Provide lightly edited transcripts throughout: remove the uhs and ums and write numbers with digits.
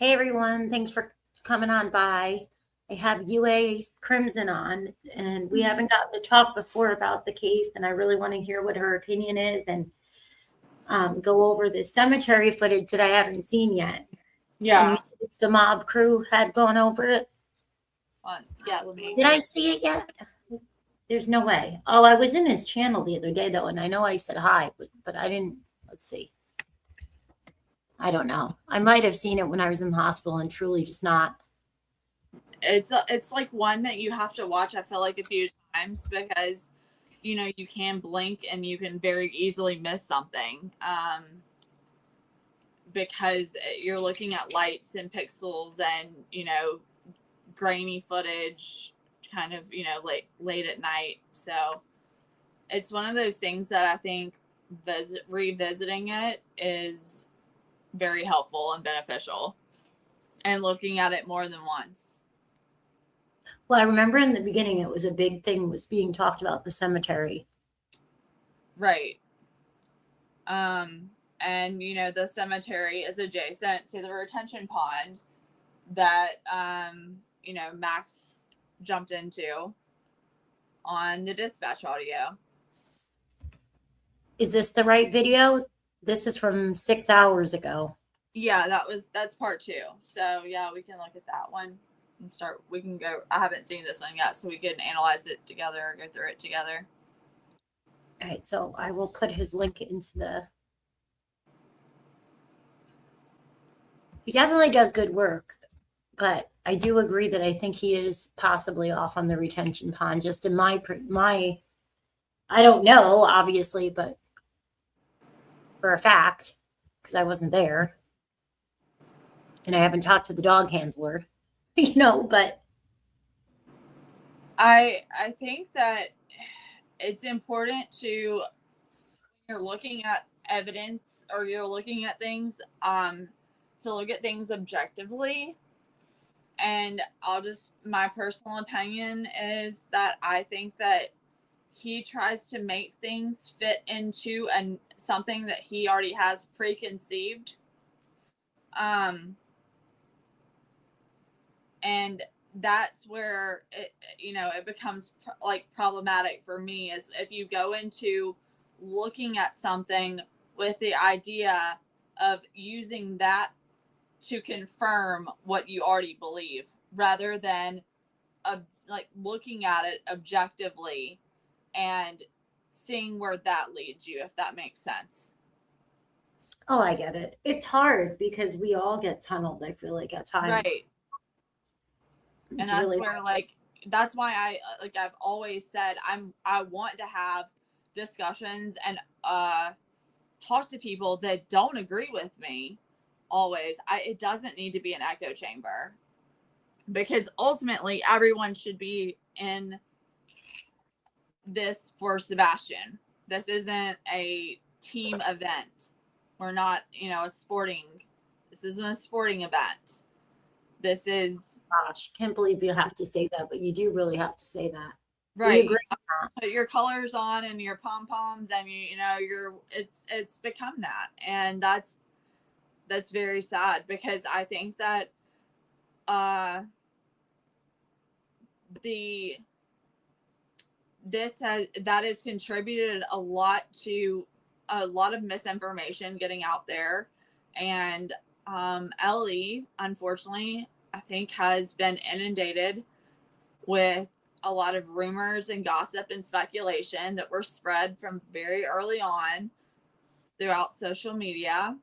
Hey everyone, thanks for coming on by. I have UA Crimson on, and we haven't gotten to talk before about the case, and I really want to hear what her opinion is and go over the cemetery footage that I haven't seen yet. And you Yeah. said it's the mob crew had gone over it. Yeah, let me. Did I see it yet? There's no way. Oh, I was in his channel the other day though, and I know I said hi, but I didn't. Let's see. I don't know. I might have seen it when I was in the hospital and truly just not. It's like one that you have to watch. I feel like a few times because you can blink and you can very easily miss something because you're looking at lights and pixels and grainy footage, kind of late at night. So it's one of those things that I think revisiting it is very helpful and beneficial, and looking at it more than once. Well, I remember in the beginning it was a big thing was being talked about the cemetery. Right. And the cemetery is adjacent to the retention pond that Max jumped into on the dispatch audio. Is this the right video? This is from 6 hours ago. Yeah, that's part 2. So yeah, we can look at that one and start. We can go. I haven't seen this one yet, so we can analyze it together or go through it together. All right, so I will put his link into the. He definitely does good work, but I do agree that I think he is possibly off on the retention pond. Just in my, I don't know, obviously, but for a fact, because I wasn't there, and I haven't talked to the dog handler, but I think that it's important to, when you're looking at evidence or you're looking at things, to look at things objectively. And my personal opinion is that I think that he tries to make things fit into something that he already has preconceived. And that's where it becomes like problematic for me, is if you go into looking at something with the idea of using that to confirm what you already believe, rather than like looking at it objectively and seeing where that leads you, if that makes sense. oh, I get it. It's hard because we all get tunneled, I feel like, at times. Right. And It's that's really where, like, that's why I've always said I want to have discussions and talk to people that don't agree with me always. It doesn't need to be an echo chamber, because ultimately everyone should be in this for Sebastian. This isn't a team event. We're not, this isn't a sporting event. This is, gosh, can't believe you have to say that, but you do really have to say that. right. We agree on that. Put your colors on and your pom poms, and it's become that, and that's very sad, because I think that that has contributed a lot to a lot of misinformation getting out there. And Ellie, unfortunately, I think has been inundated with a lot of rumors and gossip and speculation that were spread from very early on throughout social media.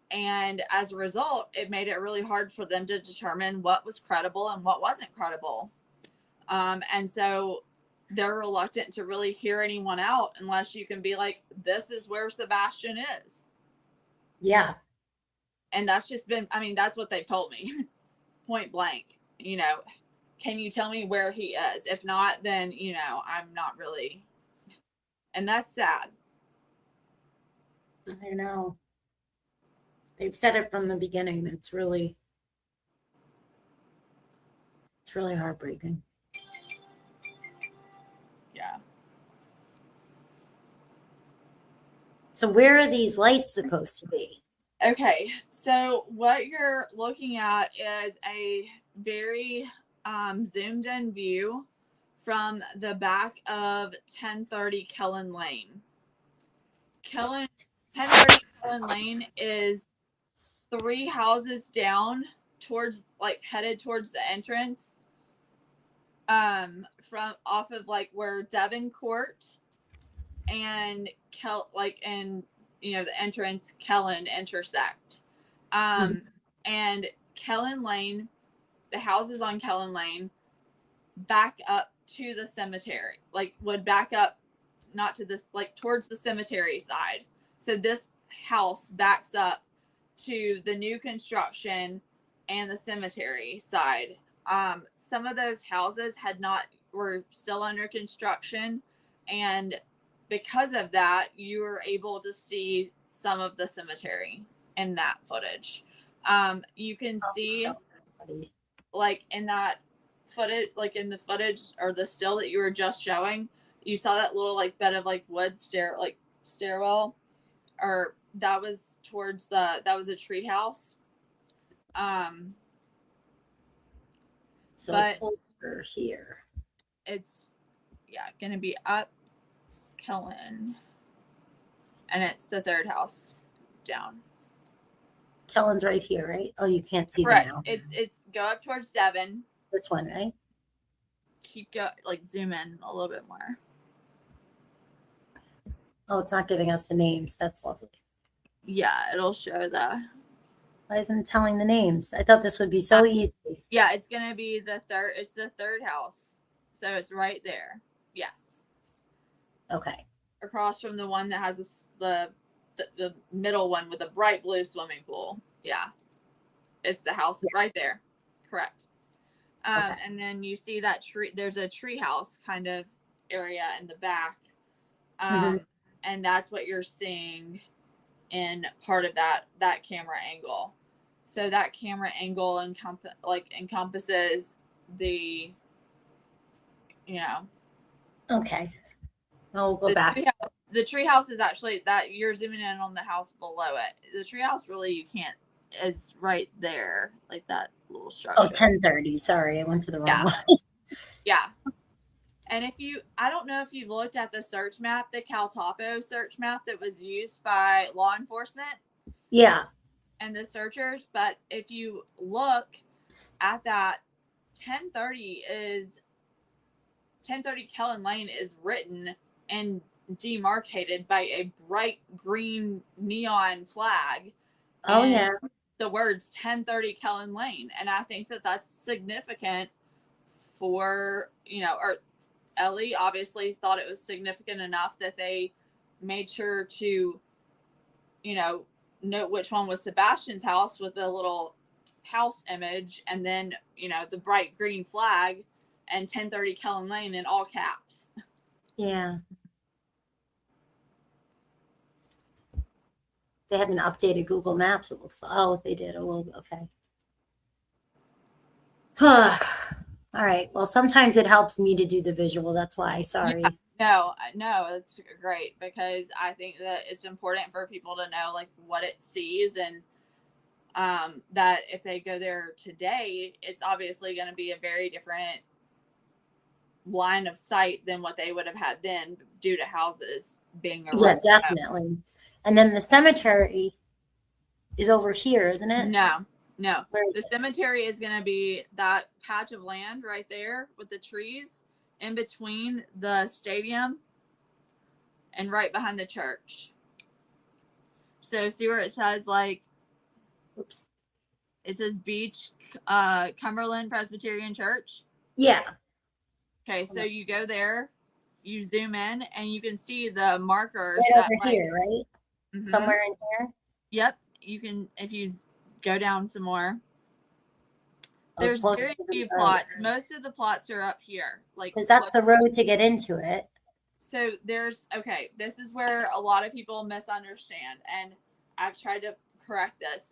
And as a result, it made it really hard for them to determine what was credible and what wasn't credible. And so they're reluctant to really hear anyone out unless you can be like, this is where Sebastian is. Yeah. And that's just been, that's what they've told me. Point blank. Can you tell me where he is? If not, then, I'm not really. And that's sad. I know. They've said it from the beginning. It's really heartbreaking. Yeah. So where are these lights supposed to be? Okay, so what you're looking at is a very zoomed in view from the back of 1030 Kellen Lane. 1030 Kellen Lane is 3 houses down towards, like, headed towards the entrance from off of, like, where Devon Court and the entrance Kellen intersect. And Kellen Lane, the houses on Kellen Lane back up to the cemetery, like would back up not to this, like towards the cemetery side. So this house backs up to the new construction and the cemetery side. Some of those houses were still under construction, and because of that, you were able to see some of the cemetery in that footage. You can see, like in that footage, like in the footage or the still that you were just showing, you saw that little like bed of like wood stairwell, or that was a tree house. So it's over here. It's gonna be up Kellen, and it's the third house down. Kellen's right here, right? Oh, you can't see Correct. them now. It's go up towards Devon. This one, right? Keep zoom in a little bit more. Oh, it's not giving us the names. That's lovely. Yeah, it'll show the. Why isn't it telling the names? I thought this would be so easy. Yeah, it's gonna be the third. It's the third house, so it's right there. Yes. Okay. Across from the one that has the middle one with a bright blue swimming pool. Yeah, it's the house right there. Correct. Okay. And then you see that tree. There's a tree house kind of area in the back, and that's what you're seeing in part of that camera angle. So that camera angle encompasses the, Okay. I'll go back. The tree house is actually that you're zooming in on the house below it. The tree house really you can't. It's right there, like that little structure. Oh, 1030. Sorry, I went to the wrong one. Yeah. And I don't know if you've looked at the search map, the CalTopo search map that was used by law enforcement. Yeah. And the searchers, but if you look at that, 1030 Kellen Lane is written and demarcated by a bright green neon flag. Oh, yeah. The words 1030 Kellen Lane. And I think that that's significant for, or Ellie obviously thought it was significant enough that they made sure to, note which one was Sebastian's house with the little house image, and then, the bright green flag and 1030 Kellen Lane in all caps. Yeah. They haven't updated Google Maps, it looks like. Oh, they did a little bit. Okay. All right. Well, sometimes it helps me to do the visual. That's why. Sorry. Yeah, no, it's great because I think that it's important for people to know like what it sees, and that if they go there today, it's obviously going to be a very different line of sight than what they would have had then due to houses being erected. Yeah, definitely. And then the cemetery is over here, isn't it? No. The cemetery is going to be that patch of land right there with the trees in between the stadium and right behind the church. So see where it says oops. It says Beach Cumberland Presbyterian Church? Yeah. Okay, so you go there, you zoom in, and you can see the markers. Right over here, right? Mm-hmm. Somewhere in here? Yep. You can, if you go down some more. There's very few plots. Most of the plots are up here. Because that's the road to get into it. So this is where a lot of people misunderstand, and I've tried to correct this.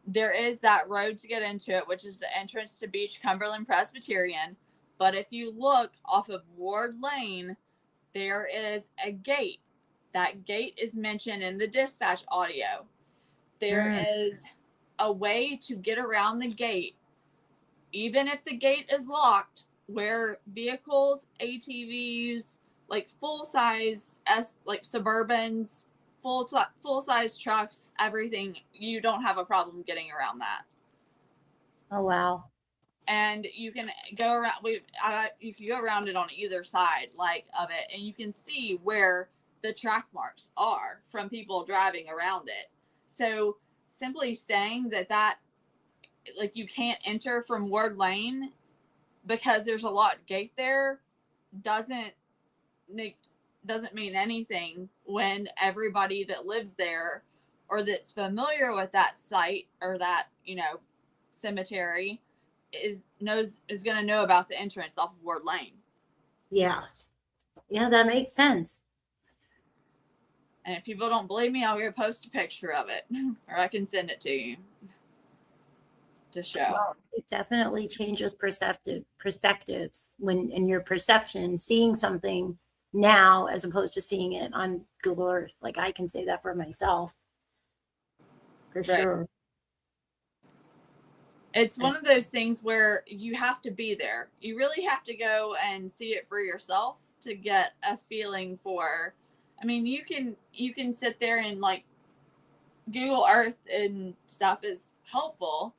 There is that road to get into it, which is the entrance to Beach Cumberland Presbyterian. But if you look off of Ward Lane, there is a gate. That gate is mentioned in the dispatch audio. there is a way to get around the gate, even if the gate is locked, where vehicles, ATVs, like full size like Suburbans, full size trucks, everything, you don't have a problem getting around that. Oh wow. And you can go around. You can go around it on either side, like of it, and you can see where the track marks are from people driving around it. So simply saying that like you can't enter from Ward Lane because there's a locked gate there doesn't mean anything when everybody that lives there or that's familiar with that site or that cemetery is going to know about the entrance off of Ward Lane. Yeah, that makes sense. And if people don't believe me, I'll go post a picture of it, or I can send it to you to show. Well, it definitely changes perspectives when in your perception, seeing something now as opposed to seeing it on Google Earth. Like I can say that for myself, for sure. It's one of those things where you have to be there. You really have to go and see it for yourself to get a feeling for. I mean, you can sit there and like Google Earth and stuff is helpful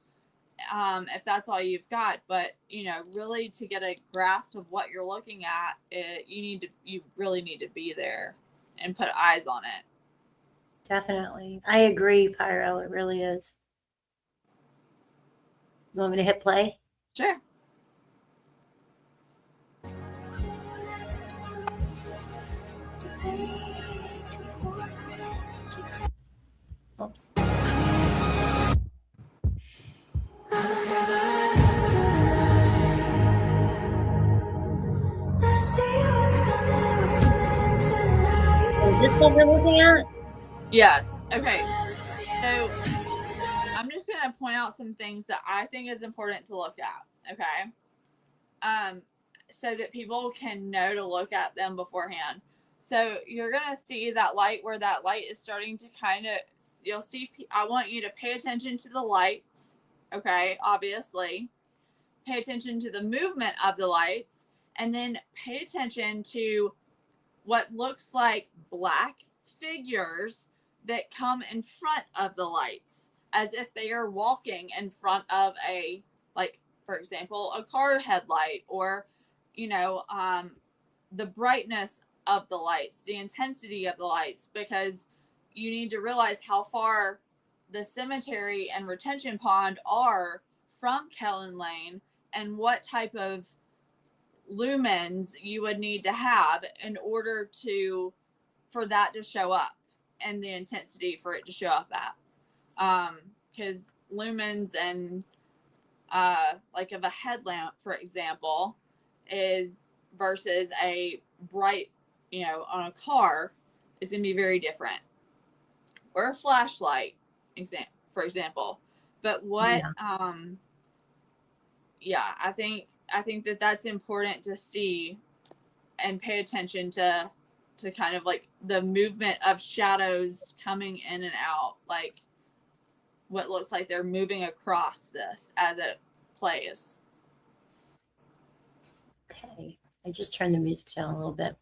if that's all you've got. But really to get a grasp of what you're looking at, you really need to be there and put eyes on it. Definitely, I agree, Pyro. It really is. You want me to hit play? Sure. Oops. So is this what we're looking at? Yes. Okay. So I'm just going to point out some things that I think is important to look at. Okay. So that people can know to look at them beforehand. So you're going to see that light where that light is starting to you'll see, I want you to pay attention to the lights. Okay. Obviously pay attention to the movement of the lights and then pay attention to what looks like black figures that come in front of the lights as if they are walking in front of a, like, for example, a car headlight or, the brightness of the lights, the intensity of the lights, because you need to realize how far the cemetery and retention pond are from Kellen Lane and what type of lumens you would need to have in order for that to show up and the intensity for it to show up at. Because lumens and like of a headlamp, for example, is versus a bright, on a car is going to be very different. Or a flashlight, for example. But what, I think that that's important to see and pay attention to kind of like the movement of shadows coming in and out, like what looks like they're moving across this as it plays. Okay, I just turned the music down a little bit.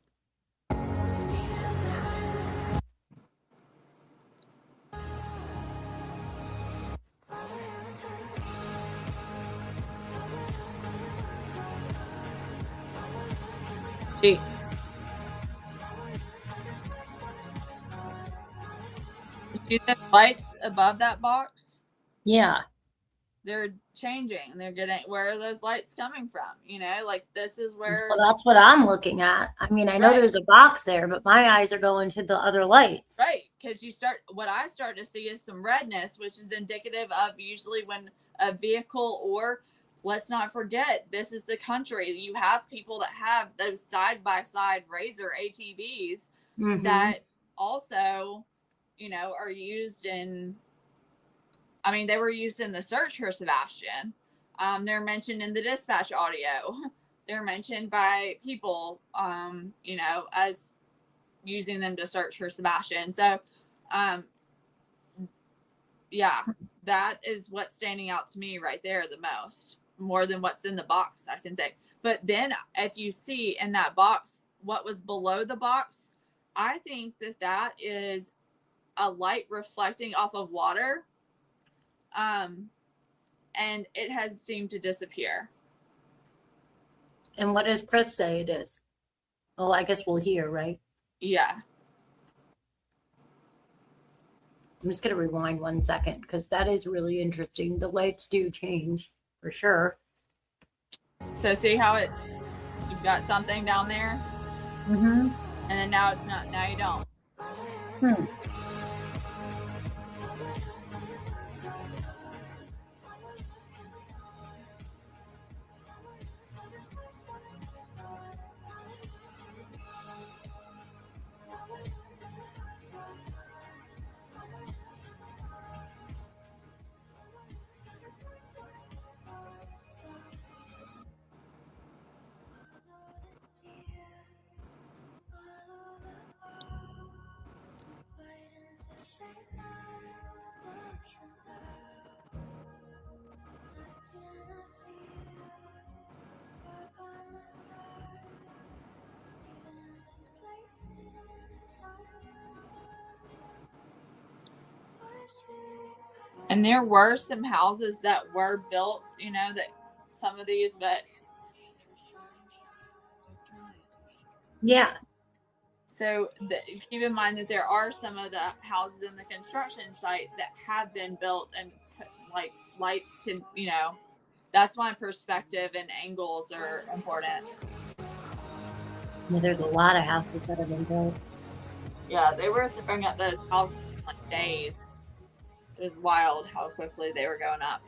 See the lights above that box? Yeah. They're changing. They're getting, where are those lights coming from? Like this is where. Well, that's what I'm looking at. I mean, I know there's a box there, but my eyes are going to the other lights. Right. Because what I start to see is some redness, which is indicative of usually when a vehicle, or let's not forget, this is the country. You have people that have those side-by-side Razor ATVs that also, are used in, they were used in the search for Sebastian. They're mentioned in the dispatch audio. They're mentioned by people, as using them to search for Sebastian. So, Yeah, that is what's standing out to me right there the most, more than what's in the box, I can say. But then if you see in that box what was below the box, I think that that is a light reflecting off of water. And it has seemed to disappear. And what does Chris say it is? Well, I guess we'll hear, right? Yeah. I'm just going to rewind 1 second because that is really interesting. The lights do change for sure. So see how it, you've got something down there, Mm-hmm. and then now it's not, now you don't. Hmm. And there were some houses that were built, you know, that some of these, but Yeah. so keep in mind that there are some of the houses in the construction site that have been built, and like lights can, you know, that's why perspective and angles are important. Yeah, there's a lot of houses that have been built. Yeah, they were throwing up those houses in like days. It was wild how quickly they were going up.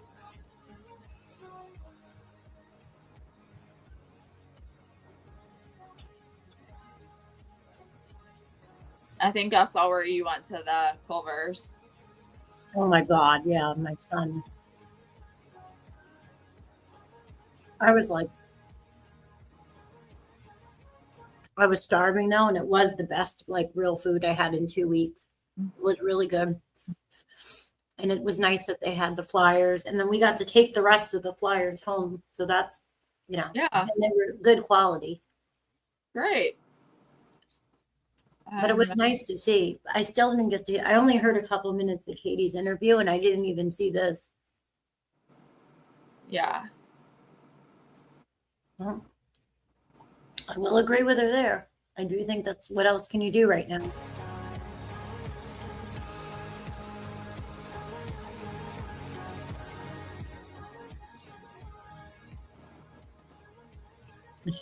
I think I saw where you went to the Culvers. Oh my God. Yeah, my son. I was like, I was starving though, and it was the best like real food I had in 2 weeks. It was really good. And it was nice that they had the flyers. And then we got to take the rest of the flyers home. So that's, Yeah, and they were good quality. great. But it was nice to see. I still didn't get to, I only heard a couple minutes of Katie's interview and I didn't even see this. Yeah. Well, I will agree with her there. I do think that's what else can you do right now?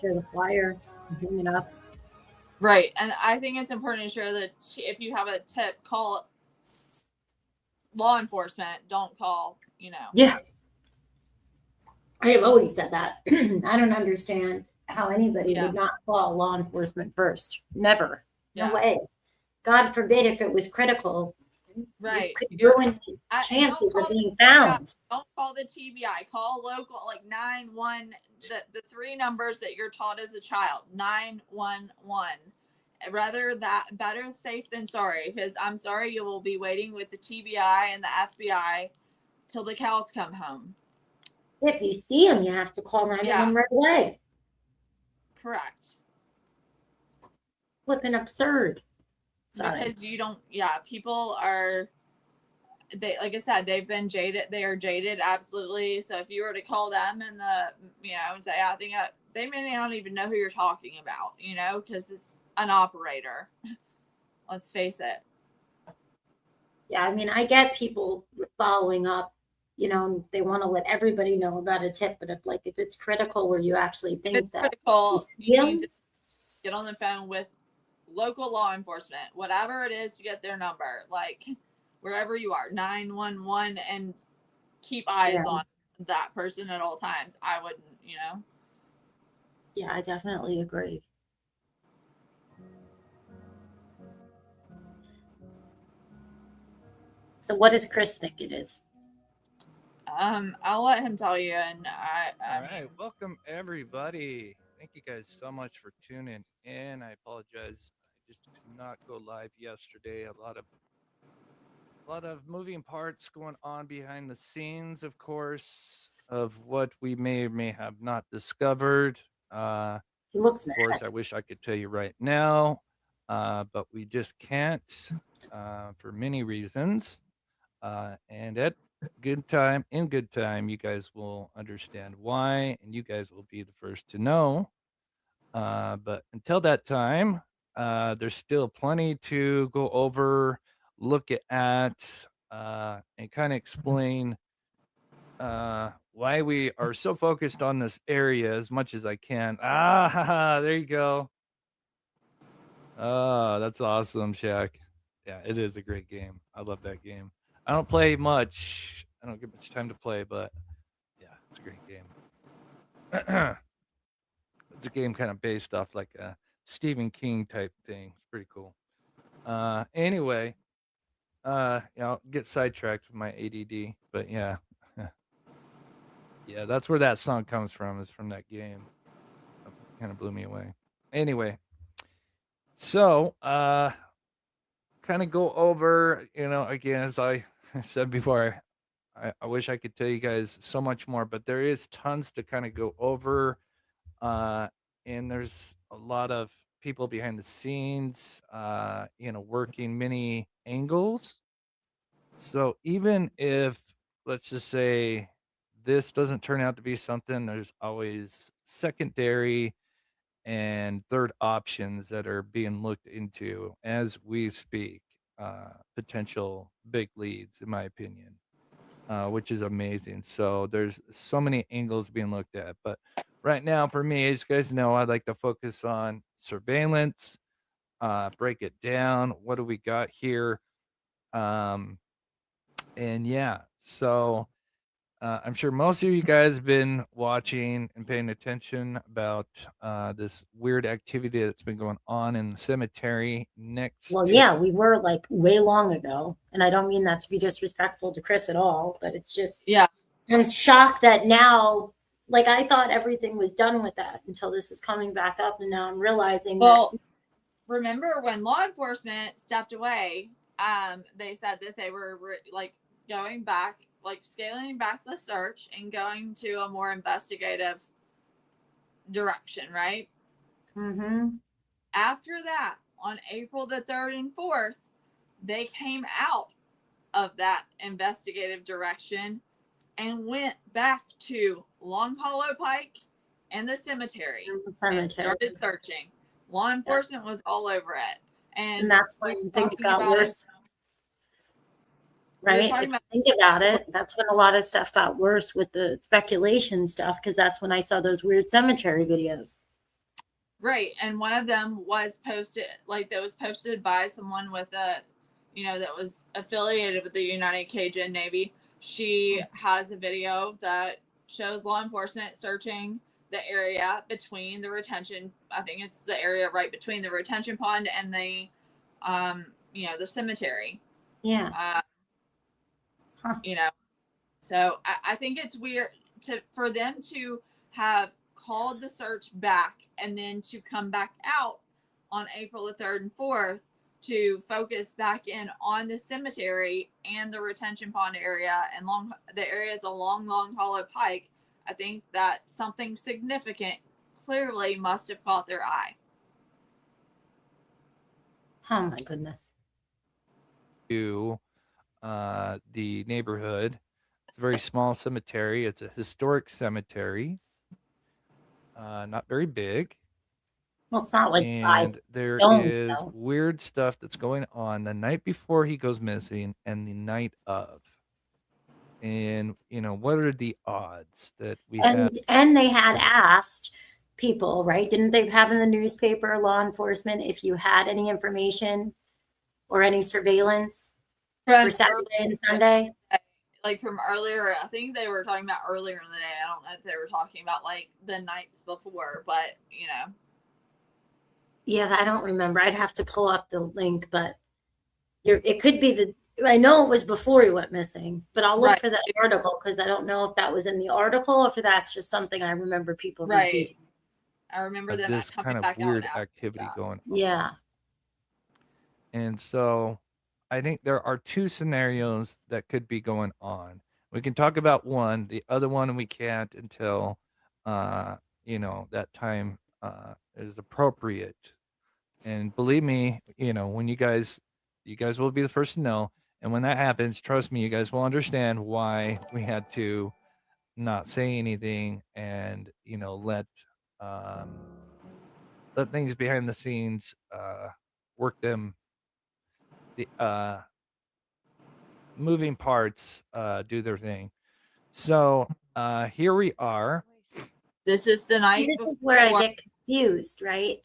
Share the flyer, hang it up. Right. And I think it's important to share that if you have a tip, call law enforcement. Don't call, you know. Yeah. I have always said that. I don't understand how anybody would not call law enforcement first. Never. No way. God forbid if it was critical. Right. You could ruin his chances of being found. Don't call the TBI. Call local, like 911, the three numbers that you're taught as a child. 911. Rather that better safe than sorry, because I'm sorry you will be waiting with the TBI and the FBI till the cows come home. If you see him, you have to call 911 right away. Correct. Flipping absurd. Sorry. Because you don't, people are, they, like I said, they've been jaded. They are jaded, absolutely. So if you were to call them and and say, I think they may not even know who you're talking about, because it's an operator. Let's face it. Yeah, I mean, I get people following up, they want to let everybody know about a tip, but if it's critical where you actually think it's that critical, you need to get on the phone with local law enforcement, whatever it is, to get their number, like wherever you are, 911, and keep eyes on that person at all times. I wouldn't, Yeah, I definitely agree. So what does Chris think it is? I'll let him tell you. And all right, welcome everybody. Thank you guys so much for tuning in. I apologize, I just could not go live yesterday. A lot of A lot of moving parts going on behind the scenes, of course, of what we may or may have not discovered. He looks Of course, mad. I wish I could tell you right now, but we just can't for many reasons. And at in good time, you guys will understand why, and you guys will be the first to know. But until that time, there's still plenty to go over, look at, and kind of explain why we are so focused on this area as much as I can. Ah, there you go. Oh, that's awesome, Shaq. Yeah, it is a great game. I love that game. I don't play much. I don't get much time to play, but yeah, it's a great game. It's a game kind of based off like a Stephen King type thing. It's pretty cool. Anyway, I'll get sidetracked with my ADD, but yeah. Yeah, that's where that song comes from, is from that game. Kind of blew me away. Anyway, so kind of go over, again, as I said before, I wish I could tell you guys so much more, but there is tons to kind of go over. Uh, and there's a lot of people behind the scenes, working many angles. So even if, let's just say, this doesn't turn out to be something, there's always secondary and third options that are being looked into as we speak. Potential big leads, in my opinion, which is amazing. So there's so many angles being looked at. But right now, for me, as you guys know, I'd like to focus on surveillance, break it down. What do we got here? Um, and yeah, so I'm sure most of you guys have been watching and paying attention about this weird activity that's been going on in the cemetery next Well, to. yeah, we were like way long ago. And I don't mean that to be disrespectful to Chris at all, but it's just, Yeah. I'm shocked that now, like, I thought everything was done with that until this is coming back up. And now I'm realizing that, Well, remember when law enforcement stepped away, they said that they were like going back, like scaling back the search and going to a more investigative direction, right? mm-hmm. After that, on April the 3rd and 4th, they came out of that investigative direction and went back to Long Hollow Pike and the cemetery and started searching. Law enforcement was all over it. And And that's we when were things talking got about worse. it. We were Right? talking If about you think about it, that's when a lot of stuff got worse with the speculation stuff, because that's when I saw those weird cemetery videos. right, and one of them was posted, like that was posted by someone with a, that was affiliated with the United Cajun Navy. She has a video that shows law enforcement searching the area between the retention. I think it's the area right between the retention pond and the cemetery. Yeah. Huh. So I think it's weird for them to have called the search back and then to come back out on April the 3rd and 4th to focus back in on the cemetery and the retention pond area and the areas along Long Hollow Pike. I think that something significant clearly must have caught their eye. Oh my goodness. To the neighborhood. It's a very small cemetery. It's a historic cemetery, not very big. Well, it's not like 5 And there stones, is though. weird stuff that's going on the night before he goes missing and the night of. And, what are the odds that we have? And they had asked people, right? Didn't they have in the newspaper, law enforcement, if you had any information or any surveillance for Saturday and Sunday? Like from earlier, I think they were talking about earlier in the day. I don't know if they were talking about like the nights before, but Yeah, I don't remember. I'd have to pull up the link, but it could be I know it was before he went missing, but I'll look Right. for that article because I don't know if that was in the article or if that's just something I remember people Right. repeating. I remember them This coming kind of back weird out activity that. going on. Yeah. And so I think there are two scenarios that could be going on. We can talk about one, the other one we can't until uh, that time is appropriate. And believe me, when you guys will be the first to know. And when that happens, trust me, you guys will understand why we had to not say anything and um, let things behind the scenes work them the moving parts do their thing. So here we are. This is the night This is where I before. get confused, right?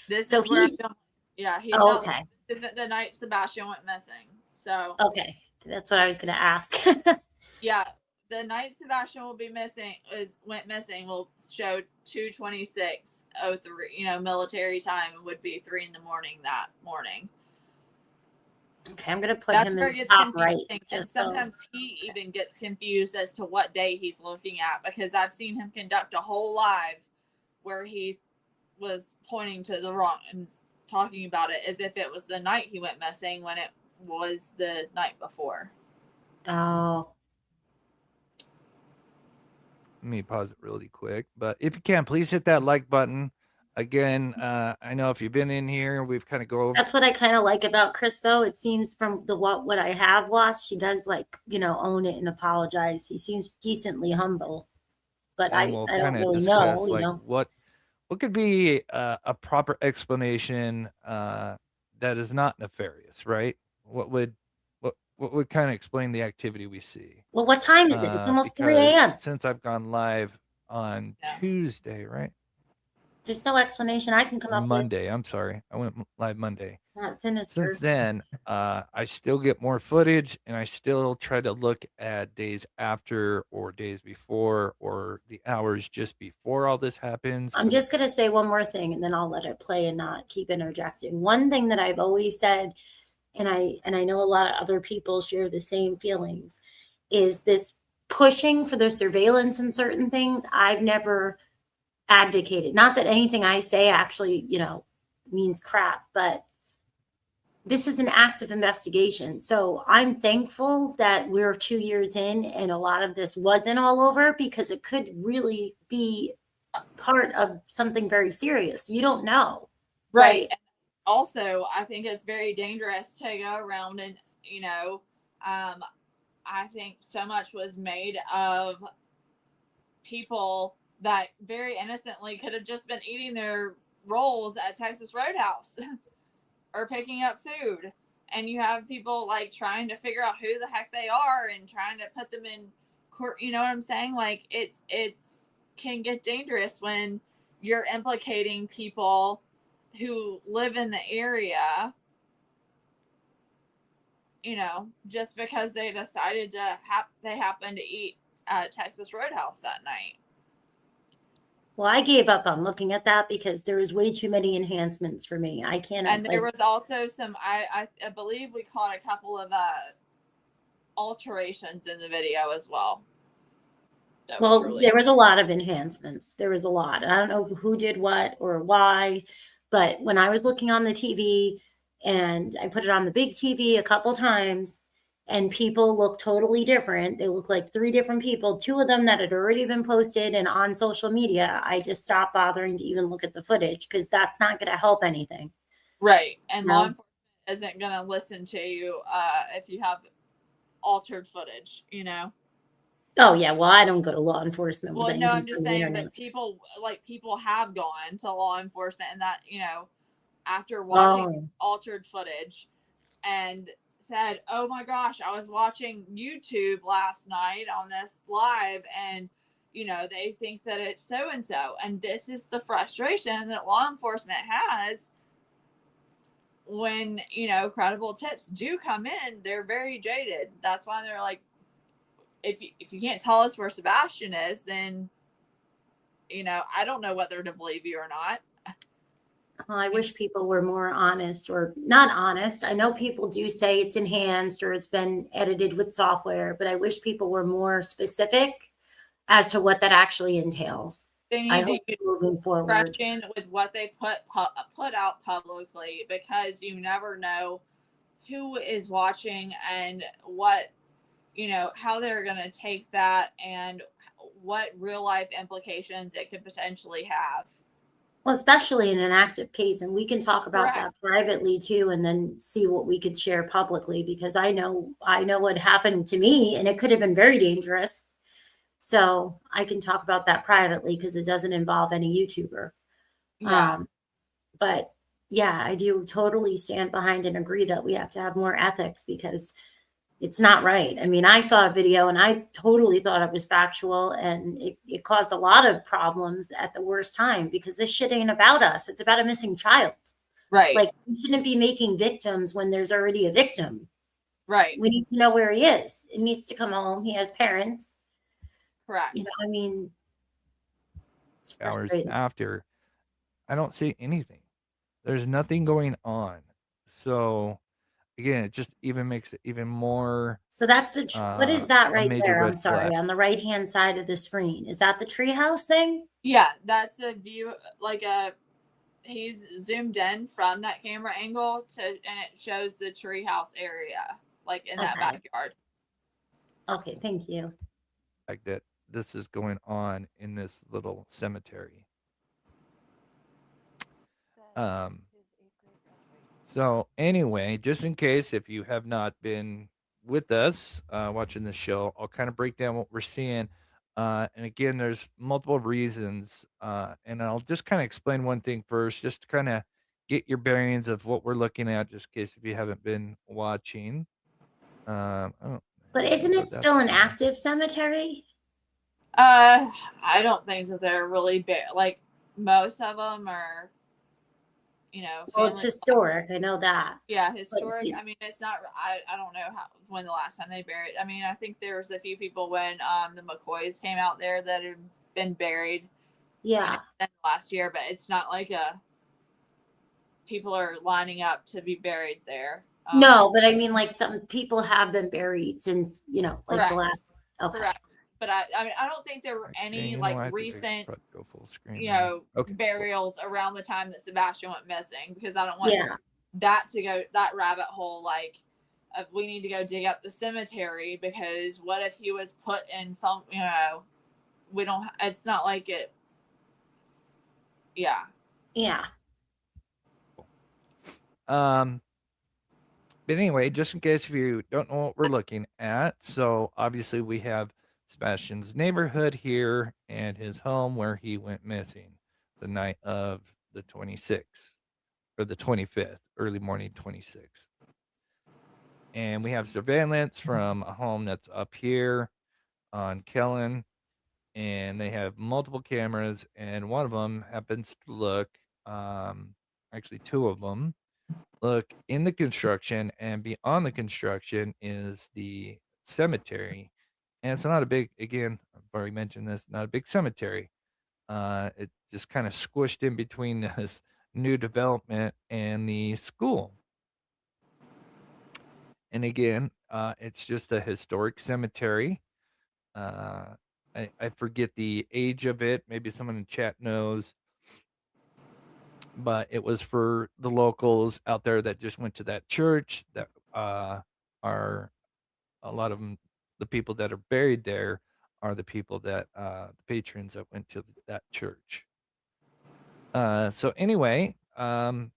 This So is where he's he's oh, not. okay. This isn't the night Sebastian went missing. So Okay. That's what I was gonna ask. yeah, the night Sebastian will be missing went missing will show 2:26:03. Military time would be 3 a.m. that morning. Okay, I'm gonna put That's him where in it the gets top confusing. right. And sometimes he even gets confused as to what day he's looking at, because I've seen him conduct a whole live where he was pointing to the wrong and talking about it as if it was the night he went missing when it was the night before. Oh, Let me pause it really quick. But if you can, please hit that like button. Again, I know if you've been in here, we've kind of go over. that's what I kind of like about Chris, though. It seems from the what I have watched, he does own it and apologize. He seems decently humble, but And we'll I kind don't of really know, discuss like what could be a proper explanation that is not nefarious, right? What would kind of explain the activity we see? Well, what time is it? It's almost 3 Because a.m. since I've gone live on Yeah. Tuesday, right? There's no explanation I can come Or up with. Monday. I'm sorry. I went live Monday. It's not sinister. Since then, I still get more footage and I still try to look at days after or days before or the hours just before all this happens. I'm just gonna say one more thing, and then I'll let it play and not keep interjecting. One thing that I've always said, and I know a lot of other people share the same feelings, is this pushing for the surveillance and certain things. I've never advocated. Not that anything I say actually, means crap, but this is an active investigation. So I'm thankful that we're 2 years in and a lot of this wasn't all over, because it could really be part of something very serious. You don't know. Right. Also, I think it's very dangerous to go around and, I think so much was made of people that very innocently could have just been eating their rolls at Texas Roadhouse or picking up food. And you have people like trying to figure out who the heck they are and trying to put them in court. You know what I'm saying? Like it's can get dangerous when you're implicating people who live in the area, just because they decided to they happened to eat at Texas Roadhouse that night. Well, I gave up on looking at that because there was way too many enhancements for me. I can't. And there was also some, I believe we caught a couple of alterations in the video as well. There was a lot of enhancements. There was a lot. I don't know who did what or why, but when I was looking on the TV, and I put it on the big TV a couple times, and people look totally different. They look like 3 different people, 2 of them that had already been posted and on social media. I just stopped bothering to even look at the footage because that's not going to help anything. Right. And law enforcement isn't going to listen to you if you have altered footage, Oh yeah, well, I don't go to law enforcement. Well, no, I'm just saying that people have gone to law enforcement and that, after watching altered footage and said, "Oh my gosh, I was watching YouTube last night on this live and they think that it's so and so." And this is the frustration that law enforcement has when, credible tips do come in. They're very jaded. That's why they're like, if you can't tell us where Sebastian is, then I don't know whether to believe you or not. I wish people were more honest, or not honest. I know people do say it's enhanced or it's been edited with software, but I wish people were more specific as to what that actually entails. I hope moving forward with what they put out publicly, because you never know who is watching and what, how they're going to take that and what real life implications it could potentially have. Well, especially in an active case, and we can talk about Correct. that privately too, and then see what we could share publicly, because I know what happened to me, and it could have been very dangerous. So I can talk about that privately because it doesn't involve any YouTuber. Yeah. But yeah, I do totally stand behind and agree that we have to have more ethics, because it's not right. I mean, I saw a video and I totally thought it was factual, and it caused a lot of problems at the worst time, because this shit ain't about us. It's about a missing child. Right. Like, we shouldn't be making victims when there's already a victim. Right. We need to know where he is. He needs to come home. He has parents. Correct. I mean, it's Hours frustrating. after, I don't see anything. There's nothing going on. So again, it just even makes it even more So that's what is that a right major there? I'm red sorry, flag. on the right-hand side of the screen. Is that the treehouse thing? Yeah, that's a view, he's zoomed in from that camera angle and it shows the treehouse area, like in that Okay. backyard. Okay, thank you. Like that this is going on in this little cemetery. So anyway, just in case if you have not been with us watching the show, I'll kind of break down what we're seeing. And again, there's multiple reasons, and I'll just kind of explain one thing first, just to kind of get your bearings of what we're looking at, just in case if you haven't been watching. But isn't it still an active cemetery? I don't think that they're really big. Like, most of them are, Well, it's historic. I know that. Yeah, historic. I mean, it's not. I don't know when the last time they buried. I mean, I think there was a few people when the McCoys came out there that had been buried. Yeah. Last year, but it's not like people are lining up to be buried there. No, but I mean, like, some people have been buried since, like correct. the last. Okay. Correct. But I mean, I don't think there were any recent, go full screen, burials around the time that Sebastian went missing, because I don't want that to go that rabbit hole. Like, we need to go dig up the cemetery, because what if he was put in some, we don't. It's not like it. Yeah. Yeah. But anyway, just in case if you don't know what we're looking at, so obviously we have Sebastian's neighborhood here and his home where he went missing the night of the 26th or the 25th, early morning 26th. And we have surveillance from a home that's up here on Kellen, and they have multiple cameras, and one of them happens to look, actually two of them look in the construction, and beyond the construction is the cemetery. And it's not a big, again, I've already mentioned this, not a big cemetery. It just kind of squished in between this new development and the school. And again, it's just a historic cemetery. I forget the age of it. Maybe someone in chat knows. But it was for the locals out there that just went to that church, that are a lot of them, the people that are buried there are the people that the patrons that went to that church. So anyway, one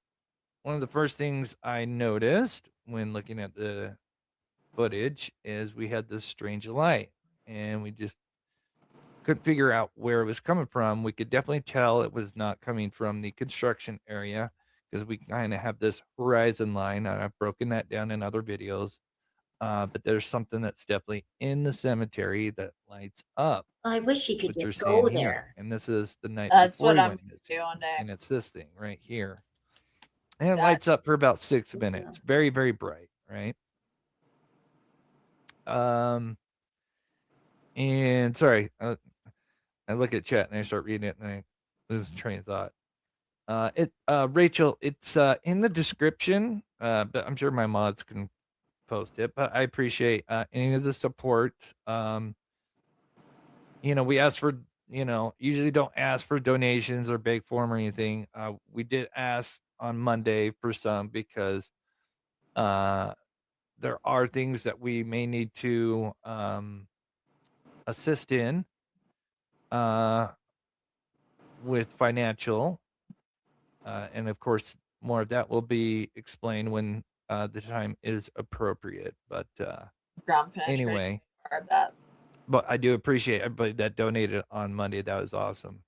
of the first things I noticed when looking at the footage is we had this strange light, and we just couldn't figure out where it was coming from. We could definitely tell it was not coming from the construction area, because we kind of have this horizon line, and I've broken that down in other videos. But there's something that's definitely in the cemetery that lights up. I wish he could What you're just go seeing here, there. and this is the night That's before what he I'm went missing, doing there. and it's this thing right here, and it lights up for about 6 minutes. Very, very bright, right? And sorry, I look at chat and I start reading it and I lose train of thought. Rachel, it's in the description, but I'm sure my mods can post it. But I appreciate any of the support. We ask for, usually don't ask for donations or beg for them or anything. We did ask on Monday for some, because there are things that we may need to assist in with financial, and of course, more of that will be explained when the time is appropriate. But Ground penetrating. anyway, Part of that. but I do appreciate everybody that donated on Monday. That was awesome.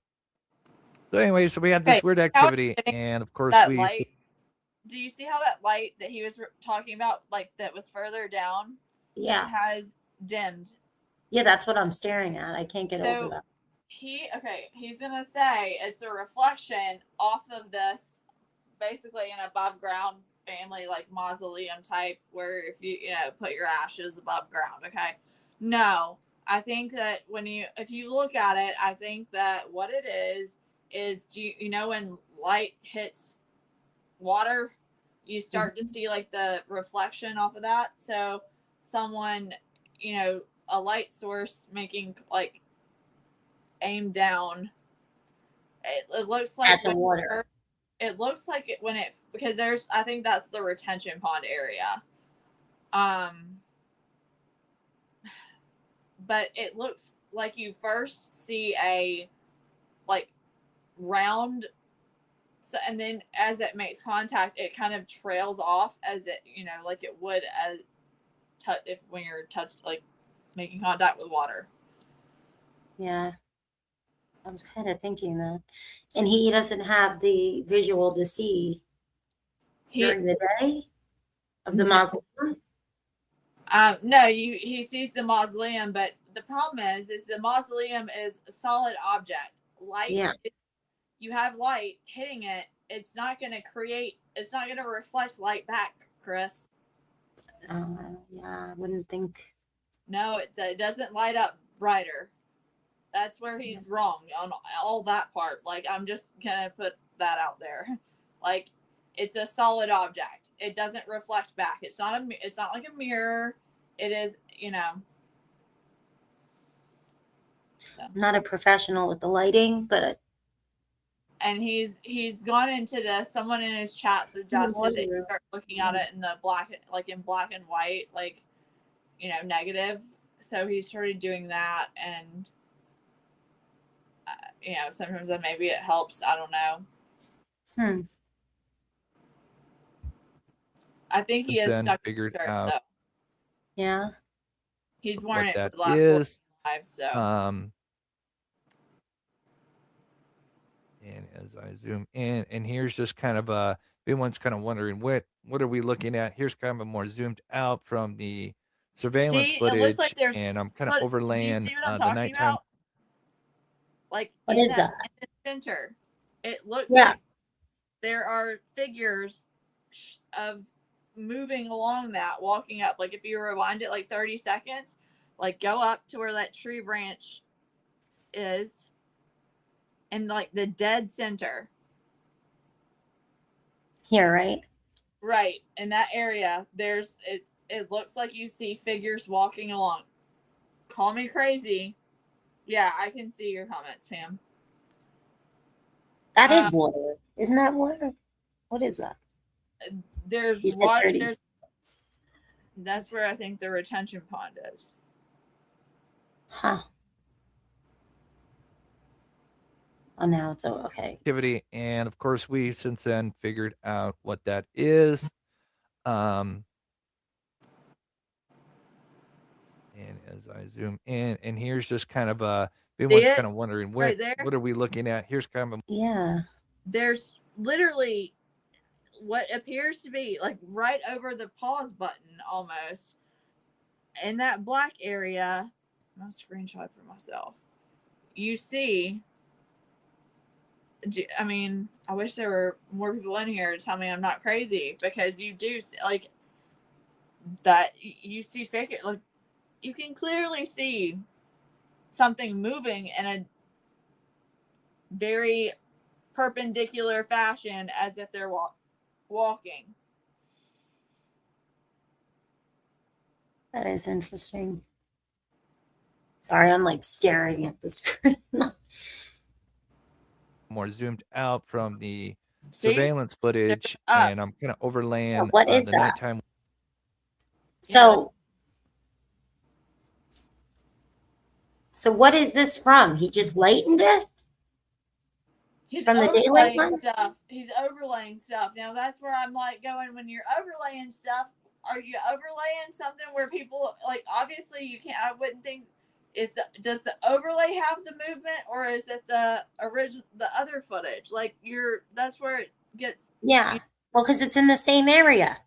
So anyway, so we had this Okay, weird how activity, exciting and of course That we light. Do you see how that light that he was talking about, like that was further down, Yeah. has dimmed? Yeah, that's what I'm staring at. I can't get over So that. he's gonna say it's a reflection off of this, basically an above ground family like mausoleum type, where if you put your ashes above ground. Okay, no, I think that if you look at it, I think that what it is do you know when light hits water, you start to see like the reflection off of that. So someone, a light source making like aim down, it looks like At the water. it looks like it when it, because I think that's the retention pond area. But it looks like you first see a like round, so, and then as it makes contact, it kind of trails off as it, like it would as when you're like making contact with water. Yeah. I was kind of thinking that. And he doesn't have the visual to see during the day of the mausoleum. No, he sees the mausoleum, but the problem is the mausoleum is a solid object. Light, Yeah. You have light hitting it, it's not going to reflect light back, Chris. Yeah, I wouldn't think. No, it doesn't light up brighter. That's where he's wrong on all that part. Like, I'm just going to put that out there. Like, it's a solid object. It doesn't reflect back. It's not like a mirror. It is, So. I'm not a professional with the lighting, but and he's gone into this. Someone in his chat suggested that you start looking at it in the black and white, like, negative. So he started doing that, and sometimes that maybe it helps. I don't know. I think he is stuck figured shirt, out. Though. Yeah. He's worn it for the last 4 lives. So. And as I zoom in, and here's just kind of everyone's kind of wondering what are we looking at? Here's kind of a more zoomed out from the surveillance footage, it looks like there's, and I'm kind of overlaying do you see what I'm the talking nighttime. About? Like what is that? In the center, it looks like there are figures of moving along that, walking up. Like if you rewind it like 30 seconds, like go up to where that tree branch is, and like the dead center. Here, right? Right. In that area, it looks like you see figures walking along. Call me crazy. Yeah, I can see your comments, Pam. That is water. Isn't that water? What is that? There's water. That's where I think the retention pond is. Huh. Oh, now it's okay. Activity, and of course, we since then figured out what that is. And as I zoom in, and here's just kind of everyone's kind of wondering what are we looking at? Here's kind of There's literally what appears to be like right over the pause button almost in that black area. I'm gonna screenshot for myself. You see, I mean, I wish there were more people in here to tell me I'm not crazy, because you do see, like that. You see figure, like you can clearly see something moving in a very perpendicular fashion, as if they're walking. That is interesting. Sorry, I'm like staring at the screen. more zoomed out from the surveillance footage, and I'm kind of overlaying what is the that? nighttime. So, so what is this from? He just lightened it He's from the daylight overlaying one? stuff. He's overlaying stuff. Now that's where I'm like going, when you're overlaying stuff, are you overlaying something where people like, obviously you can't, I wouldn't think, does the overlay have the movement, or is it the other footage? Like, that's where it gets, Yeah. Well, because it's in the same area.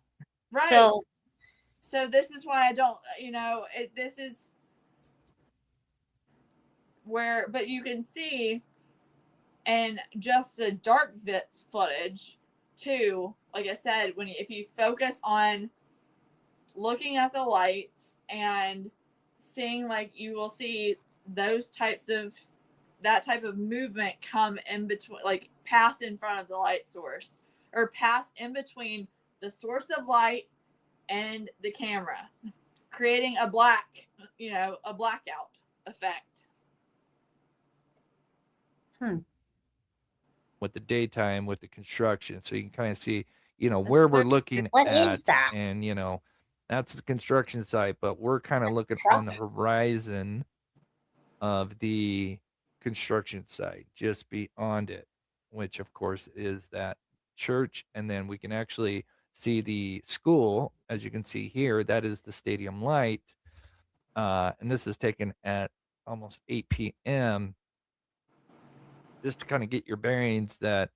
right. So this is why I don't, this is where, but you can see, and just the dark footage too, like I said, if you focus on looking at the lights and seeing, like, you will see that type of movement come in between, like pass in front of the light source, or pass in between the source of light and the camera, creating a blackout effect. With the daytime, with the construction, so you can kind of see, where we're looking What at, is that? and that's the construction site, but we're kind of looking on the horizon of the construction site, just beyond it, which of course is that church, and then we can actually see the school, as you can see here. That is the stadium light, and this is taken at almost 8 p.m. just to kind of get your bearings, that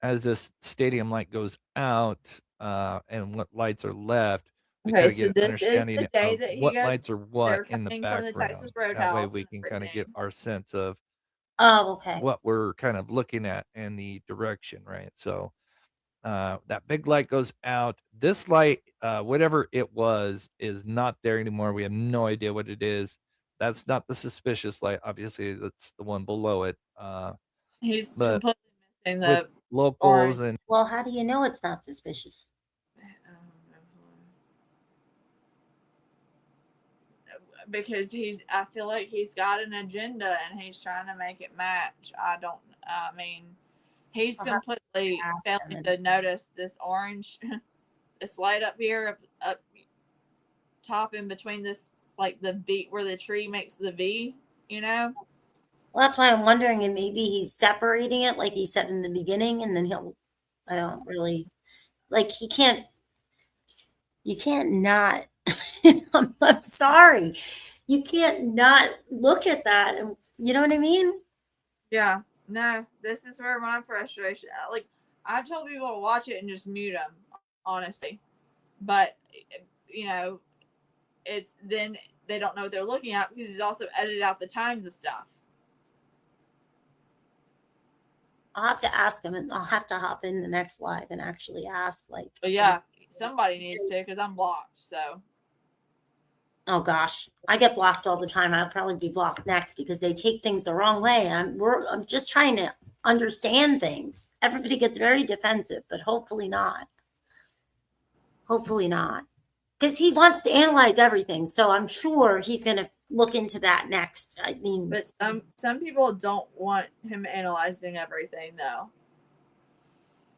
as this stadium light goes out, and what lights are left, we Okay, kind of so get an this is understanding the day of that he what goes. lights are what They're in the coming from the background. Texas That way Roadhouse we and can kind of get everything. our sense of Oh, okay. what we're kind of looking at and the direction, right? So that big light goes out. This light, whatever it was, is not there anymore. We have no idea what it is. That's not the suspicious light. Obviously, that's the one below it. He's But completely missing with the locals orange. and Well, how do you know it's not suspicious? Because I feel like he's got an agenda and he's trying to make it match. I mean, he's I'll have to completely ask failing him. to notice this orange, this light up here, up top in between this, like the V, where the tree makes the V, Well, that's why I'm wondering, and maybe he's separating it, like he said in the beginning, and then I don't really, like, you can't not, I'm sorry. You can't not look at that. And you know what I mean? Yeah, no, this is where my frustration. Like, I've told people to watch it and just mute them, honestly, but it's then they don't know what they're looking at, because he's also edited out the times of stuff. I'll have to ask him, and I'll have to hop in the next live and actually ask, like, But yeah, somebody needs to, because I'm blocked. So oh gosh, I get blocked all the time. I'll probably be blocked next because they take things the wrong way. I'm just trying to understand things. Everybody gets very defensive, but hopefully not. Hopefully not. Because he wants to analyze everything. So I'm sure he's going to look into that next. I mean, but some people don't want him analyzing everything, though.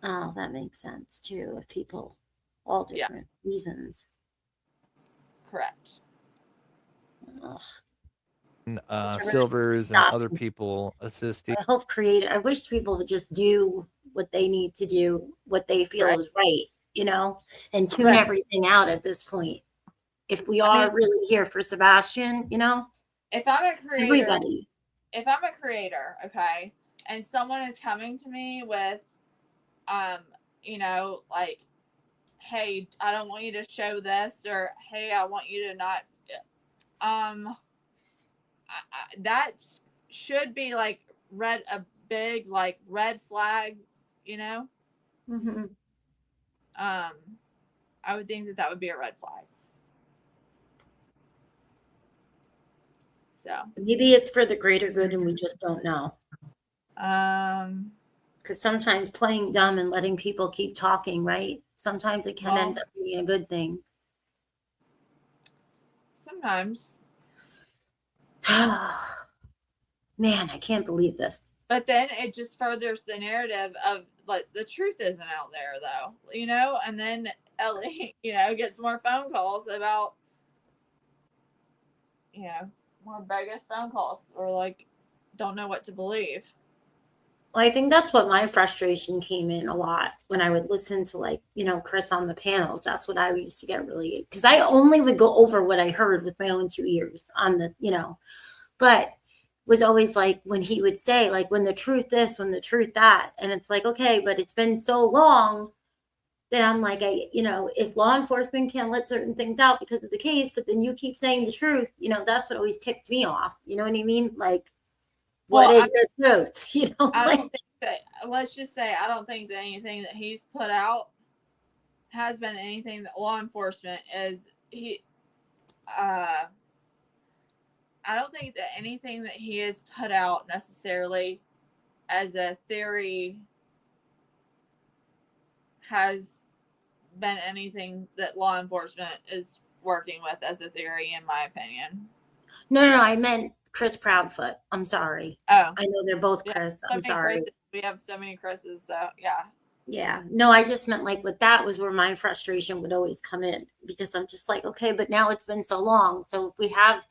oh, that makes sense too. If people, all different reasons. Correct. Ugh. Silvers and other people assisting. I wish people would just do what they need to do, what they feel is right, and tune everything out at this point. If we are really here for Sebastian, if I'm a creator, everybody. If I'm a creator, okay, and someone is coming to me with, like, hey, I don't want you to show this, or hey, I want you to not, that should be like a big like red flag, Mm-hmm. I would think that would be a red flag. So maybe it's for the greater good and we just don't know. Because sometimes playing dumb and letting people keep talking, right? Sometimes it can end up being a good thing. Sometimes. Man, I can't believe this. But then it just furthers the narrative of, like, the truth isn't out there, though, and then Ellie, gets more phone calls about, more bogus phone calls, or like don't know what to believe. Well, I think that's what my frustration came in a lot when I would listen to, like, Chris on the panels. That's what I used to get really, because I only would go over what I heard with my own 2 ears on but was always like when he would say, like, when the truth this, when the truth that. And it's like, okay, but it's been so long that I'm like, if law enforcement can't let certain things out because of the case, but then you keep saying the truth, that's what always ticked me off. You know what I mean? Like, what is the truth? I like, don't think that, let's just say, I don't think that anything that he's put out has been anything that law enforcement I don't think that anything that he has put out necessarily as a theory has been anything that law enforcement is working with as a theory, in my opinion. No, I meant Chris Proudfoot. I'm sorry. Oh, I know they're both yeah, Chris. I'm sorry. Chris's. We have so many Chris's, so yeah. Yeah. No, I just meant, like, with that was where my frustration would always come in, because I'm just like, okay, but now it's been so long. So if we have,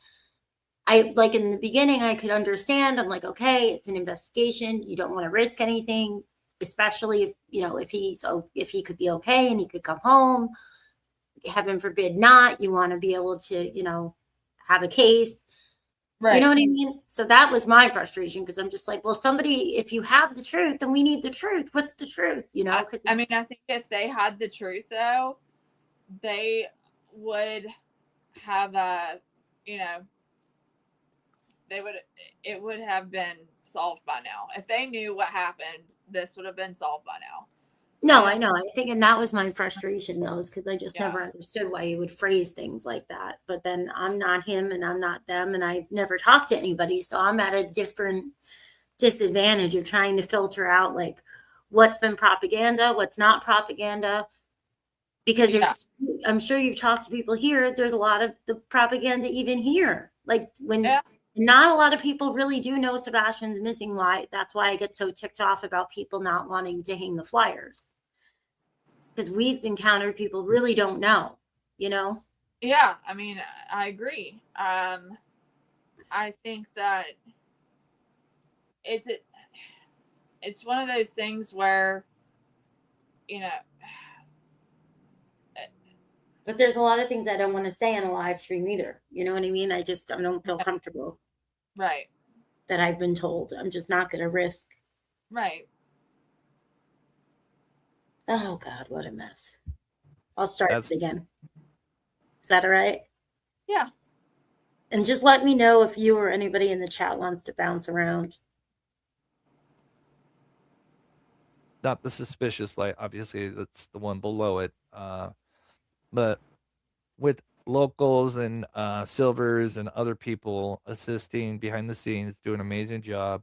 I like, in the beginning, I could understand. I'm like, okay, it's an investigation. You don't want to risk anything, especially if, if he could be okay and he could come home. Heaven forbid not. You want to be able to, have a case. Right. You know what I mean? So that was my frustration, because I'm just like, well, somebody, if you have the truth, then we need the truth. What's the truth? I mean, I think if they had the truth, though, they would have it would have been solved by now. If they knew what happened, this would have been solved by now. No, I know. I think, and that was my frustration, though, is because I just Yeah. never understood why he would phrase things like that. But then I'm not him and I'm not them, and I never talked to anybody. So I'm at a different disadvantage of trying to filter out, like, what's been propaganda, what's not propaganda. Because I'm sure you've talked to people here, there's a lot of the propaganda even here. Like, not a lot of people really do know Sebastian's missing. That's why I get so ticked off about people not wanting to hang the flyers. Because we've encountered people really don't know, Yeah, I mean, I agree. I think that it's one of those things where, but there's a lot of things I don't want to say on a live stream either. You know what I mean? I don't feel comfortable. Right. That I've been told. I'm just not going to risk. Right. Oh God, what a mess. I'll start it again. Is that all right? Yeah. And just let me know if you or anybody in the chat wants to bounce around. Not the suspicious light, obviously that's the one below it. But with locals and Silvers and other people assisting behind the scenes, doing an amazing job,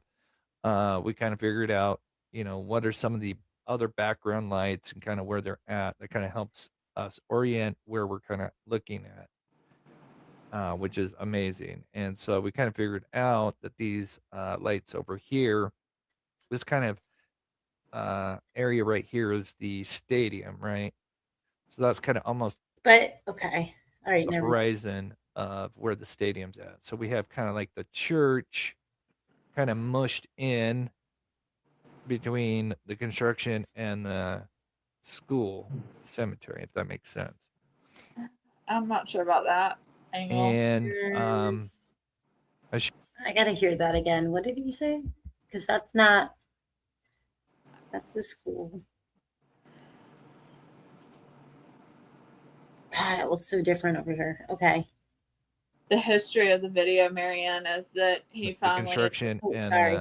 we kind of figured out, what are some of the other background lights and kind of where they're at. That kind of helps us orient where we're kind of looking at, which is amazing. And so we kind of figured out that these lights over here, this kind of area right here is the stadium, right? So that's kind of almost okay. All right, the horizon of where the stadium's at. So we have kind of like the church kind of mushed in between the construction and the school cemetery, if that makes sense. I'm not sure about that angle. And I gotta hear that again. What did he say? Because that's the school. God, it looks so different over here. Okay. The history of the video, Marianne, is that he finally construction and sorry.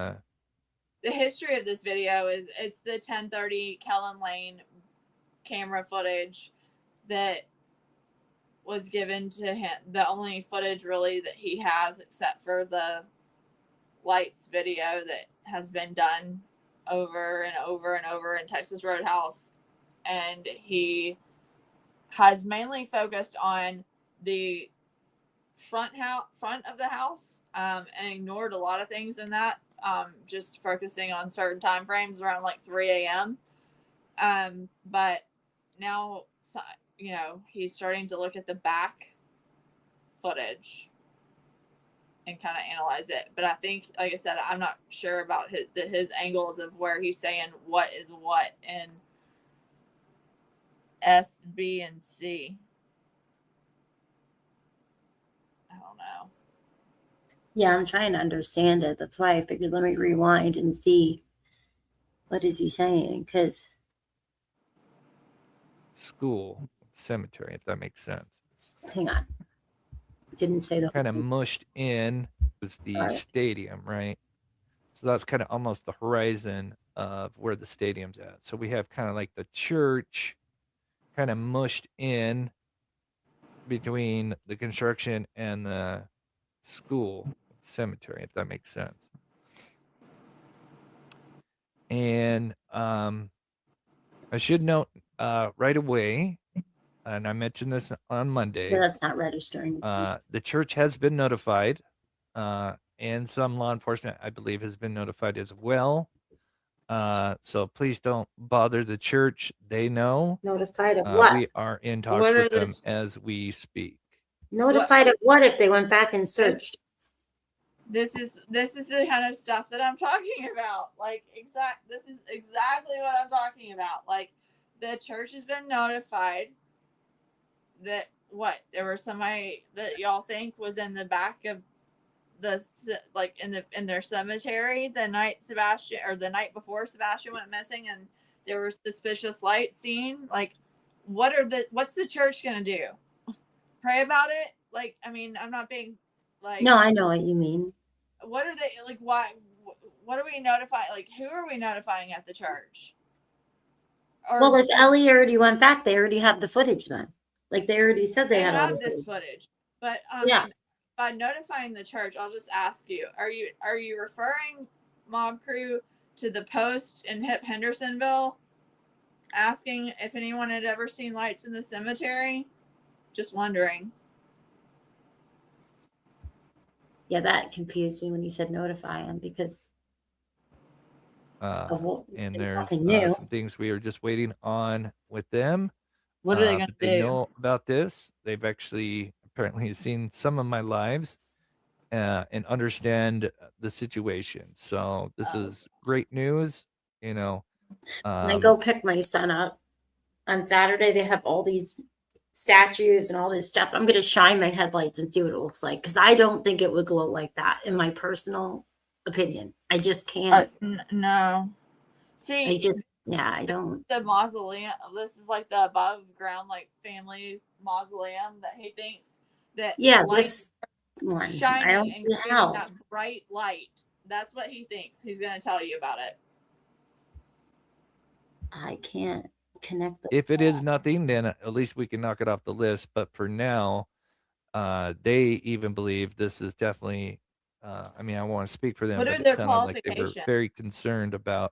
The history of this video is it's the 1030 Kellen Lane camera footage that was given to him, the only footage really that he has, except for the lights video that has been done over and over and over in Texas Roadhouse. And he has mainly focused on the front of the house, and ignored a lot of things in that, just focusing on certain time frames around like 3 a.m. But now he's starting to look at the back footage and kind of analyze it. But I think, like I said, I'm not sure about his angles of where he's saying what is what in S, B, and C. I don't know. Yeah, I'm trying to understand it. That's why I figured let me rewind and see what is he saying. Because School, cemetery, if that makes sense. hang on, didn't say the Kind of whole thing. mushed in was the Sorry. stadium, right? So that's kind of almost the horizon of where the stadium's at. So we have kind of like the church kind of mushed in between the construction and the school cemetery, if that makes sense. And I should note right away, and I mentioned this on Yeah, Monday, that's not registering. the church has been notified, and some law enforcement, I believe, has been notified as well. So please don't bother the church. They know. Notified of what? We are in talks What are with them the as we speak. Notified of what if they went back and searched? this is the kind of stuff that I'm talking about. Like this is exactly what I'm talking about. Like the church has been notified that there was somebody that y'all think was in the back of like in their cemetery the night before Sebastian went missing, and there were suspicious lights seen. Like what's the church gonna do? Pray about it? Like, I mean, I'm not being like, No, I know what you mean. what are they like? Why? What are we notifying? Like, who are we notifying at the church? Or Well, if Ellie already went back, they already have the footage then. Like they already said they they had all have the this footage. footage, but Yeah. by notifying the church, I'll just ask you: Are you referring Mob Crew to the post in Hendersonville, asking if anyone had ever seen lights in the cemetery? Just wondering. Yeah, that confused me when he said notify them because of what And they there's fucking knew. some things we are just waiting on with them. What are they gonna But they do? know about this. They've actually apparently seen some of my lives and understand the situation. So this is great news. You know, When I go pick my son up on Saturday, they have all these statues and all this stuff. I'm going to shine my headlights and see what it looks like because I don't think it would glow like that, in my personal opinion. I just can't. No. See, I don't. the mausoleum. This is like the above ground, like family mausoleum that he thinks that Yeah, light this one. I shining don't and see creating how. that bright light. That's what he thinks. He's going to tell you about it. I can't connect the. if it is nothing, then at least we can knock it off the list. But for now, they even believe this is definitely. I mean, I want to speak for them, What but are it their sounded like they were qualifications? very concerned about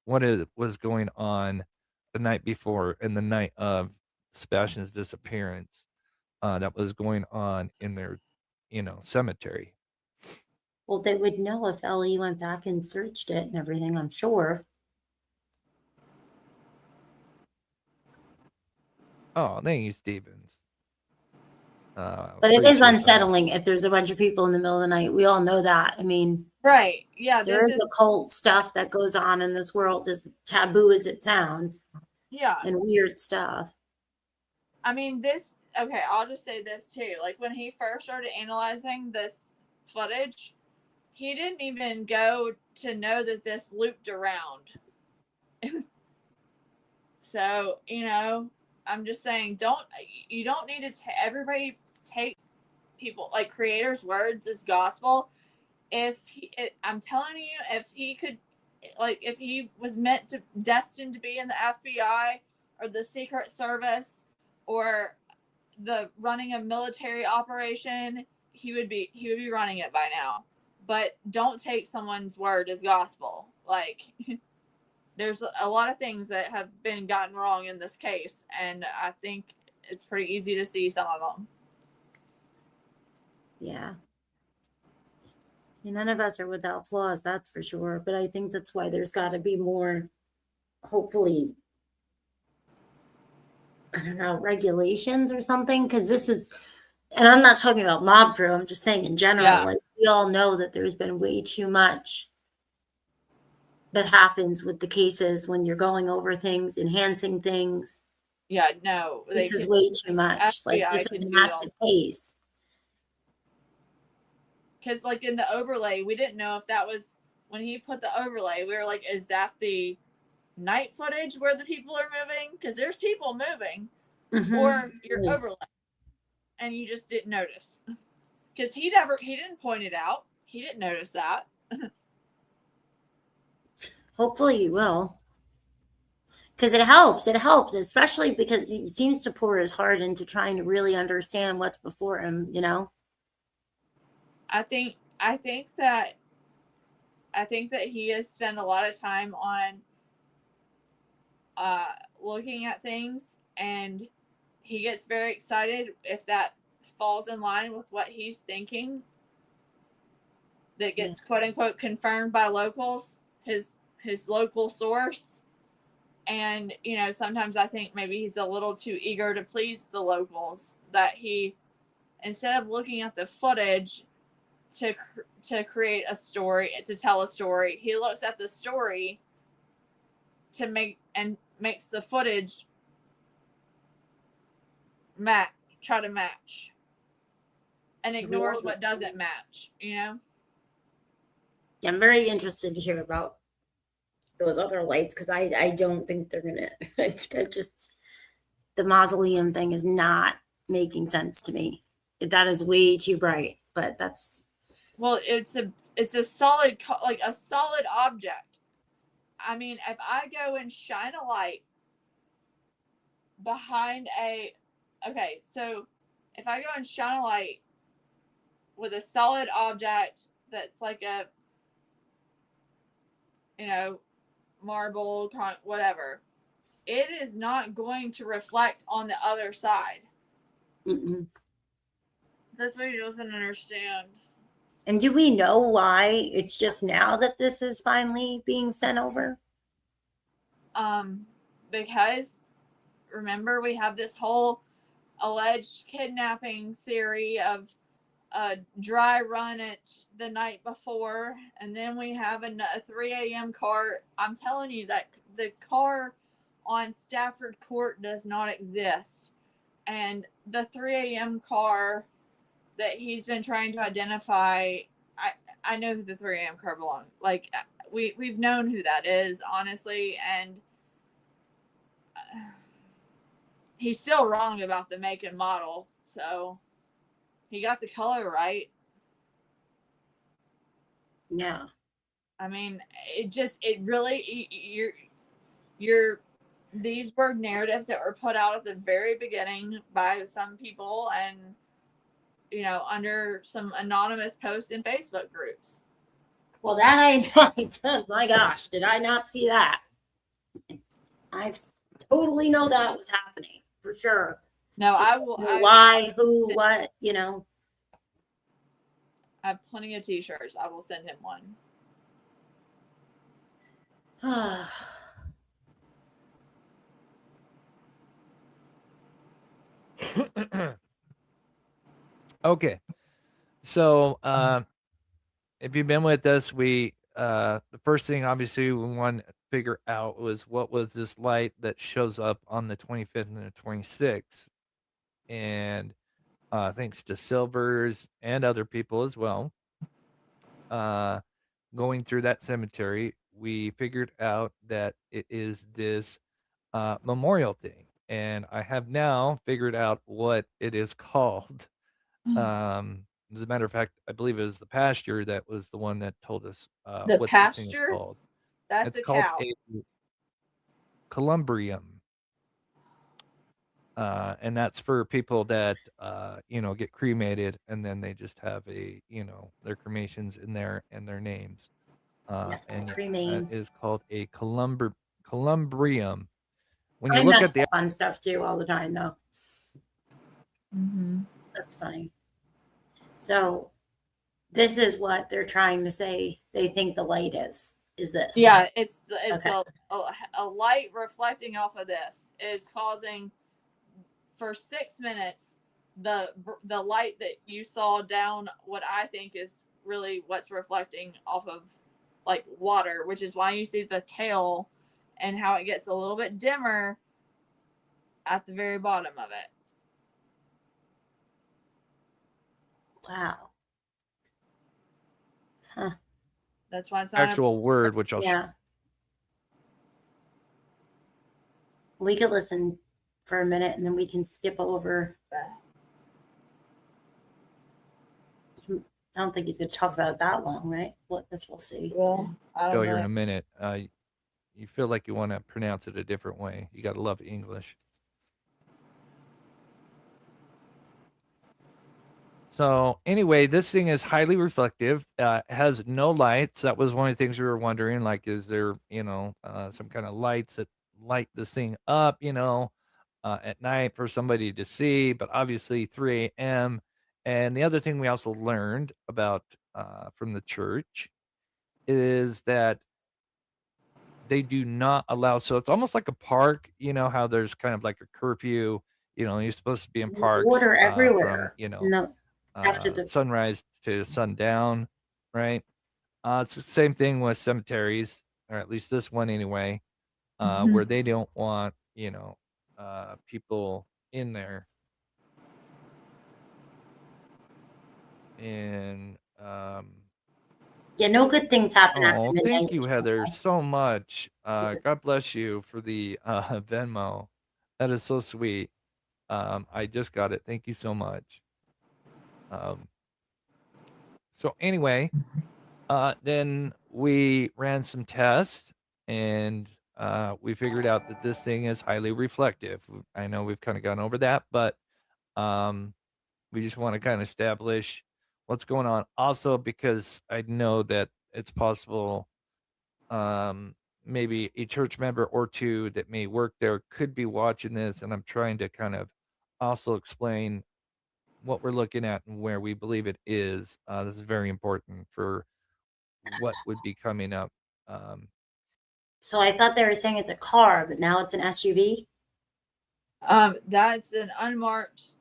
was going on the night before and the night of Sebastian's disappearance. That was going on in their, cemetery. Well, they would know if Ellie went back and searched it and everything, I'm sure. Oh, thank you, Stevens. But it is unsettling if there's a bunch of people in the middle of the night. We all know that. I mean, right. Yeah. there is occult stuff that goes on in this world, as taboo as it sounds. Yeah. And weird stuff. I mean, okay, I'll just say this too. Like when he first started analyzing this footage, he didn't even go to know that this looped around. So, I'm just saying, you don't need to, everybody takes people, like creators' words as gospel. I'm telling you, if he could, like, if he was destined to be in the FBI or the Secret Service or the running a military operation, he would be running it by now. But don't take someone's word as gospel. Like, there's a lot of things that have been gotten wrong in this case, and I think it's pretty easy to see some of them. Yeah. None of us are without flaws, that's for sure. But I think that's why there's got to be more, hopefully, I don't know, regulations or something? Because this is, and I'm not talking about mob drill, I'm just saying in general, Yeah. like we all know that there's been way too much that happens with the cases when you're going over things, enhancing things. Yeah, no, This is way too much. Like this FBI is could an do active case. because like in the overlay, we didn't know if that was when he put the overlay. We were like, is that the night footage where the people are moving? Because there's people moving, or your Yes. overlay, and you just didn't notice. Because he didn't point it out. He didn't notice that. Hopefully you will. Because it helps. It helps, especially because he seems to pour his heart into trying to really understand what's before him, you know? I think that he has spent a lot of time on looking at things, and he gets very excited if that falls in line with what he's thinking, that gets quote unquote confirmed by locals, his local source. And sometimes I think maybe he's a little too eager to please the locals, that he, instead of looking at the footage to create a story, to tell a story, he looks at the story to makes the footage try to match, and ignores what doesn't match. I'm very interested to hear about those other lights because I don't think they're gonna. Just the mausoleum thing is not making sense to me. That is way too bright, but that's well, it's a solid, like a solid object. I mean, if I go and shine a light behind so if I go and shine a light with a solid object that's like a marble, whatever, it is not going to reflect on the other side. mm-mm. That's what he doesn't understand. And do we know why it's just now that this is finally being sent over? Because remember, we have this whole alleged kidnapping theory of a dry run at the night before, and then we have a 3 a.m. car. I'm telling you that the car on Stafford Court does not exist, and the 3 a.m. car that he's been trying to identify, I know who the 3 a.m. car belongs. Like we've known who that is, honestly, and he's still wrong about the make and model. So he got the color right. Yeah. I mean, it really, these were narratives that were put out at the very beginning by some people, and under some anonymous posts in Facebook groups. Well, that I my gosh, did I not see that? I totally know that was happening for sure. No, Just I will. Why? Who? What? I have plenty of T-shirts. I will send him one. Okay. So if you've been with us, we the first thing obviously we wanted to figure out was what was this light that shows up on the 25th and the 26th. And thanks to Silvers and other people as well, going through that cemetery, we figured out that it is this memorial thing. And I have now figured out what it is called. As a matter of fact, I believe it was the pasture that was the one that told us The what this thing is pasture? called. That's It's a called cow. a columbrium. And that's for people that get cremated, and then they just have their cremations in there and their names. Yes, And that cremains. is called a columbrium. When you I look at mess the up on stuff too all the time, though. Mm-hmm. That's funny. So this is what they're trying to say. They think the light is this. Yeah, it's Okay. a light reflecting off of this is causing for 6 minutes, the light that you saw down what I think is really what's reflecting off of like water, which is why you see the tail and how it gets a little bit dimmer at the very bottom of it. Wow. Huh. That's why it's not Actual word, which I'll Yeah. We could listen for a minute and then we can skip over. I don't think he's going to talk about it that long, right? Well, I guess we'll see. Well, I show don't here in know. a minute. You feel like you want to pronounce it a different way. You got to love English. So anyway, this thing is highly reflective. Has no lights. That was one of the things we were wondering. Like, is there, some kind of lights that light this thing up, at night for somebody to see? But obviously, 3 a.m. And the other thing we also learned about from the church is that they do not allow. So it's almost like a park. You know how there's kind of like a curfew. You're supposed to be in parks Water from everywhere. No, after the sunrise to sundown, right? It's the same thing with cemeteries, or at least this one anyway, where they don't want people in there. And yeah, no good things happen after oh, midnight. thank you, Heather, so much. God bless you for the Venmo. That is so sweet. I just got it. Thank you so much. So anyway, then we ran some tests and we figured out that this thing is highly reflective. I know we've kind of gone over that, but we just want to kind of establish what's going on. Also, because I know that it's possible maybe a church member or two that may work there could be watching this, and I'm trying to kind of also explain what we're looking at and where we believe it is. This is very important for what would be coming up. Um, So I thought they were saying it's a car, but now it's an SUV. That's an unmarked.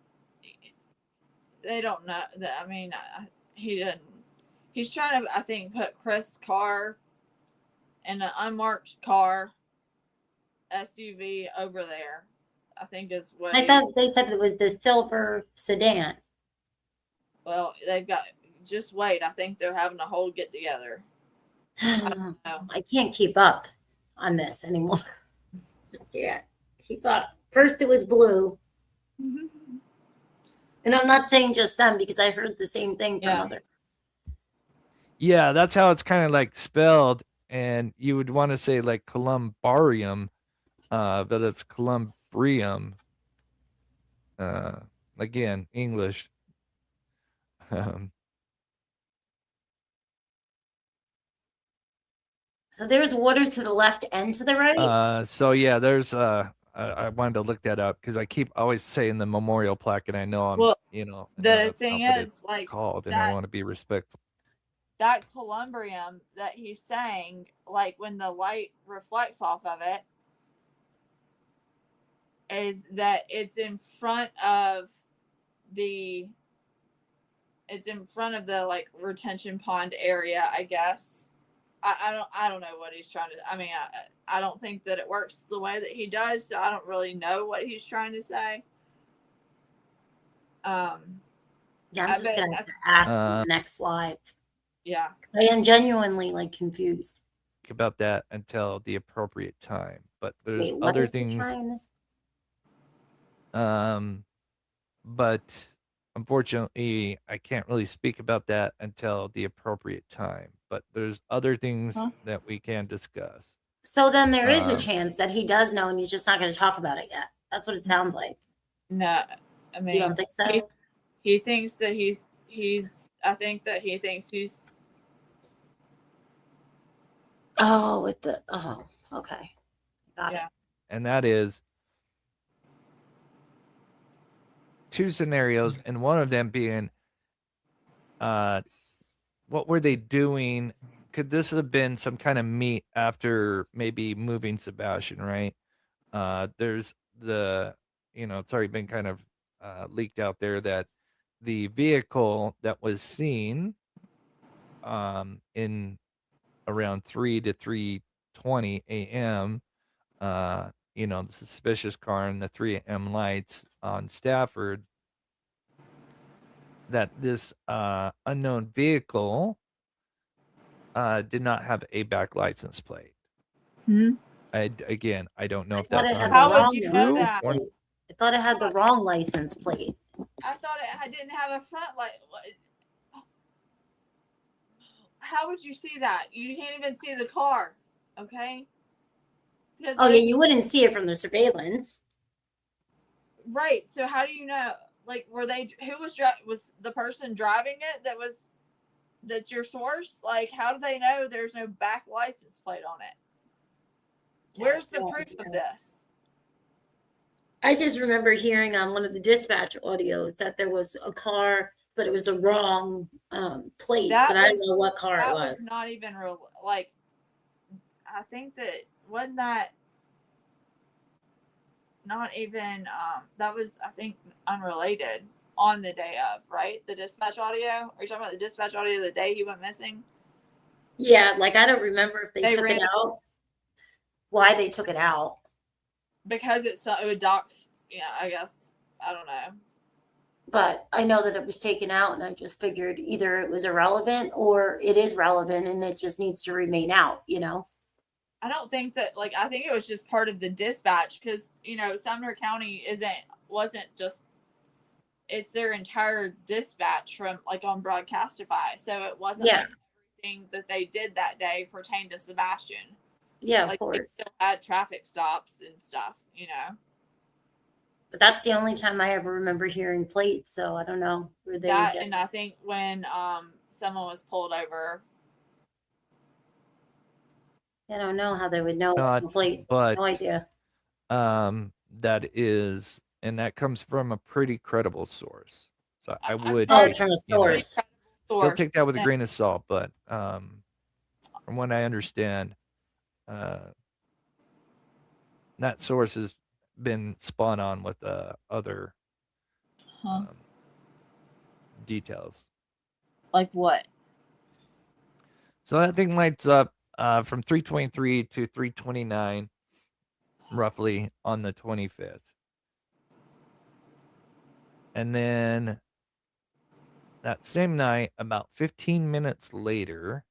They don't know that. I mean, he didn't. He's trying to, I think, put Chris' car in an unmarked car SUV over there. I think is what. I thought they said it was the silver sedan. Well, they've got. Just wait. I think they're having a whole get together. I can't keep up on this anymore. Just can't keep up. First it was blue. And I'm not saying just them because I heard the same thing from other. Yeah, that's how it's kind of like spelled. And you would want to say like columbarium, but it's columbrium. Again, English. So there's water to the left and to the right. So yeah, there's I wanted to look that up because I keep always saying the memorial plaque, and I know I'm Well, I know the that's thing not what is, it's like called, and I want to be respectful. that columbrium that he's saying, like when the light reflects off of it, is that it's in front of the like retention pond area, I guess. I don't know what he's trying to. I mean, I don't think that it works the way that he does, so I don't really know what he's trying to say. Yeah, I'm just gonna have to ask the next slide. Yeah, I am genuinely like confused about that until the appropriate time. But there's Wait, other things. But unfortunately, I can't really speak about that until the appropriate time. But there's other things that we can discuss. So then there is a chance that he does know and he's just not going to talk about it yet. That's what it sounds like. No, I mean, you don't think so? He thinks that he's. I think that he thinks he's. Oh, with the okay, got it. And that is two scenarios, and one of them being, what were they doing? Could this have been some kind of meet after maybe moving Sebastian, right? There's the it's already been kind of leaked out there that the vehicle that was seen in around 3 to 3:20 a.m., the suspicious car and the 3 a.m. lights on Stafford, that this unknown vehicle did not have a back license plate. Hmm? Again, I don't know I if thought that's it had 100% the How would wrong you know true. that? license plate. I thought it had the wrong license plate. I thought it didn't have a front light. How would you see that? You can't even see the car. Okay. Because Oh yeah, you wouldn't see it from the surveillance. right. So how do you know? Like, were they? Who was the person driving it? That's your source. Like, how do they know there's no back license plate on it? Where's the proof of this? I just remember hearing on one of the dispatch audios that there was a car, but it was the wrong plate. But I don't know what car it That was. was not even real. Like, I think that wasn't that not even. That was, I think, unrelated on the day of, right? The dispatch audio. Are you talking about the dispatch audio the day he went missing? Yeah, like I don't remember if they took ran it out. Why they took it out? because it would dox. Yeah, I guess I don't know. But I know that it was taken out, and I just figured either it was irrelevant or it is relevant, and it just needs to remain out. I don't think that, like, I think it was just part of the dispatch because Sumner County wasn't just, it's their entire dispatch from, like, on Broadcastify, so it wasn't Yeah. like everything that they did that day pertained to Sebastian. Yeah, like, of they course. still had traffic stops and stuff. But that's the only time I ever remember hearing plates, so I don't know where they would That, get. and I think when someone was pulled over. I don't know how they would know it's Not, a plate. but No idea. that is, and that comes from a pretty credible source. So I would Oh, take, it's from a you know, source. still take that with a Yeah. grain of salt, but from what I understand, that source has been spun on with other Huh. details. Like what? So that thing lights up from 3:23 to 3:29, roughly on the 25th. And then that same night, about 15 minutes later,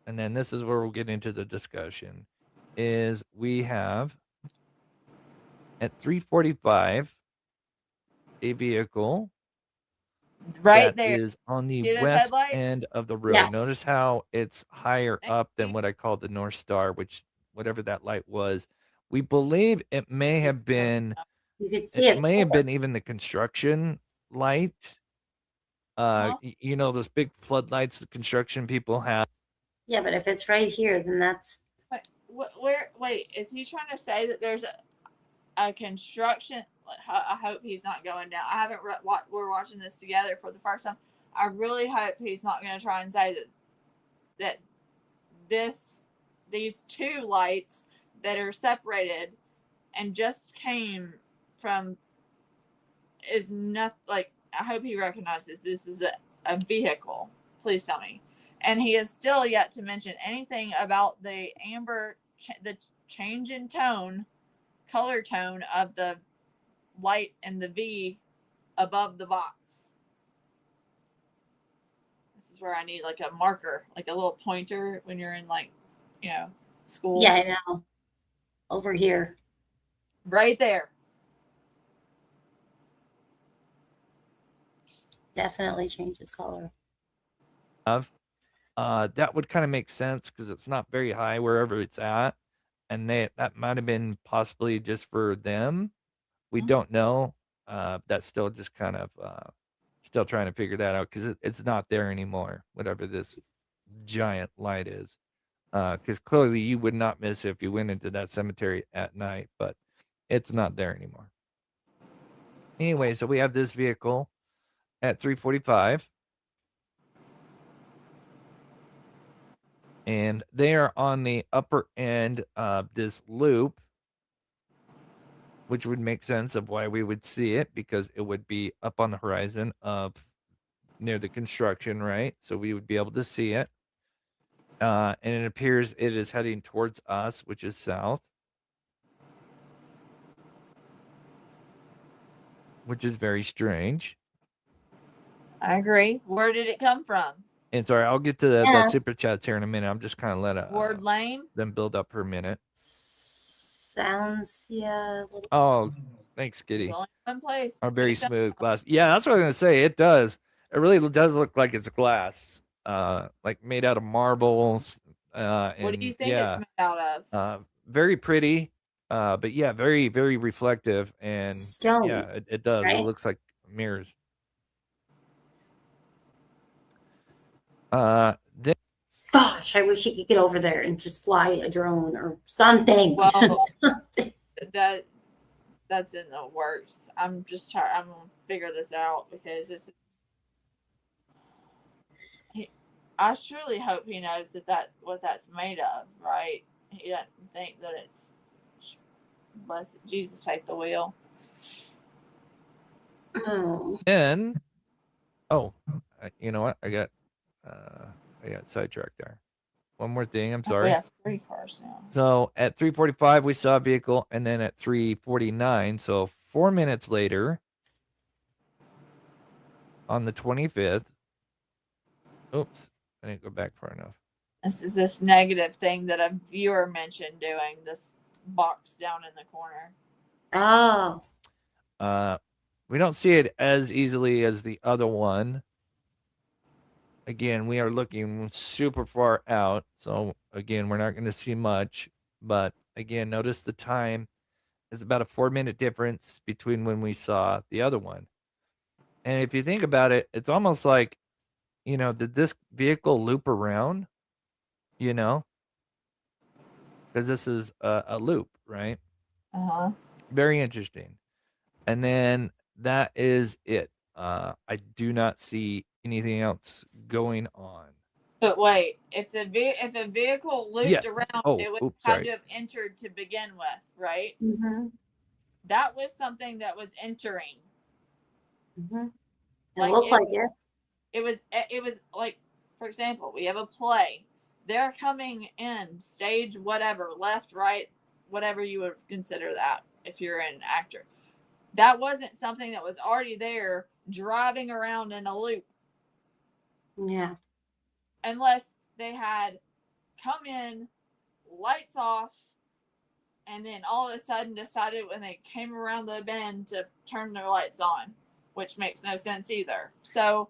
and then this is where we'll get into the discussion, is we have at 3:45 a vehicle Right that there. is on the See those west headlights? end of the road. Yes. Notice how it's higher Thank up than you. what I call the North Star, which whatever that light was. We believe it may have been You could see it. even the construction light. Those big floodlights the construction people have. Yeah, but if it's right here, then that's Wait, is he trying to say that there's a construction? I hope he's not going down. I haven't we're watching this together for the first time. I really hope he's not going to try and say that these two lights that are separated and just came from is not like. I hope he recognizes this is a vehicle. Please tell me. And he has still yet to mention anything about the amber, the change in color tone of the light and the V above the box. This is where I need like a marker, like a little pointer when you're in school. yeah, I know. Over here. Right there. Definitely changes color. That would kind of make sense because it's not very high wherever it's at, and that might have been possibly just for them. We don't know. That's still just kind of still trying to figure that out because it's not there anymore. Whatever this giant light is, because clearly you would not miss it if you went into that cemetery at night, but it's not there anymore. Anyway, so we have this vehicle at 3:45. And they are on the upper end of this loop which would make sense of why we would see it, because it would be up on the horizon of near the construction, right? So we would be able to see it. And it appears it is heading towards us, which is south, which is very strange. I agree. Where did it come from? And sorry, I'll get to the Yeah. super chats here in a minute. I'm just kind of let Ward Lane? them build up for a minute. Sounds, yeah. a little- Oh, thanks, There's Kitty. only one place. Our Where'd very it come smooth from? glass. Yeah, that's what I was gonna say. It does. It really does look like it's glass, like made out of marbles. What do you think yeah, it's made out of? very pretty. But yeah, very, very reflective, and Stone, yeah, it does. It right? looks like mirrors. Then Gosh, I wish you could get over there and just fly a drone or something. Well, Something. That's in the works. I'm gonna figure this out because I surely hope he knows that what that's made of, right? He doesn't think that it's blessed Jesus take the wheel. Oh. then, oh, you know what? I got sidetracked there. One more thing. I'm We sorry. have 3 cars now. So at 3:45 we saw a vehicle, and then at 3:49, so 4 minutes later, on the 25th. Oops, I didn't go back far enough. This is this negative thing that a viewer mentioned doing, this box down in the corner. Oh. We don't see it as easily as the other one. Again, we are looking super far out, so again, we're not going to see much. But again, notice the time is about a 4-minute difference between when we saw the other one. And if you think about it, it's almost like, did this vehicle loop around? Because this is a loop, right? Uh-huh. Very interesting. And then that is it. I do not see anything else going on. But wait, if a vehicle looped around, it would have to have entered to begin with, right? Mm-hmm. That was something that was entering. Mm-hmm. It looked like it. It was like, for example, we have a play. They're coming in stage whatever, left, right, whatever you would consider that if you're an actor. That wasn't something that was already there driving around in a loop. Yeah. Unless they had come in, lights off, and then all of a sudden decided when they came around the bend to turn their lights on, which makes no sense either. So,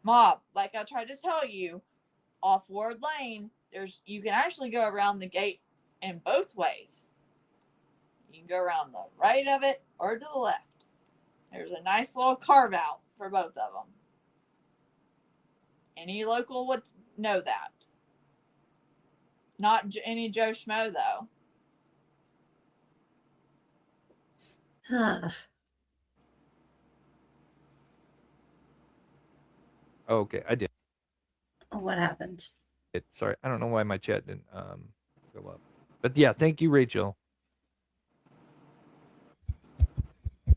Mob, like I tried to tell you, off Ward Lane, you can actually go around the gate in both ways. You can go around the right of it or to the left. There's a nice little carve out for both of them. Any local would know that. Not any Joe Schmo, though. Okay, I did. What happened? Sorry, I don't know why my chat didn't go up. But yeah, thank you, Rachel.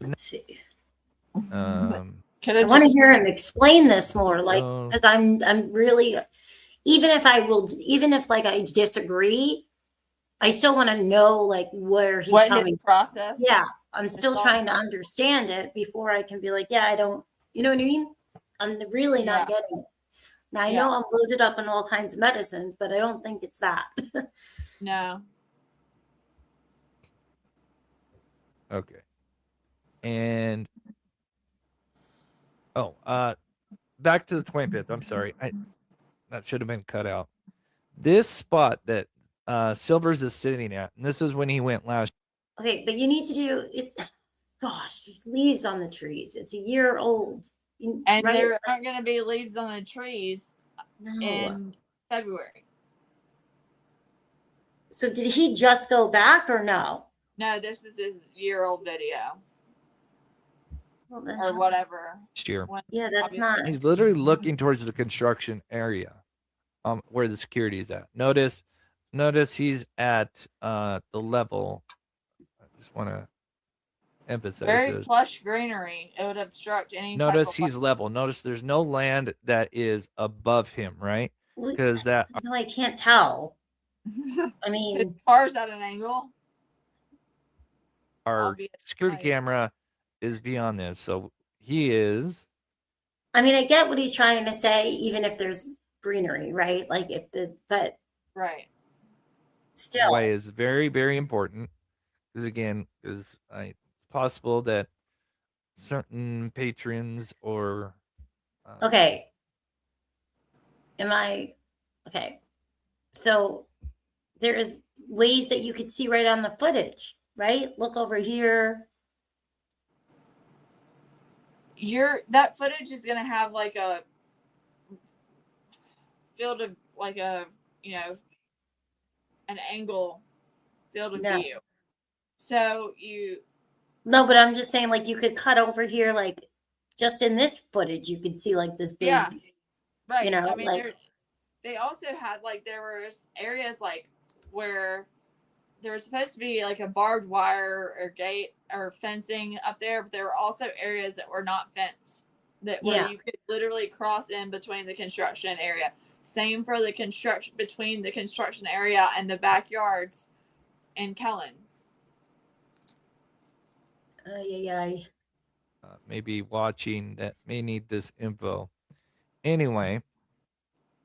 Let's see. I want to hear him explain this more, like, because I'm really, even if like I disagree, I still want to know like where he's coming. Process. Yeah, I'm still trying to understand it before I can be like, yeah, I don't. You know what I mean? I'm really not getting it. Now I know I'm loaded up on all kinds of medicines, but I don't think it's that. No. Okay. And back to the 25th. I'm sorry. That should have been cut out. This spot that Silvers is sitting at, and this is when he went last. Okay, but you need to do it's. Gosh, there's leaves on the trees. It's a year old. And there aren't going to be leaves on the trees in February. So did he just go back or no? No, this is his year-old video. Well, or whatever. Next year. Yeah, that's not. He's literally looking towards the construction area, where the security is at. Notice he's at the level. I just want to emphasize Very this. plush greenery. It would obstruct any type Notice of he's level. Notice there's no land that is above him, right? We- Because that No, I can't tell. his I mean, car's at an angle. our Obvious security light. camera is beyond this. So he is I mean, I get what he's trying to say, even if there's greenery, right? Like but Right. still, why is very, very important. Because again, it's possible that certain patrons or okay. Okay? So there is ways that you could see right on the footage, right? Look over here. That footage is gonna have like a field of like a an angle field of No. view. So No, but I'm just saying, like, you could cut over here, like, just in this footage, you could see like this big, yeah, right. know, I mean, like, they also had like there was areas like where there was supposed to be like a barbed wire or gate or fencing up there, but there were also areas that were not fenced where yeah. you could literally cross in between the construction area. Same for the construction between the construction area and the backyards in Kellen. Yeah. maybe watching that may need this info. Anyway,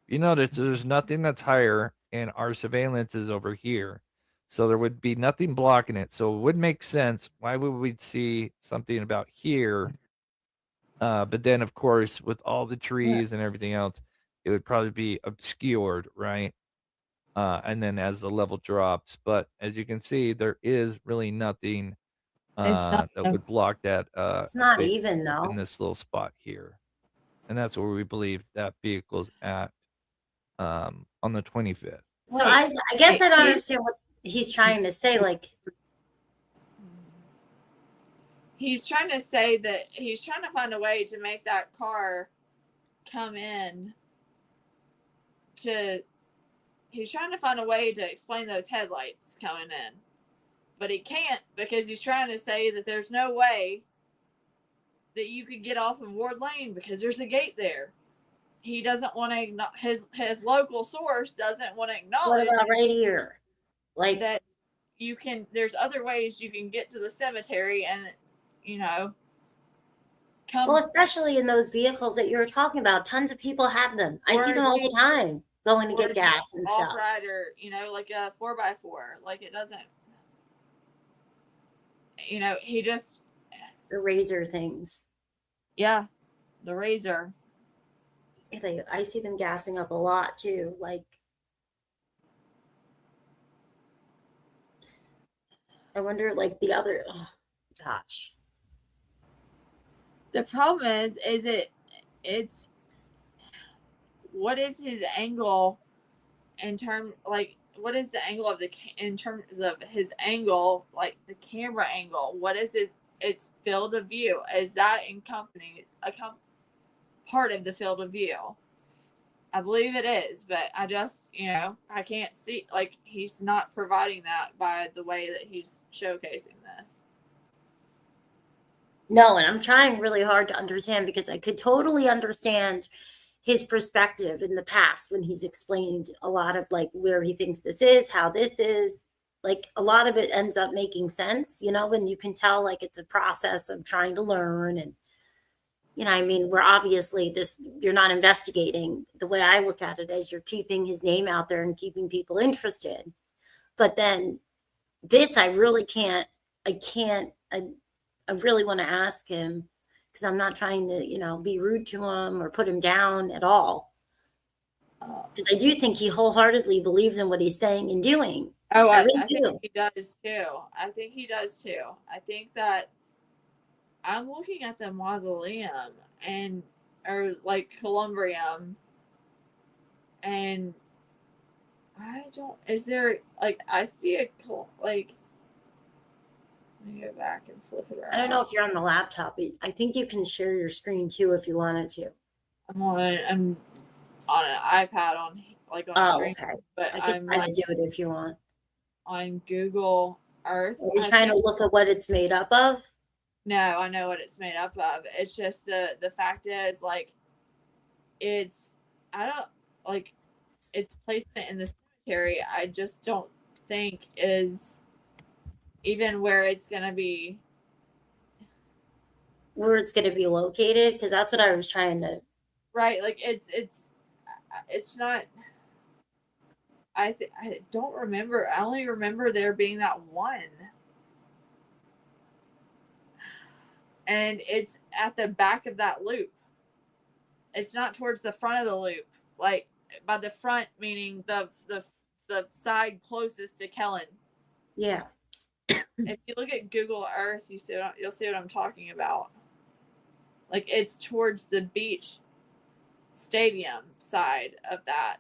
you notice there's nothing that's higher, and our surveillance is over here. So there would be nothing blocking it. So it would make sense. Why would we see something about here? But then, of course, with all the trees and everything else, it would probably be obscured, right? And then as the level drops. But as you can see, there is really nothing It's not. that would block that It's not big even in though. this little spot here. And that's where we believe that vehicle's at on the 25th. So Wait, I guess wait, I don't he's- understand what he's trying to say. Like, He's trying to say that he's trying to find a way to make that car come in to. He's trying to find a way to explain those headlights coming in. But he can't because he's trying to say that there's no way that you could get off of Ward Lane because there's a gate there. He doesn't want to, his local source doesn't want to what acknowledge about right here? Like, that there's other ways you can get to the cemetery and, come. well, especially in those vehicles that you were talking about, tons of people have them. I see Or them all the time going to or get gas and stuff. off-rider, like a 4x4. Like it doesn't, he just, The razor things. yeah, the razor. I see them gassing up a lot too. Like, I wonder, like the other. Oh, gosh. The problem is it's what is his angle in terms like what is the angle of in terms of his angle, like the camera angle? What is its field of view? Is that part of the field of view? I believe it is, but I just I can't see, like he's not providing that by the way that he's showcasing this. No, and I'm trying really hard to understand because I could totally understand his perspective in the past when he's explained a lot of like where he thinks this is, how this is. Like a lot of it ends up making sense, and you can tell like it's a process of trying to learn. And, I mean, we're obviously you're not investigating. The way I look at it is you're keeping his name out there and keeping people interested. But then this, I really can't, I really want to ask him because I'm not trying to, be rude to him or put him down at all. Because I do think he wholeheartedly believes in what he's saying and doing. Oh, I I really think do. he does too. I think he does too. I think that I'm looking at the mausoleum or like columbarium, and is there like, I see like, let me go back and flip it around. I don't know if you're on the laptop. I think you can share your screen too if you wanted to. I'm on an iPad on stream, Okay. but I can I'm try to do it if you want. on Google Earth. Are you trying to look at what it's made up of? No, I know what it's made up of. It's just the fact is like it's I don't like its placement in the cemetery. I just don't think is even where it's gonna be. Where it's going to be located, because that's what I was trying to. Right, like it's not. I don't remember. I only remember there being that one, and it's at the back of that loop. It's not towards the front of the loop. Like by the front, meaning the side closest to Kellen. Yeah. If you look at Google Earth, you'll see what I'm talking about. Like it's towards the beach stadium side of that.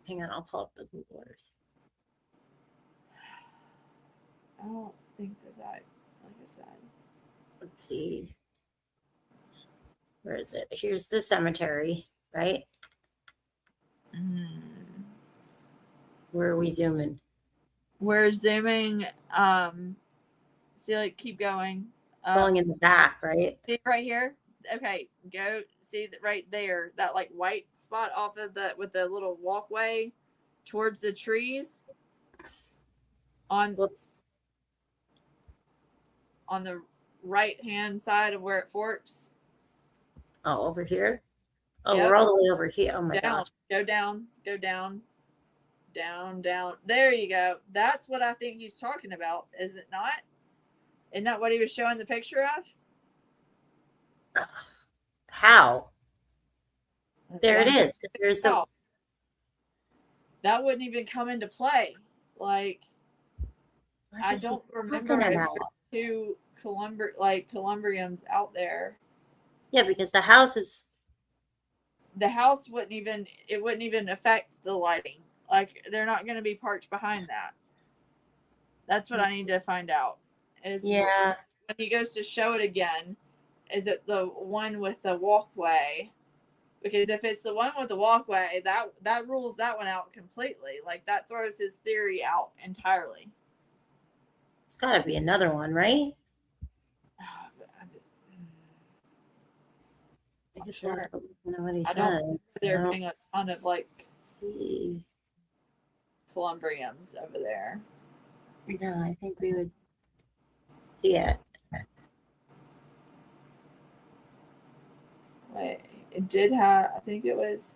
Hang on, I'll pull up the Google Earth. I don't think that, like I said. Let's see. Where is it? Here's the cemetery, right? Where are we zooming? We're zooming. See, like keep going. Going in the back, right? See right here. Okay, go see that right there. That like white spot off of the with the little walkway towards the trees. Whoops. On the right hand side of where it forks. Oh, over here? Oh, Yep. we're all the way over here. Oh my Down. gosh. Go down. Go down. Down, down. There you go. That's what I think he's talking about, is it not? Isn't that what he was showing the picture of? How? That's There it what I'm is. There's the. about. That wouldn't even come into play. Like, I don't remember if there's two columbriums out there. Yeah, because the house is. The house wouldn't even affect the lighting. Like, they're not going to be parked behind that. That's what I need to find out. Yeah. When he goes to show it again, is it the one with the walkway? Because if it's the one with the walkway, that rules that one out completely. Like, that throws his theory out entirely. It's got to be another one, right? I guess we'll have to know what he said. There being a ton of like see columbriums over there. No, I think we would see it. Wait, it did have. I think it was.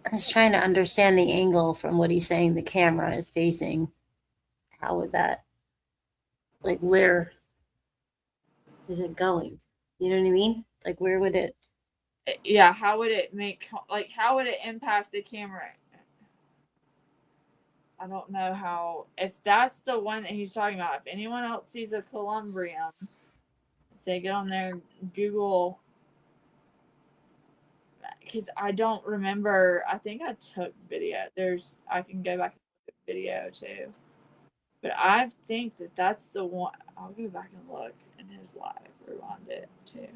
I was trying to understand the angle from what he's saying the camera is facing. How would that, like, where is it going? You know what I mean? Like, where would it? Yeah, how would it how would it impact the camera? I don't know how, if that's the one that he's talking about. If anyone else sees a columbrium, if they get on there, Google, because I don't remember. I think I took video. I can go back and look at video too. But I think that's the one. I'll go back and look in his live, rewind it too.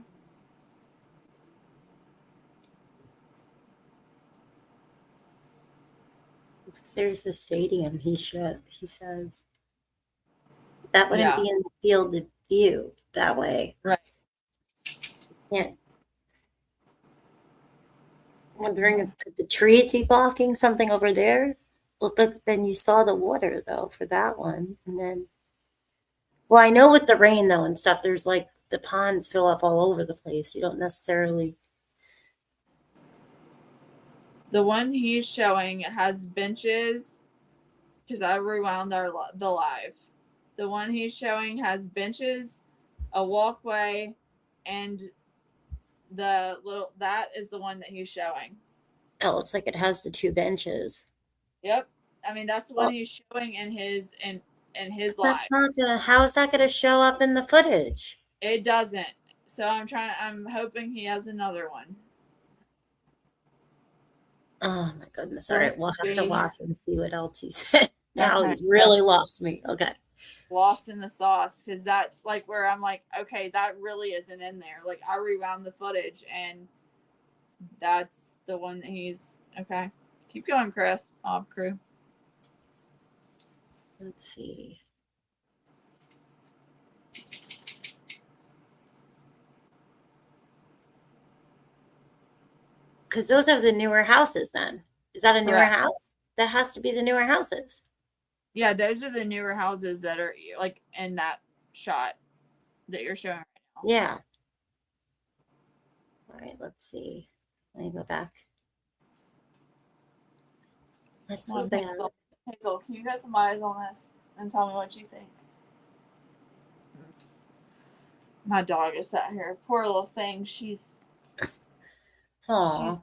There's the stadium. He says that wouldn't be in the field of view that way, right? Yeah. I'm wondering if could the trees be blocking something over there. Well, but then you saw the water though for that one, and then. Well, I know with the rain though and stuff, there's like the ponds fill up all over the place. You don't necessarily. The one he's showing has benches, because I rewound the live. The one he's showing has benches, a walkway, and that is the one that he's showing. Oh, it looks like it has the two benches. Yep. I mean, that's the one he's showing in his live. That's not gonna. How is that gonna show up in the footage? It doesn't. So I'm hoping he has another one. Oh my goodness. All right, we'll have to watch and see what else he said. Now he's really lost me. Okay. Lost in the sauce, because that's like where I'm like, okay, that really isn't in there. Like, I rewound the footage and that's the one that he's okay. Keep going, Chris. Mob crew. Let's see. Because those are the newer houses then. Is that a newer Correct. house? That has to be the newer houses. Yeah, those are the newer houses that are like in that shot that you're showing right now. Yeah. All right, let's see. Let me go back. Let's Come go on, back. Hazel, can you get some eyes on this and tell me what you think? My dog is sat here. Poor little thing. She's Aw.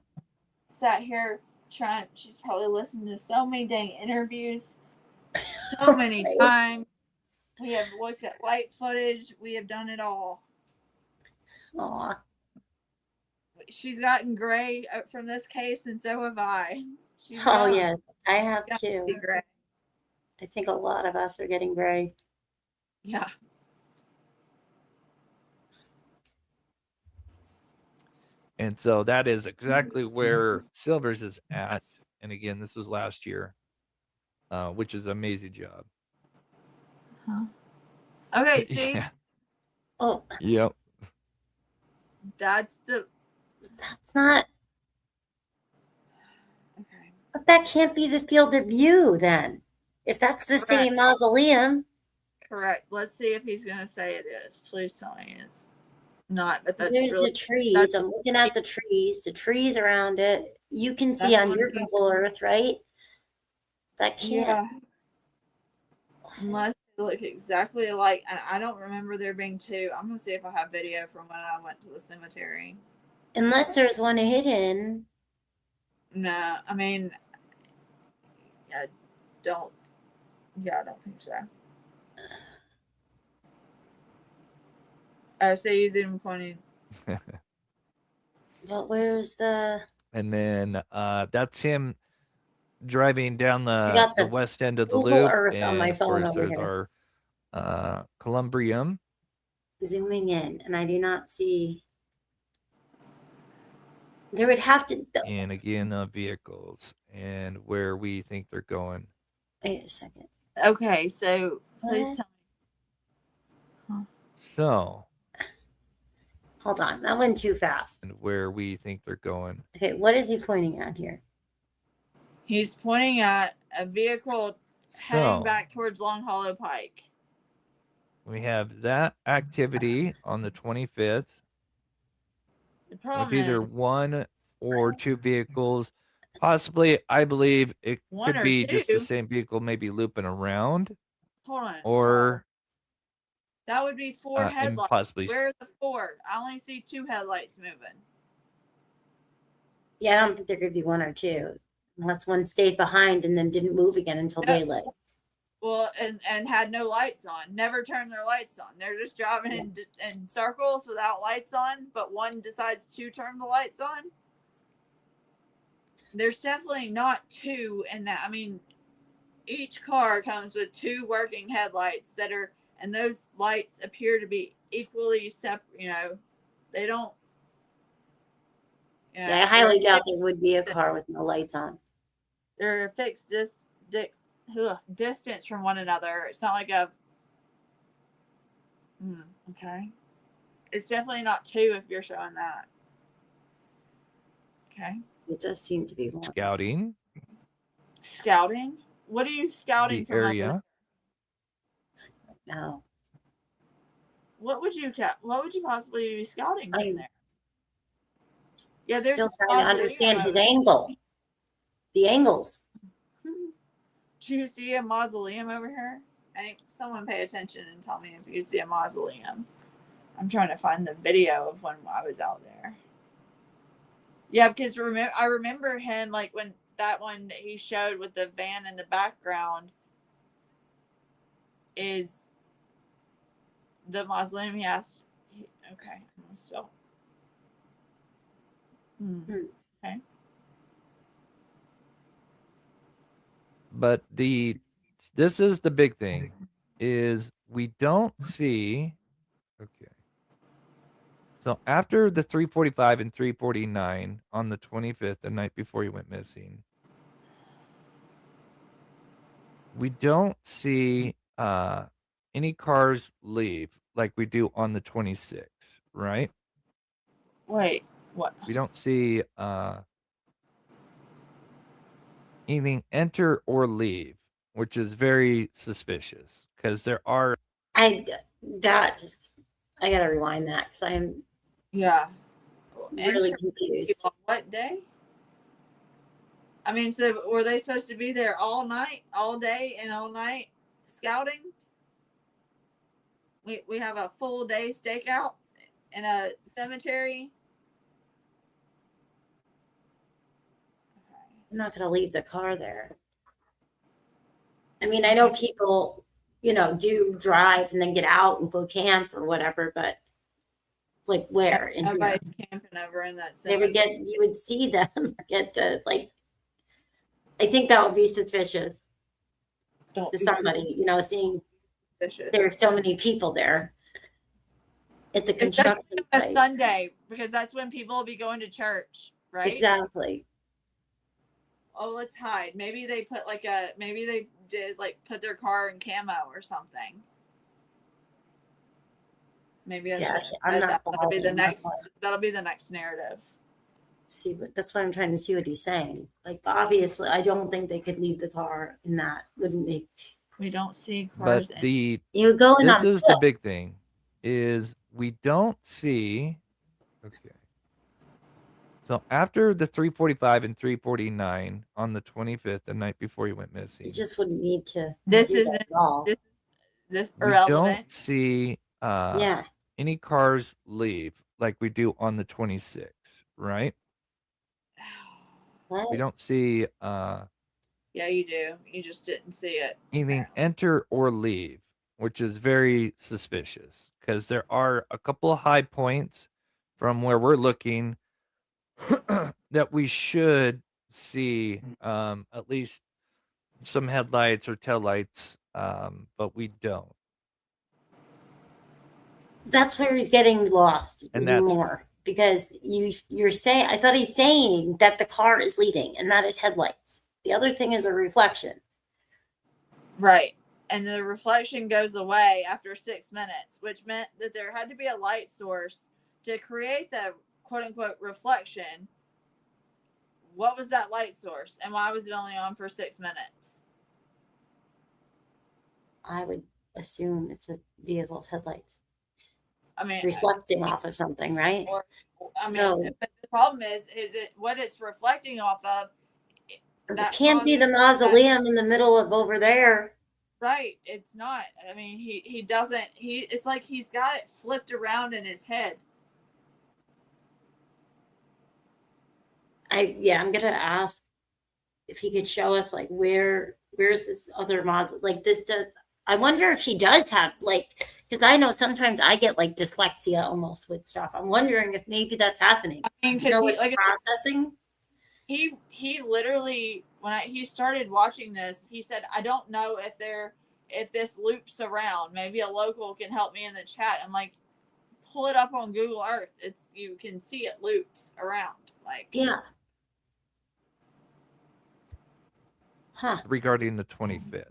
sat here trying. She's probably listened to so many dang interviews, so many Right. times. We have looked at light footage. We have done it all. Aw. She's gotten gray from this case, and so have I. She's Oh, young. yeah. I have She's too. gotten gray. I think a lot of us are getting gray. Yeah. And so that is exactly where Silvers is at. And again, this was last year, which is an amazing job. Okay, see, Yeah. Oh, Yep. that's the that's not, okay. but that can't be the field of view then. If that's the Correct. same mausoleum. Correct. Let's see if he's gonna say it is. Please tell me it's not. But that's There's really the trees. that's I'm looking at the trees around it. You can see that's on one your thing. Google Earth, right? That can't. Yeah. Unless they look exactly alike, and I don't remember there being two. I'm gonna see if I have video from when I went to the cemetery. Unless there's one hidden. No, I mean, I don't. Yeah, I don't think so. Oh, so he's even pointing. But where's the? And then that's him driving down I the got the west end of the Google loop. Earth on And my of phone course, over there's here. our Columbrium. Zooming in, and I do not see. There would have to. And again, vehicles and where we think they're going. Wait a second. Okay, so please What? tell me. So, Hold on, that went too fast. and where we think they're going. Okay, what is he pointing at here? He's pointing at a vehicle heading So, back towards Long Hollow Pike. we have that activity on the 25th The with problem either is one or two vehicles. Possibly, I believe it one could or be just the two. same vehicle, maybe looping around, Hold on. or That would be four and headlights. possibly Where are the four? I only see two headlights moving. Yeah, I don't think there could be one or two, unless one stayed behind and then didn't move again until Yeah. daylight. Well, and had no lights on. Never turned their lights on. They're just driving in circles without lights on, but one decides to turn the lights on. There's definitely not two in that. I mean, each car comes with two working headlights that are, and those lights appear to be equally separate. You know, they don't. You know, Yeah, I highly doubt there would be a car with no lights on. they're a fixed distance from one another. It's not like a. Okay. It's definitely not two if you're showing that. Okay. It does seem to be one. scouting Scouting? What are you scouting the from over area. there? No. What would you possibly be scouting from I'm there? Yeah, there's still a trying to mausoleum understand his over there. angle. The angles. Do you see a mausoleum over here? I think someone pay attention and tell me if you see a mausoleum. I'm trying to find the video of when I was out there. Yeah, because I remember him like when that one that he showed with the van in the background is the mausoleum. He asked, okay, I'm still. Okay. But this is the big thing, is we don't see. Okay. So after the 3:45 and 3:49 on the 25th, the night before he went missing, we don't see any cars leave like we do on the 26th, right? Wait, what? We don't see anything enter or leave, which is very suspicious because there are I gotta rewind that because I'm Yeah. really Enter confused. on what day? I mean, so were they supposed to be there all night, all day, and all night scouting? We have a full day stakeout in a cemetery. Okay. I'm not gonna leave the car there. I mean, I know people, do drive and then get out and go camp or whatever, but like where in here? Nobody's camping over in that They would cemetery. you would see them get I think that would be suspicious Don't to be somebody, seeing suspicious. there's so many people there at the Especially construction on a site. Sunday, because that's when people will be going to church, right? Exactly. Oh, let's hide. Maybe they put maybe they did put their car in camo or something. Maybe I Yeah, should. I'm not That'll be the following next. that. That'll be the next narrative. See, but that's why I'm trying to see what he's saying. Like, obviously, I don't think they could leave the car in that. Wouldn't make. We don't see but cars. You go in this on is foot. the big thing is we don't see okay. So after the 3:45 and 3:49 on the 25th, the night before he went missing, You just wouldn't need to. This do that isn't. at all. This we irrelevant. don't see Yeah. any cars leave like we do on the 26th, right? What? We don't see Yeah, you do. You just didn't see it. anything enter or leave, which is very suspicious because there are a couple of high points from where we're looking that we should see at least some headlights or taillights, but we don't. That's where he's getting lost And even that's- more because you're saying. I thought he's saying that the car is leading and not his headlights. The other thing is a reflection. Right. And the reflection goes away after 6 minutes, which meant that there had to be a light source to create the quote unquote reflection. What was that light source and why was it only on for 6 minutes? I would assume it's a vehicle's headlights I mean, reflecting off of something, right? but the problem is it what it's reflecting off of? It That can't be the causes- mausoleum in the middle of over there. Right. It's not. I mean, he doesn't. It's like he's got it flipped around in his head. I'm gonna ask if he could show us like where's this other mausoleum? Like this does. I wonder if he does have because I know sometimes I get like dyslexia almost with stuff. I'm wondering if maybe that's happening. I mean, You know, because with processing. he literally when he started watching this, he said, "I don't know if this loops around. Maybe a local can help me in the chat." I'm like, pull it up on Google Earth. You can see it loops around. Yeah. Huh. regarding the 25th.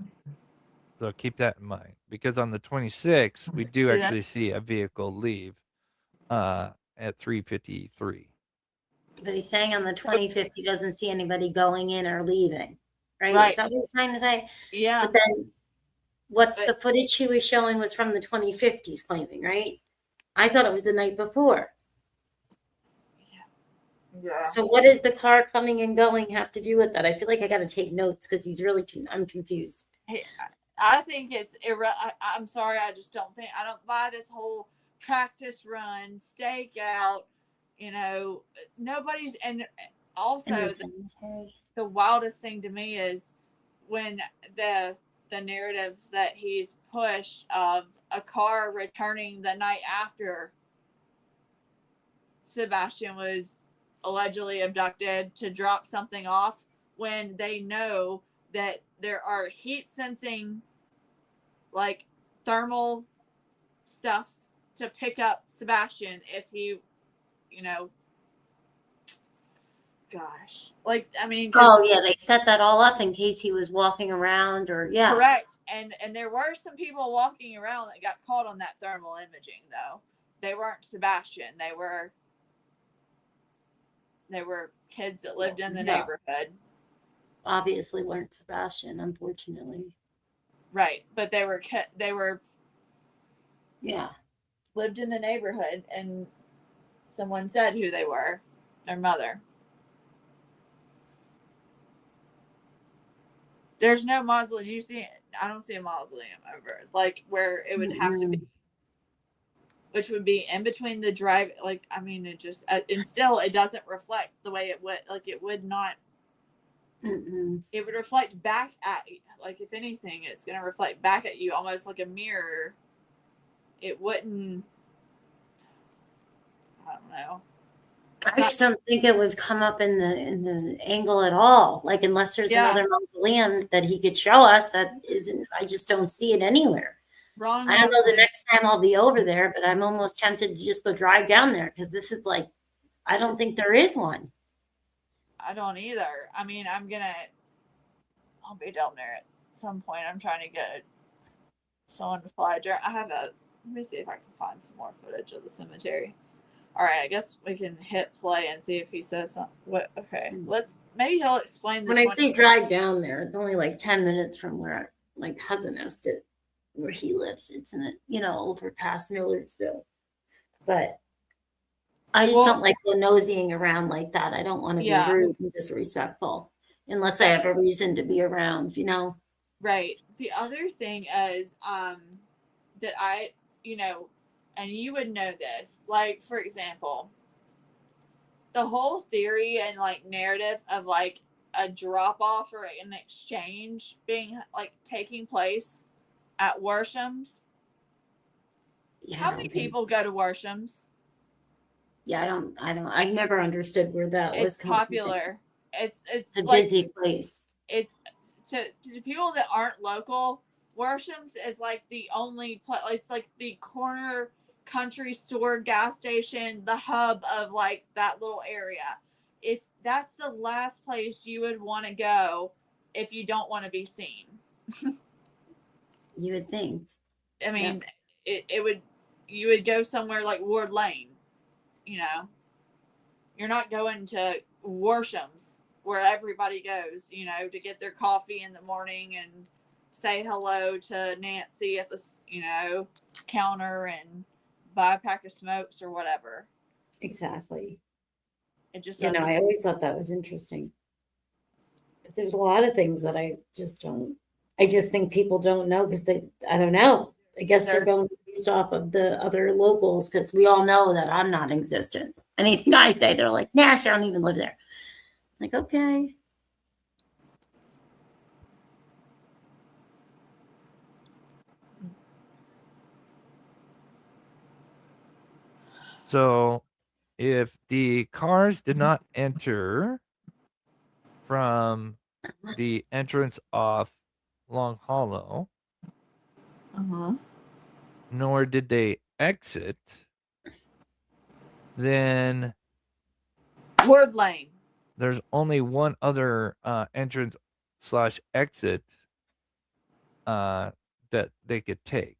So keep that in mind because on the 26th, we do See that? actually see a vehicle leave at 3:53. But he's saying on the 25th he doesn't see anybody going in or leaving. Right? Right. Is that what he's trying to say? Yeah. But then what's But- the footage he was showing was from the 25th, he's claiming, right? I thought it was the night before. Yeah. So what does the car coming and going have to do with that? I feel like I got to take notes because he's really, I'm confused. I think it's I'm sorry. I just don't buy this whole practice run, stakeout. Nobody's, and also In the cemetery. the wildest thing to me is when the narrative that he's pushed of a car returning the night after Sebastian was allegedly abducted to drop something off, when they know that there are heat sensing thermal stuff to pick up Sebastian if he gosh. Like, I mean, 'cause- Oh yeah, they set that all up in case he was walking around or yeah. correct. And there were some people walking around that got caught on that thermal imaging though. They weren't Sebastian. They were kids that lived in the Yeah. neighborhood. Obviously weren't Sebastian, unfortunately. Right. But they were Yeah. lived in the neighborhood, and someone said who they were, their mother. There's no mausoleum. Do you see? I don't see a mausoleum over like where it would have to be, which would be in between the drive. Like, I mean, it just and still it doesn't reflect the way it would. Like, it would not. It would reflect back at you. Like, if anything, it's going to reflect back at you almost like a mirror. It wouldn't. I don't know. I just don't think it would come up in the angle at all. Like, unless there's another mausoleum that he could show us that isn't, I just don't see it anywhere. Wrong. I don't know the next time I'll be over there, but I'm almost tempted to just go drive down there because this is like, I don't think there is one. I don't either. I mean, I'll be down there at some point. I'm trying to get someone to fly. Let me see if I can find some more footage of the cemetery. All right, I guess we can hit play and see if he says something. Okay, maybe he'll explain this. When I say drive down there, it's only like 10 minutes from where my cousin is to where he lives. It's in over past Millersville. But I just don't like go nosying around like that. I don't want to be rude and disrespectful unless I have a reason to be around, Right. The other thing is that and you would know this, like, for example, the whole theory and like narrative of like a drop off or an exchange being like taking place at Worshams. Yeah, how many people go to Worshams? Yeah, I never understood where that was. It's popular. It's a busy place. It's to people that aren't local. Worshams is like the only place. It's like the corner country store, gas station, the hub of like that little area. If that's the last place you would want to go, if you don't want to be seen, you would think. I mean, you would go somewhere like Ward Lane. You're not going to Worshams where everybody goes, to get their coffee in the morning and say hello to Nancy at the, counter and buy a pack of smokes or whatever. Exactly. It just I always thought that was interesting. But there's a lot of things that I just think people don't know because I don't know. I guess they're going based off of the other locals because we all know that I'm not existent. Anything I say, they're like, nah, I don't even live there. I'm like, okay. So if the cars did not enter from the entrance off Long Hollow, nor did they exit, then Ward Lane. There's only one other entrance / exit that they could take.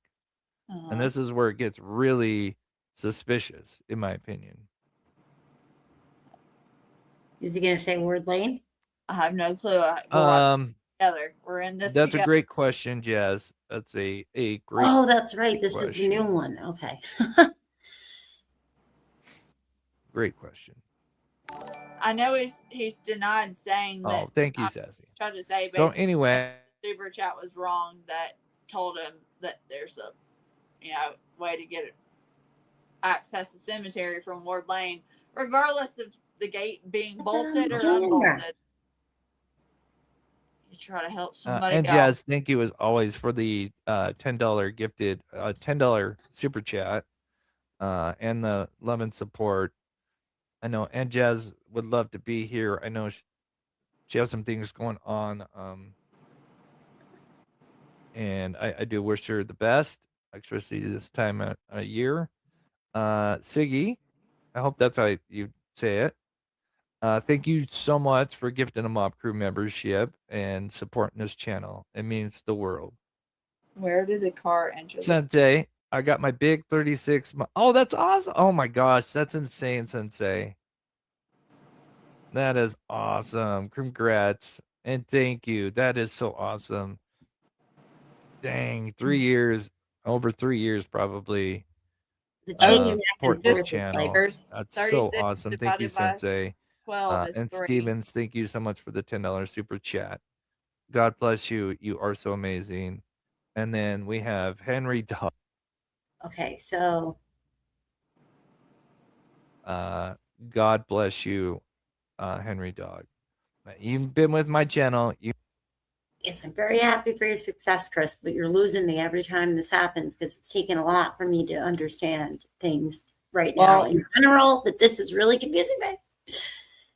And this is where it gets really suspicious, in my opinion. Is he going to say Ward Lane? I have no clue. Together. We're in this. That's together. A great question, Jazz. That's a great. Oh, that's right. This question. Is the new one. Okay. Great question. I know he's denied saying that. Oh, thank you, Sassy. Tried to say. So anyway, super chat was wrong. That told him that there's a, way to get access to cemetery from Ward Lane, regardless of the gate being bolted or unbolted. You try to help somebody. And Jazz, thank you as always for the $10 gifted $10 super chat and the love and support. I know and Jazz would love to be here. I know she has some things going on. And I do wish her the best, especially this time of year. Siggy, I hope that's how you say it. Thank you so much for gifting a Mob Crew membership and supporting this channel. It means the world. Where did the car enter the Sensei, I got my big 36. Oh, that's awesome. Oh my gosh, that's insane, Sensei. That is awesome. Congrats. And thank you. That is so awesome. Dang, 3 years, over 3 years probably. The change Oh, in back Support and this forth is like, channel. There's That's so 36 awesome. Thank you, divided by Sensei. 12 is And 3. Stevens, thank you so much for the $10 super chat. God bless you. You are so amazing. And then we have Henry Dog. okay, so God bless you, Henry Dog. You've been with my channel. yes, I'm very happy for your success, Chris, but you're losing me every time this happens because it's taken a lot for me to understand things right now Well, in general, but this is really confusing me.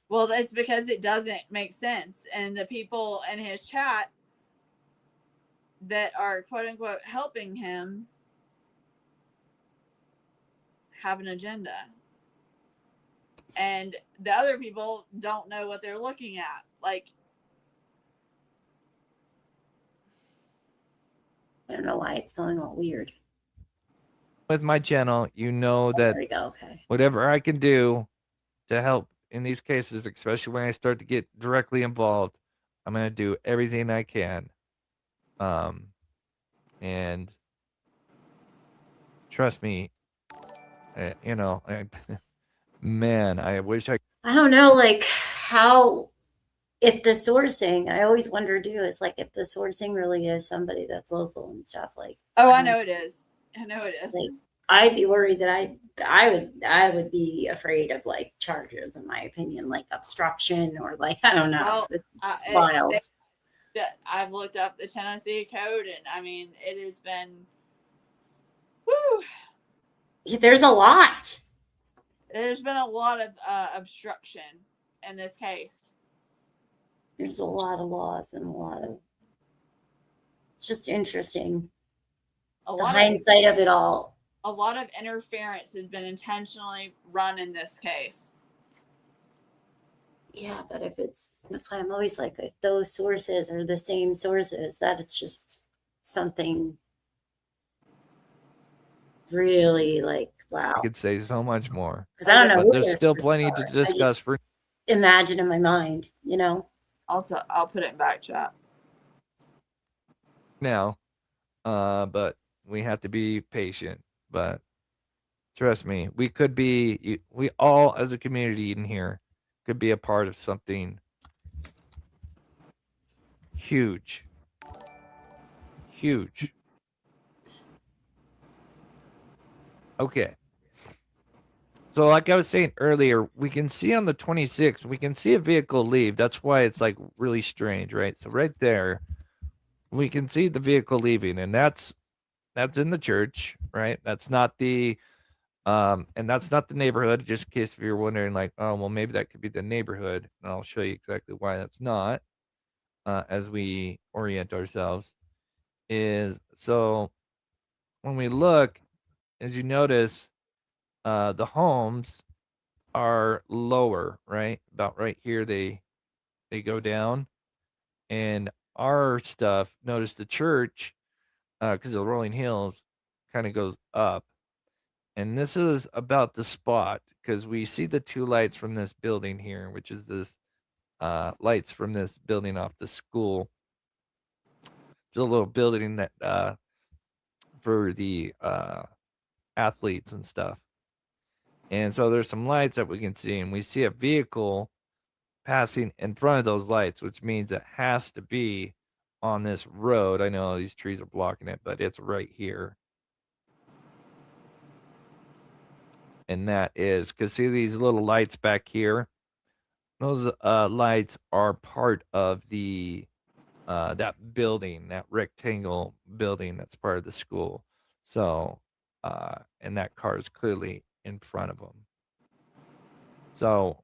Well, that's because it doesn't make sense. And the people in his chat that are quote unquote helping him have an agenda. And the other people don't know what they're looking at. Like, I don't know why it's going all weird. With my channel, you know that There we go. Okay. whatever I can do to help in these cases, especially when I start to get directly involved, I'm going to do everything I can. And trust me, man, I wish I don't know, like how, if the sourcing, I always wonder too, is like if the sourcing really is somebody that's local and stuff. Like, oh, I know it is. I know it is. like, I'd be worried that I would be afraid of like charges, in my opinion, like obstruction or like, I don't know. Well, It's wild. I've looked up the Tennessee code, and I mean, it has been, whew, There's a lot. there's been a lot of obstruction in this case. There's a lot of laws and a lot of, it's just interesting. The hindsight of it all. A lot of interference has been intentionally run in this case. Yeah, but if that's why I'm always like, if those sources are the same sources, that it's just something really like, wow. could say so much more. Because I don't know. But there's still plenty to discuss. For imagine in my mind, you know. I'll put it in back chat now, but we have to be patient. But trust me, we all as a community in here could be a part of something huge. Okay. So like I was saying earlier, we can see on the 26th, we can see a vehicle leave. That's why it's like really strange, right? So right there, we can see the vehicle leaving, and that's in the church, right? That's not the and that's not the neighborhood, just in case if you're wondering, like, oh well, maybe that could be the neighborhood. And I'll show you exactly why that's not, as we orient ourselves. Is so when we look, as you notice, the homes are lower, right? About right here, they go down, and our stuff. Notice the church, because the rolling hills, kind of goes up, and this is about the spot because we see the two lights from this building here, which is this lights from this building off the school. It's a little building that for the athletes and stuff. And so there's some lights that we can see, and we see a vehicle passing in front of those lights, which means it has to be on this road. I know these trees are blocking it, but it's right here. And that is because see these little lights back here? Those lights are part of the that building, that rectangle building that's part of the school. So and that car is clearly in front of them. So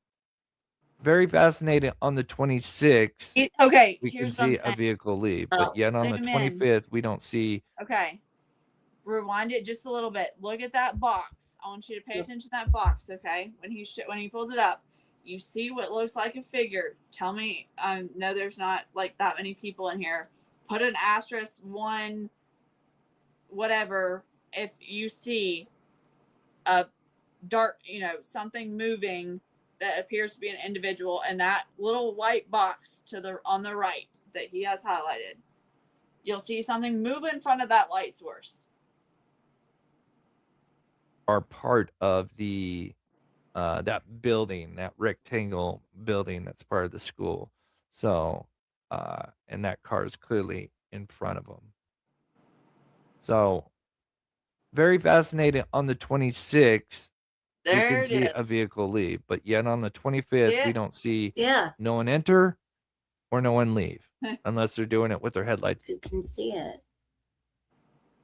very fascinating. On the 26th, okay, we can see a vehicle leave, but yet on the 25th, we don't see. Okay, rewind it just a little bit. Look at that box. I want you to pay attention to that box. Okay, when he pulls it up, you see what looks like a figure, tell me. No, there's not like that many people in here. Put an asterisk, one, whatever, if you see a dark, something moving that appears to be an individual, and that little white box on the right that he has highlighted, you'll see something move in front of that light source. Are part of the that building, that rectangle building that's part of the school. So, and that car is clearly in front of them. So, very fascinating. On the 26th, we There can it see is. a vehicle leave, but yet on the 25th, Yeah. we don't see Yeah, no one enter or no one leave, unless they're doing it with their headlights. you can see it.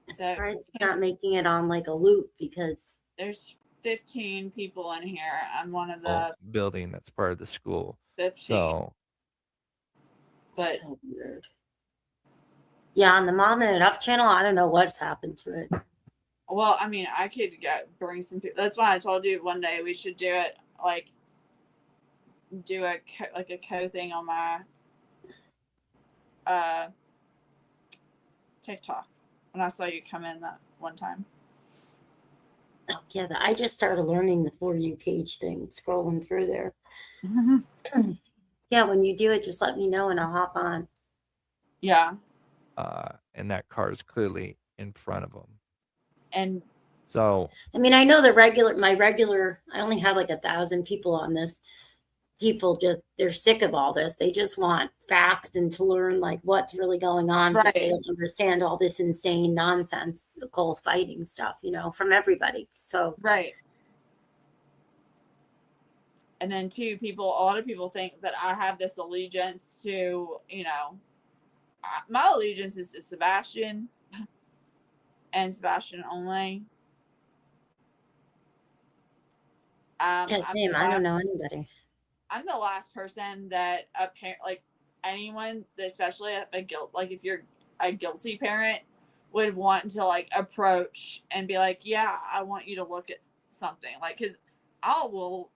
I'm So- surprised it's not making it on like a loop because There's 15 people in here. I'm one of the Building that's part of the school. 15. So, But- so weird. Yeah, on the Mom and Enough channel, I don't know what's happened to it. Well, I mean, I could bring some people. That's why I told you one day we should do it, like, do a co thing on my TikTok when I saw you come in that one time. Oh, yeah, I just started learning the For You page thing, scrolling through there. Yeah, when you do it, just let me know and I'll hop on. Yeah. and that car is clearly in front of them. And So, I mean, I know I only have like 1,000 people on this. People they're sick of all this. They just want facts and to learn like what's really going on because they Right. don't understand all this insane nonsensical fighting stuff, from everybody. So right. And then two, a lot of people think that I have this allegiance to, my allegiance is to Sebastian and Sebastian only. yeah, same. I don't know anybody. I'm the last person that a parent, like anyone, especially if you're a guilty parent, would want to like approach and be like, yeah, I want you to look at something, like, because I will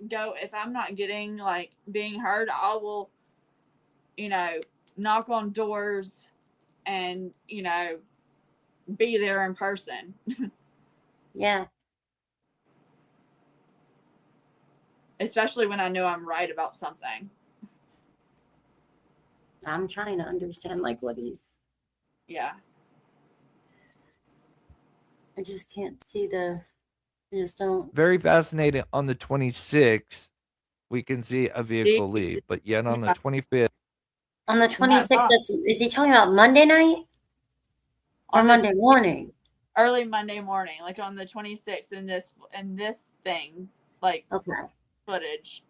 go if I'm not getting like being heard. I will, knock on doors and be there in person. Yeah. Especially when I know I'm right about something. I'm trying to understand like what Yeah. I just can't see I just don't. very fascinating. On the 26th, we can see a vehicle leave, but yet on the 25th, On the 26th, is he talking about Monday night or Monday morning? Early Monday morning, like on the 26th in this thing, like Okay. footage.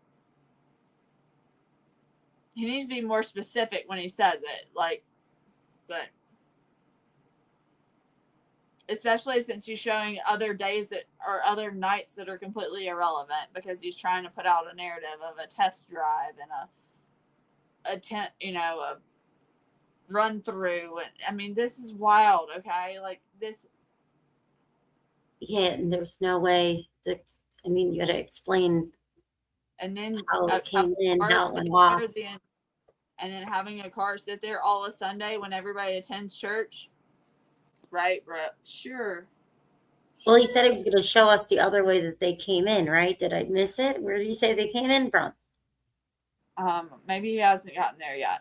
He needs to be more specific when he says it, but especially since he's showing other days other nights that are completely irrelevant because he's trying to put out a narrative of a test drive and a run through. And I mean, this is wild. Okay, like this. Yeah, and there's no way you got to explain. And then how it came in, how it went off. And then having a car sit there all of Sunday when everybody attends church. Right, bro. Sure. Well, he said he was going to show us the other way that they came in, right? Did I miss it? Where did he say they came in from? Maybe he hasn't gotten there yet.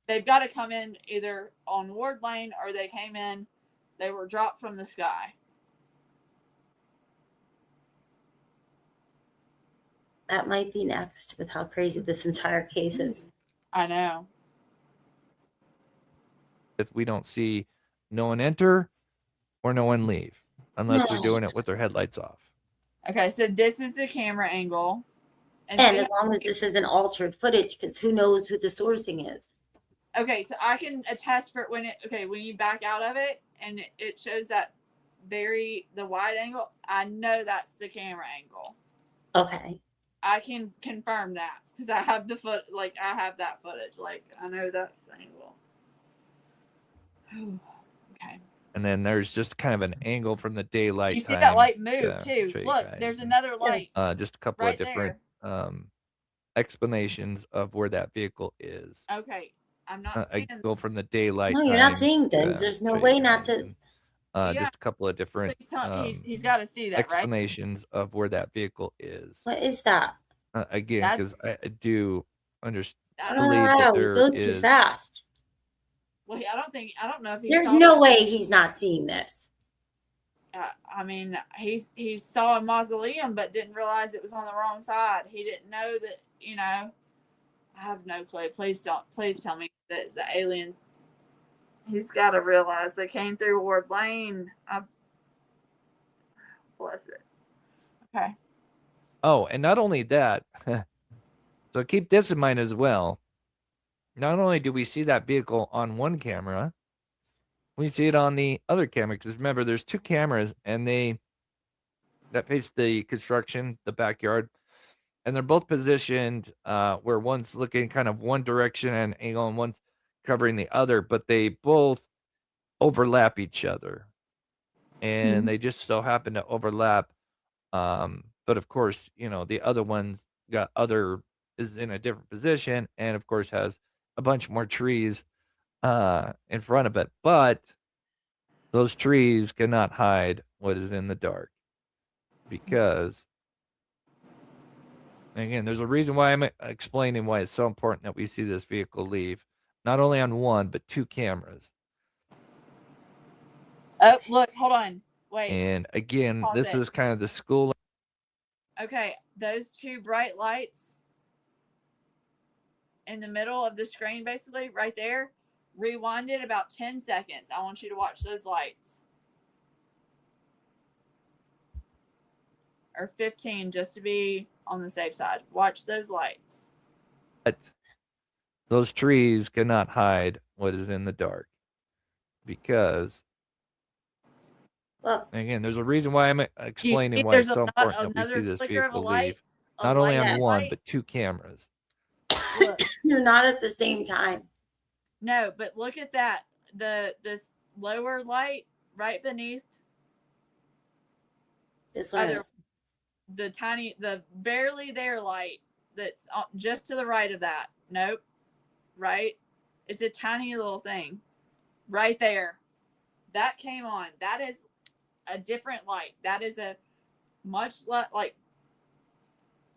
They've got to come in either on Ward Lane or they were dropped from the sky. That might be next with how crazy this entire case is. I know. if we don't see no one enter or no one leave, unless they're doing it with their headlights off. Okay, so this is the camera angle. And as long as this isn't altered footage, because who knows who the sourcing is. Okay, so I can attest for when you back out of it and it shows that the wide angle, I know that's the camera angle. Okay. I can confirm that because I have I have that footage. Like, I know that's the angle. Okay. And then there's just kind of an angle from the daylight. You see that light move too. Look, there's another light. Just a couple right of different explanations of where that vehicle is. Okay, I'm not I seeing. go from the daylight No, you're not time seeing things. to There's no show you way not guys, to. and Yeah, just a couple of different he's got to see that, right? explanations of where that vehicle is. What is that? Again, because That's I do understand. I don't, Believe that Oh, it there goes too is. fast. well, I don't know if he There's saw no that. way he's not seeing this. I mean, he saw a mausoleum, but didn't realize it was on the wrong side. He didn't know that. I have no clue. Please tell me that the aliens. He's got to realize they came through Ward Lane. Bless it. Okay. Oh, and not only that, so keep this in mind as well. Not only do we see that vehicle on one camera, we see it on the other camera. Because remember, there's two cameras, and that face the construction, the backyard, and they're both positioned where one's looking kind of one direction and angle, and one's covering the other, but they both overlap each other, and they just so happen to overlap. But of course, the other one's is in a different position, and of course has a bunch more trees in front of it. But those trees cannot hide what is in the dark, because again, there's a reason why I'm explaining why it's so important that we see this vehicle leave, not only on one but two cameras. Oh, look, hold on. Wait. And again, Pause this it. is kind of the school. Okay, those two bright lights in the middle of the screen, basically, right there, rewind it about 10 seconds. I want you to watch those lights. Or 15, just to be on the safe side. Watch those lights. But those trees cannot hide what is in the dark, because Look, again, there's a reason why I'm explaining why it's so important that we see this vehicle leave, not only on one but two cameras. Look, you're not at the same time. no, but look at that. This lower light right beneath This one is. the barely there light that's just to the right of that. Nope. Right? It's a tiny little thing right there. That came on. That is a different light. That is a much like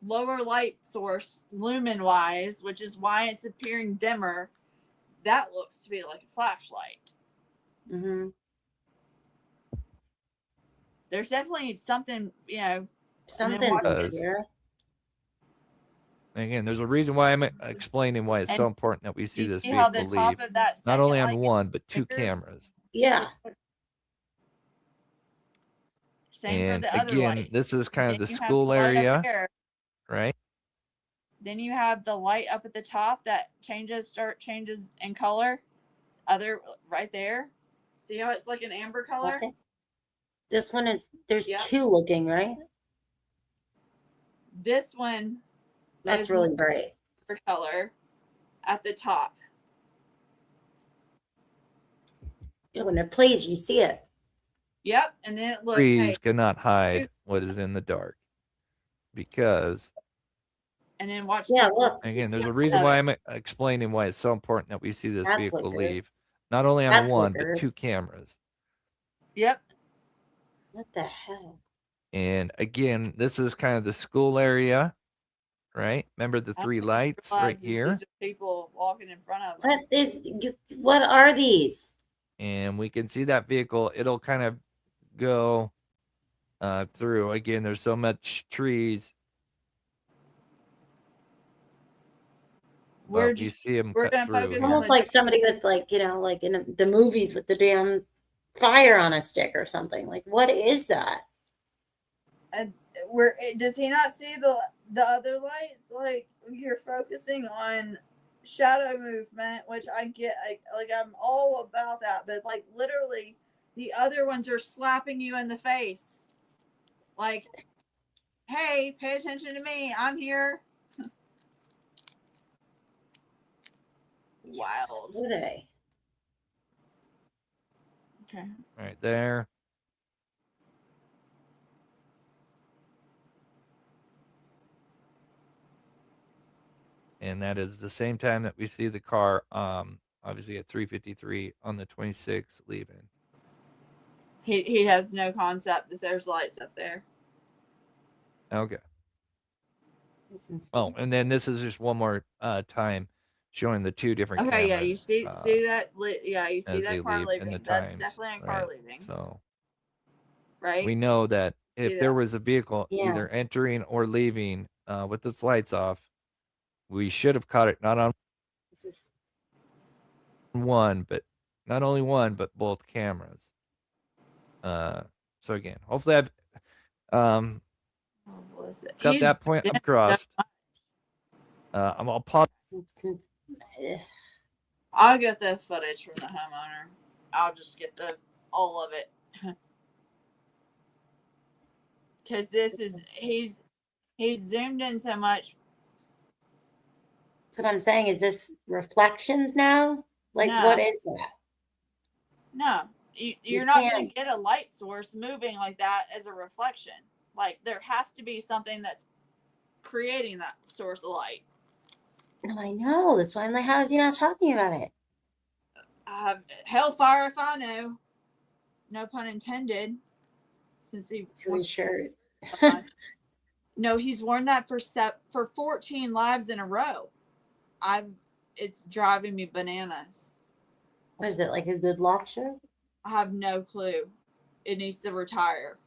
lower light source lumen wise, which is why it's appearing dimmer. That looks to be like a flashlight. Mm-hmm. There's definitely something, Something's in here. Again, there's a reason why I'm explaining why it's so important that we see this vehicle leave, not only on one but two cameras. Yeah. Same and for the other again, light. this is kind of Then the you have school light up area, there. right? Then you have the light up at the top that changes in color. Other right there. See how it's like an amber color? Okay. This one is, there's Yep. two looking, right? This one That's really bright. Color at the top. Yeah, when it plays, you see it. Yep. And then look, Trees cannot hide what is in the dark, because and then watch. Yeah, look. again, there's a reason why I'm explaining why it's so important that we see this vehicle flickered. leave, not only on That one flickered. but two cameras. Yep. What the hell? And again, this is kind of the school area, right? Remember the three lights right here? These are people walking in front of them. What are these? And we can see that vehicle. It'll kind of go through. Again, there's so much trees. We're gonna focus almost like somebody with like in the movies with the damn fire on a stick or something. Like, what is that? And does he not see the other lights? Like, you're focusing on shadow movement, which I get. I'm all about that, but like literally, the other ones are slapping you in the face. Like, hey, pay attention to me. I'm here. Wild. Who are they? Okay. Right there. and that is the same time that we see the car, obviously at 3:53 on the 26th leaving. He has no concept that there's lights up there. Okay. Oh, and then this is just one more time showing the two different Okay, cameras. yeah, you see that? Yeah, you see as they that car leave and leaving. the That's times, definitely a car right? leaving, So right? we know that if See there that? was a vehicle Yeah. either entering or leaving with its lights off, we should have caught it not on This is one, but not only one, but both cameras. So again, hopefully I've What was it? got He's that point been across. I'll pause. I'll get the footage from the homeowner. I'll just get all of it. Because this is he's zoomed in so much. That's what I'm saying. Is this reflections now? Like, No. what is that? No, you're You not going can't. to get a light source moving like that as a reflection. Like there has to be something that's creating that source of light. No, I know. That's why I'm like, how is he not talking about it? Hellfire if I know. No pun intended. Since he To his shirt. No, he's worn that for 14 lives in a row. It's driving me bananas. What is it, like a good lock shirt? I have no clue. It needs to retire.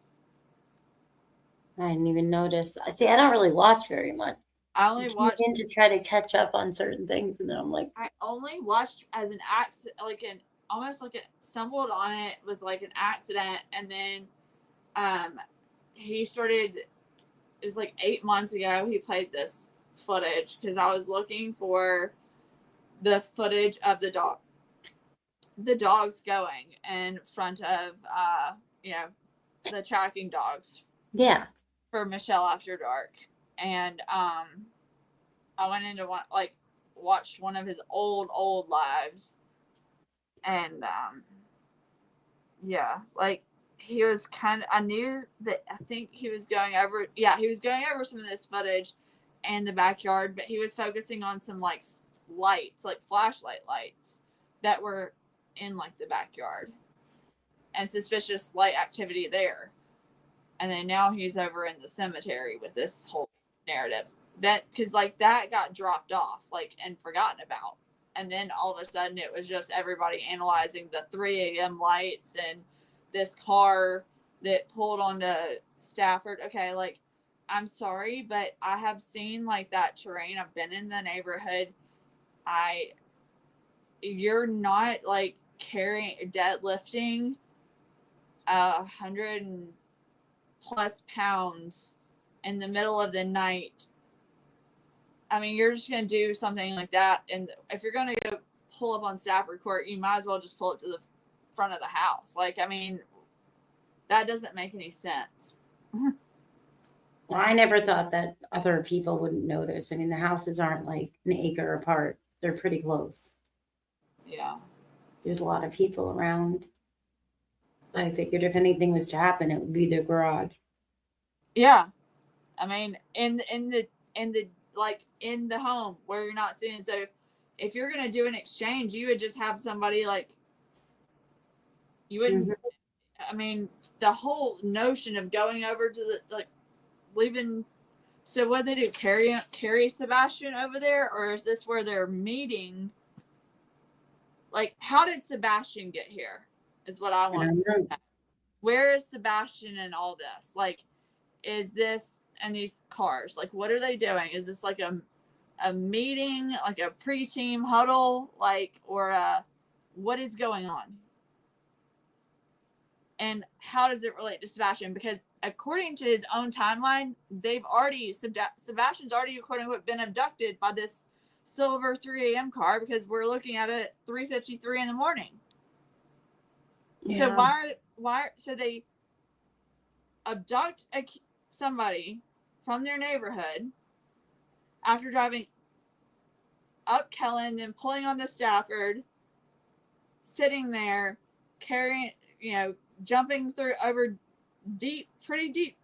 I didn't even notice. See, I don't really watch very much. I only watched in to try to catch up on certain things, and then I'm like, I only watched as an accident, almost like it stumbled on it with like an accident, and then he started. It was like 8 months ago. He played this footage because I was looking for the footage of the dogs going in front of the tracking dogs. yeah. For Michelle After Dark, and I went into watched one of his old lives, and he was I knew that I think he was going over some of this footage in the backyard, but he was focusing on some like lights, like flashlight lights that were in like the backyard and suspicious light activity there. And then now he's over in the cemetery with this whole narrative because that got dropped off and forgotten about. And then all of a sudden it was just everybody analyzing the 3 a.m. lights and this car that pulled onto Stafford. Okay, I'm sorry, but I have seen that terrain. I've been in the neighborhood. You're not deadlifting 100+ pounds in the middle of the night. I mean, you're just going to do something like that. And if you're going to go pull up on Stafford Court, you might as well just pull it to the front of the house. That doesn't make any sense. Well, I never thought that other people wouldn't notice. I mean, the houses aren't like an acre apart. They're pretty close. Yeah. There's a lot of people around. I figured if anything was to happen, it would be the garage. Yeah. I mean, in the home where you're not seeing. So if you're going to do an exchange, you would just have somebody you wouldn't, I mean, the whole notion of going over to the, leaving. So what they do, carry Sebastian over there, or is this where they're meeting? How did Sebastian get here? Is what I want to know. Where is Sebastian in all this? Is this and these cars? What are they doing? Is this a meeting, a pre-team huddle, or what is going on? And how does it relate to Sebastian? Because according to his own timeline, Sebastian's already, quote unquote, been abducted by this silver 3 a.m. car, because we're looking at it 3:53 in the morning. Yeah. So so they abduct somebody from their neighborhood after driving up Kellen, then pulling onto Stafford, sitting there, carrying, jumping through over pretty deep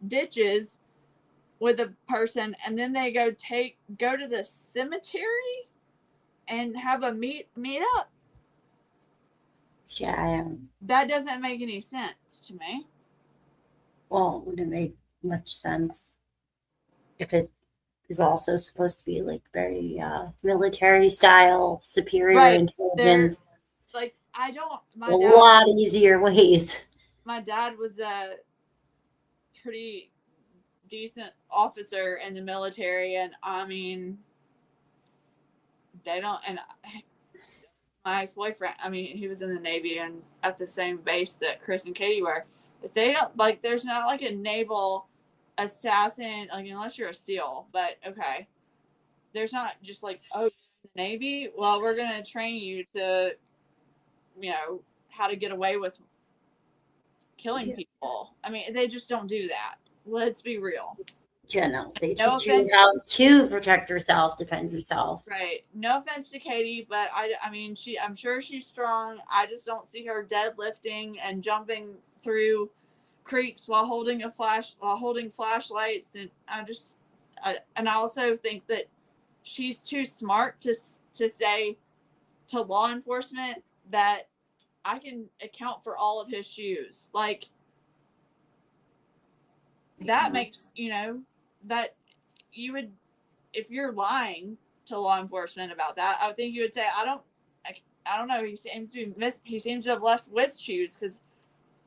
ditches with a person, and then they go to the cemetery and have a meet up. Yeah, That doesn't make any sense to me. well, it wouldn't make much sense if it is also supposed to be like very military style, superior Right. They're intelligence. like, I don't. It's a lot easier ways. My dad was a pretty decent officer in the military, and I mean, they don't. And my ex-boyfriend, I mean, he was in the Navy and at the same base that Chris and Katie were. But they don't, like, there's not like a naval assassin, like, unless you're a SEAL. But okay, there's not just like, oh, you're in the Navy, well, we're gonna train you to, how to get away with killing people. I mean, they just don't do that. Let's be real. You know, they No teach you offense. how to protect yourself, defend yourself. Right. No offense to Katie, but I mean, I'm sure she's strong. I just don't see her deadlifting and jumping through creeks while holding flashlights, and I also think that she's too smart to say to law enforcement that I can account for all of his shoes. Like, that makes, that you would, if you're lying to law enforcement about that, I would think you would say, I don't know. He seems to have left with shoes because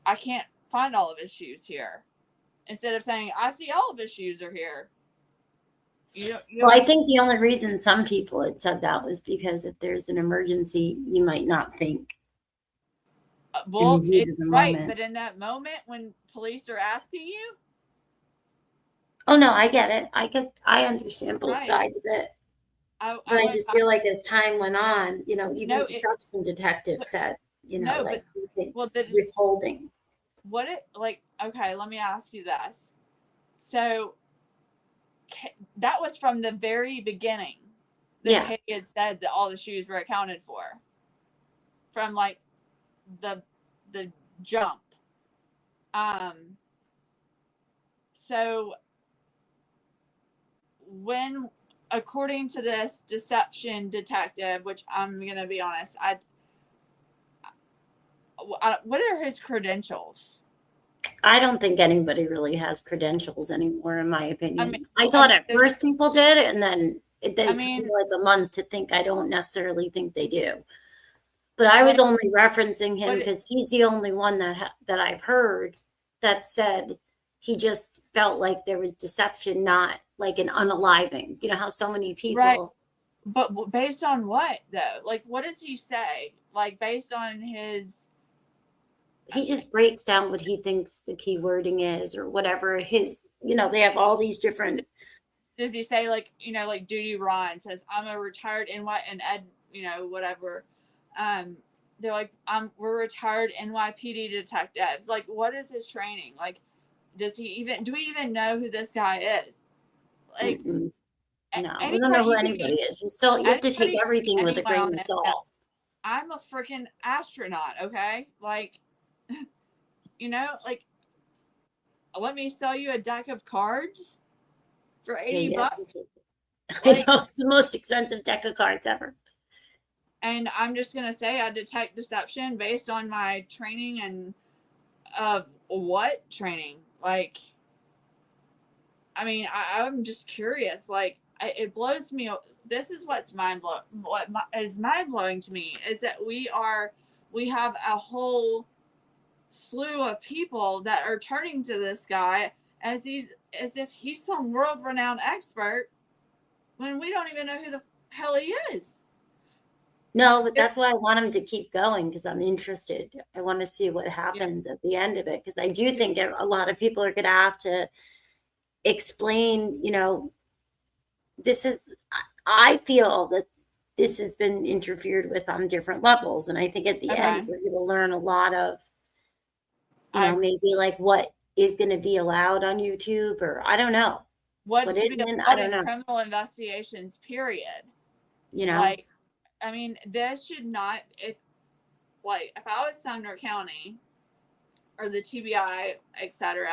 I can't find all of his shoes here. Instead of saying, I see all of his shoes are here. Well, I think the only reason some people had said that was because if there's an emergency, you might not think. Well, it's right, moment. but in that moment when police are asking you. Oh no, I get it. I understand both Right. sides of it. But I just feel like as time went on, even the deception detective said, it's withholding. Okay, let me ask you this. So that was from the very beginning that Katie had said that all the shoes were accounted for. From like the jump. So when, according to this deception detective, which I'm going to be honest, what are his credentials? I don't think anybody really has credentials anymore, in my opinion. I thought at first people did, and then they took me like a month to think. I don't necessarily think they do. But I was only referencing him because he's the only one that I've heard that said he just felt like there was deception, not like an unaliving. You know how so many people. Right. But based on what, though? Like, what does he say? Like, based on his. He just breaks down what he thinks the key wording is or whatever his, they have all these different. Does he say, like, like Duty Ron says, I'm a retired and Ed, whatever. They're like, we're retired NYPD detectives. Like, what is his training? Like, do we even know who this guy is? Like, no, we don't know who anybody is. You have to take everything with a grain of salt. I'm a freaking astronaut, okay? Like, like, let me sell you a deck of cards for $80. I know, it's the most expensive deck of cards ever. And I'm just going to say I detect deception based on my training and of what training? Like, I mean, I'm just curious. Like, it blows me. This is what's mind-blowing. What is mind-blowing to me is that we have a whole slew of people that are turning to this guy as if he's some world-renowned expert when we don't even know who the hell he is. No, but that's why I want him to keep going because I'm interested. I want to see what happens at the end of it because I do think a lot of people are going to have to explain, I feel that this has been interfered with on different levels. And I think at the end, we're going to learn a lot of, maybe like what is going to be allowed on YouTube or I don't know. What isn't, I don't know. Criminal investigations, period. Like, I mean, this should not, if I was Sumner County or the TBI, etc.,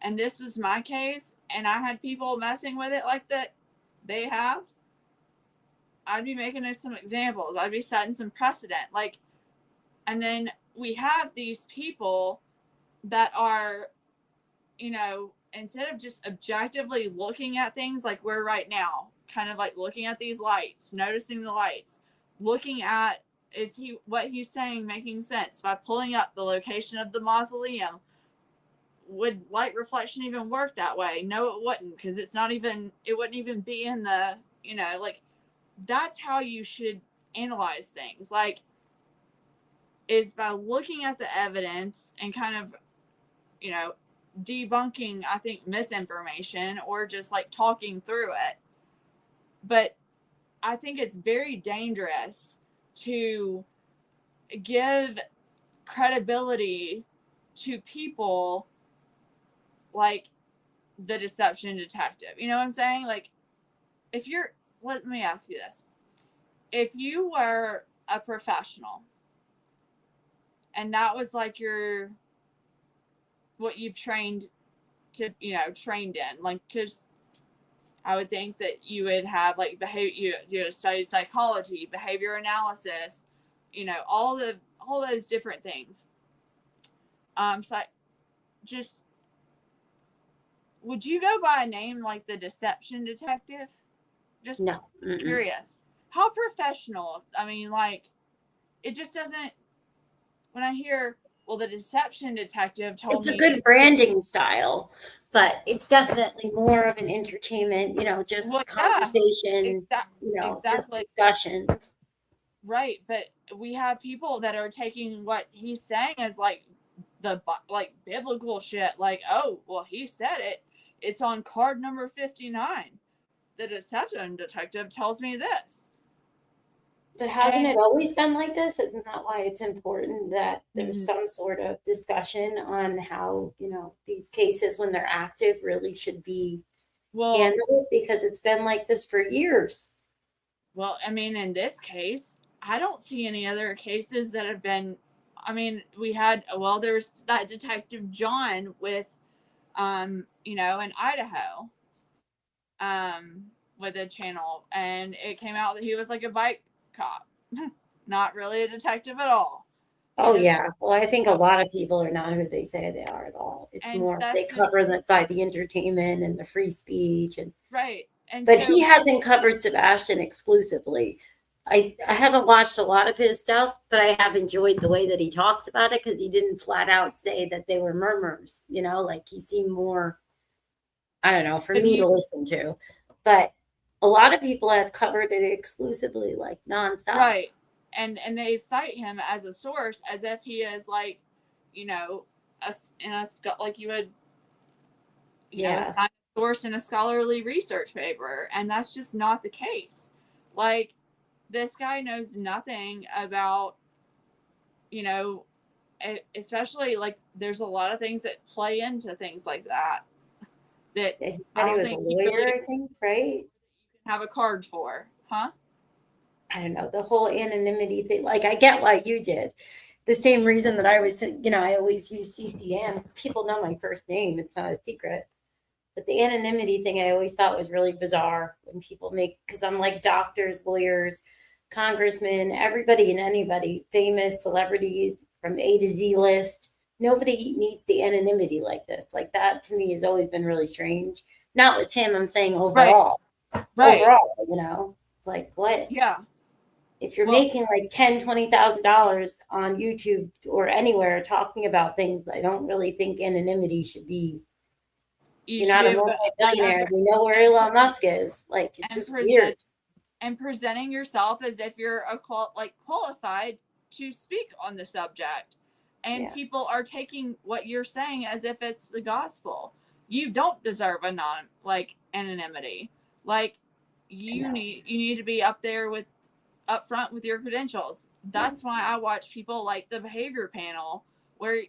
and this was my case, and I had people messing with it like that they have, I'd be making some examples. I'd be setting some precedent. Like, and then we have these people that are, you know, instead of just objectively looking at things like we're right now, kind of like looking at these lights, noticing the lights, looking at, is he, what he's saying making sense? By pulling up the location of the mausoleum, would light reflection even work that way? No, it wouldn't, because it's not even, it wouldn't even be in the, you know, like, that's how you should analyze things. Like, is by looking at the evidence and kind of, you know, debunking, I think, misinformation, or just like talking through it. But I think it's very dangerous to give credibility to people like the deception detective. You know what I'm saying? Like, if you're, let me ask you this. If you were a professional and that was like your, what you've trained to, you know, trained in, like, because I would think that you would have like behavior, you know, studied psychology, behavior analysis, you know, all those different things. So just, would you go by a name like the deception detective? Just No. curious. How professional? I mean, like, it just doesn't, when I hear, well, the deception detective told It's me. a good branding style, but it's definitely more of an entertainment, you know, just Well, conversation, yeah, you know, exactly. just discussion. Right, but we have people that are taking what he's saying as like the like biblical shit. Like, oh, well, he said it. It's on card number 59. The deception detective tells me this. But hasn't And it always been like this? Isn't that why it's important that there's Mhm. some sort of discussion on how, you know, these cases, when they're active, really should be well, handled? Because it's been like this for years. well, I mean, in this case, I don't see any other cases that have been. I mean, we had, well, there's that detective John with, you know, in Idaho, with a channel, and it came out that he was like a bike cop, not really a detective at all. Oh, yeah. Well, I think a lot of people are not who they say they are at all. It's And more they that's cover that by the entertainment and the free speech, and right. And but so, he hasn't covered Sebastian exclusively. I haven't watched a lot of his stuff, but I have enjoyed the way that he talks about it, because he didn't flat out say that they were murmurs, you know, like he seemed more, I don't know, for have me you to listen to. But a lot of people have covered it exclusively, like nonstop. right? And they cite him as a source, as if he is like, you know, like you would, you know, Yeah. sign a source in a scholarly research paper, and that's just not the case. Like, this guy knows nothing about, you know, especially like there's a lot of things that play into things like that that Yeah, he I said he don't was a think lawyer, really I think, right? have a card for, huh? I don't know, the whole anonymity thing. Like, I get why you did. The same reason that I was, you know, I always use CCN. People know my first name, it's not a secret. But the anonymity thing I always thought was really bizarre when people make, because I'm like doctors, lawyers, congressmen, everybody and anybody, famous celebrities from A to Z list. Nobody needs the anonymity like this. Like, that to me has always been really strange. Not with him, I'm saying overall. Right. Overall, you know, it's like, what? Yeah. If you're Well, making like $10,000-$20,000 on YouTube or anywhere talking about things, I don't really think anonymity should be. you You're should not be a able to multi-billionaire. We know where Elon Musk is. Like, it's and just weird. presenting yourself as if you're qualified to speak on the subject, and Yeah. people are taking what you're saying as if it's the gospel. You don't deserve anonymity. Like, you need to be up front with your credentials. That's why I watch people like the behavior panel, where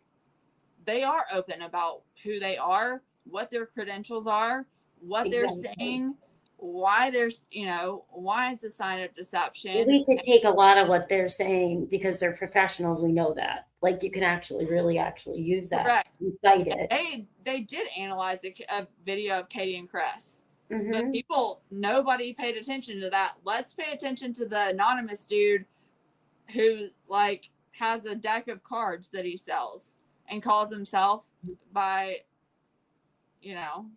they are open about who they are, what their credentials are, what they're saying, why there's, you know, why it's a sign of deception. We could take a lot of what they're saying because they're professionals. We know that. like you can actually really actually use that Correct. and cite it. They did analyze a video of Katie and Chris, but Hmm. nobody paid attention to that. Let's pay attention to the anonymous dude who like has a deck of cards that he sells and calls himself by, you know,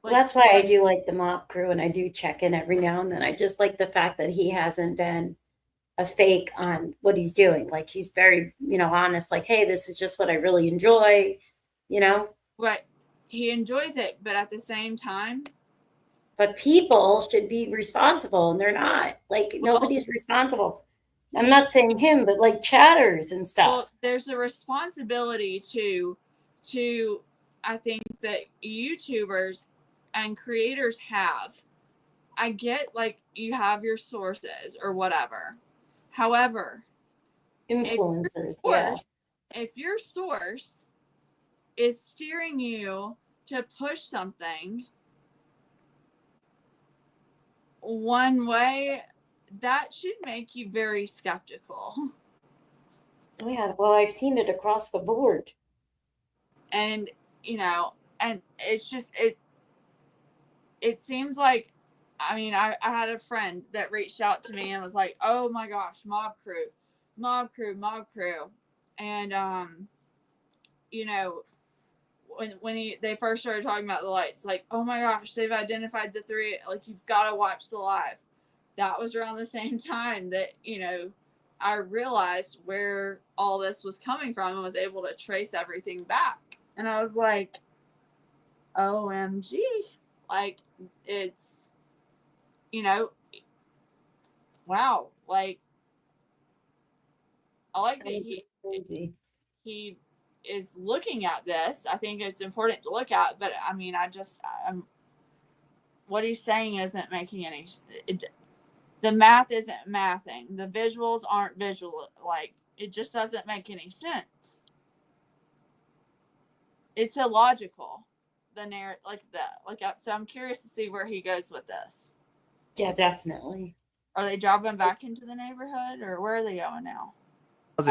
Well, like that's why I do like the mop crew, and I do check in every now and then. I just like the fact that he hasn't been a fake on what he's doing. Like he's very, honest, like, hey, this is just what I really enjoy, you know? what he enjoys it, but at the same time, But people should be responsible, and they're not. Like well, nobody's responsible. I'm not saying him, but like chatters and stuff. well, there's a responsibility to I think that YouTubers and creators have. I get like you have your sources or whatever. However, Influencers, yeah. if your source is steering you to push something one way, that should make you very skeptical. Oh, yeah, well, I've seen it across the board. And and it's just it seems like, I mean, I had a friend that reached out to me and was like, oh my gosh, mob crew. And they first started talking about the lights, like, oh my gosh, they've identified the three, like, you've got to watch the live. That was around the same time that I realized where all this was coming from and was able to trace everything back. And I was like, OMG. Like, it's, wow. Like, I like that he is looking at this. I think it's important to look at, but I mean, what he's saying isn't making any, the math isn't mathing. The visuals aren't visual. Like, it just doesn't make any sense. It's illogical. The narrative, so I'm curious to see where he goes with this. Yeah, definitely. Are they dropping back into the neighborhood, or where are they going now?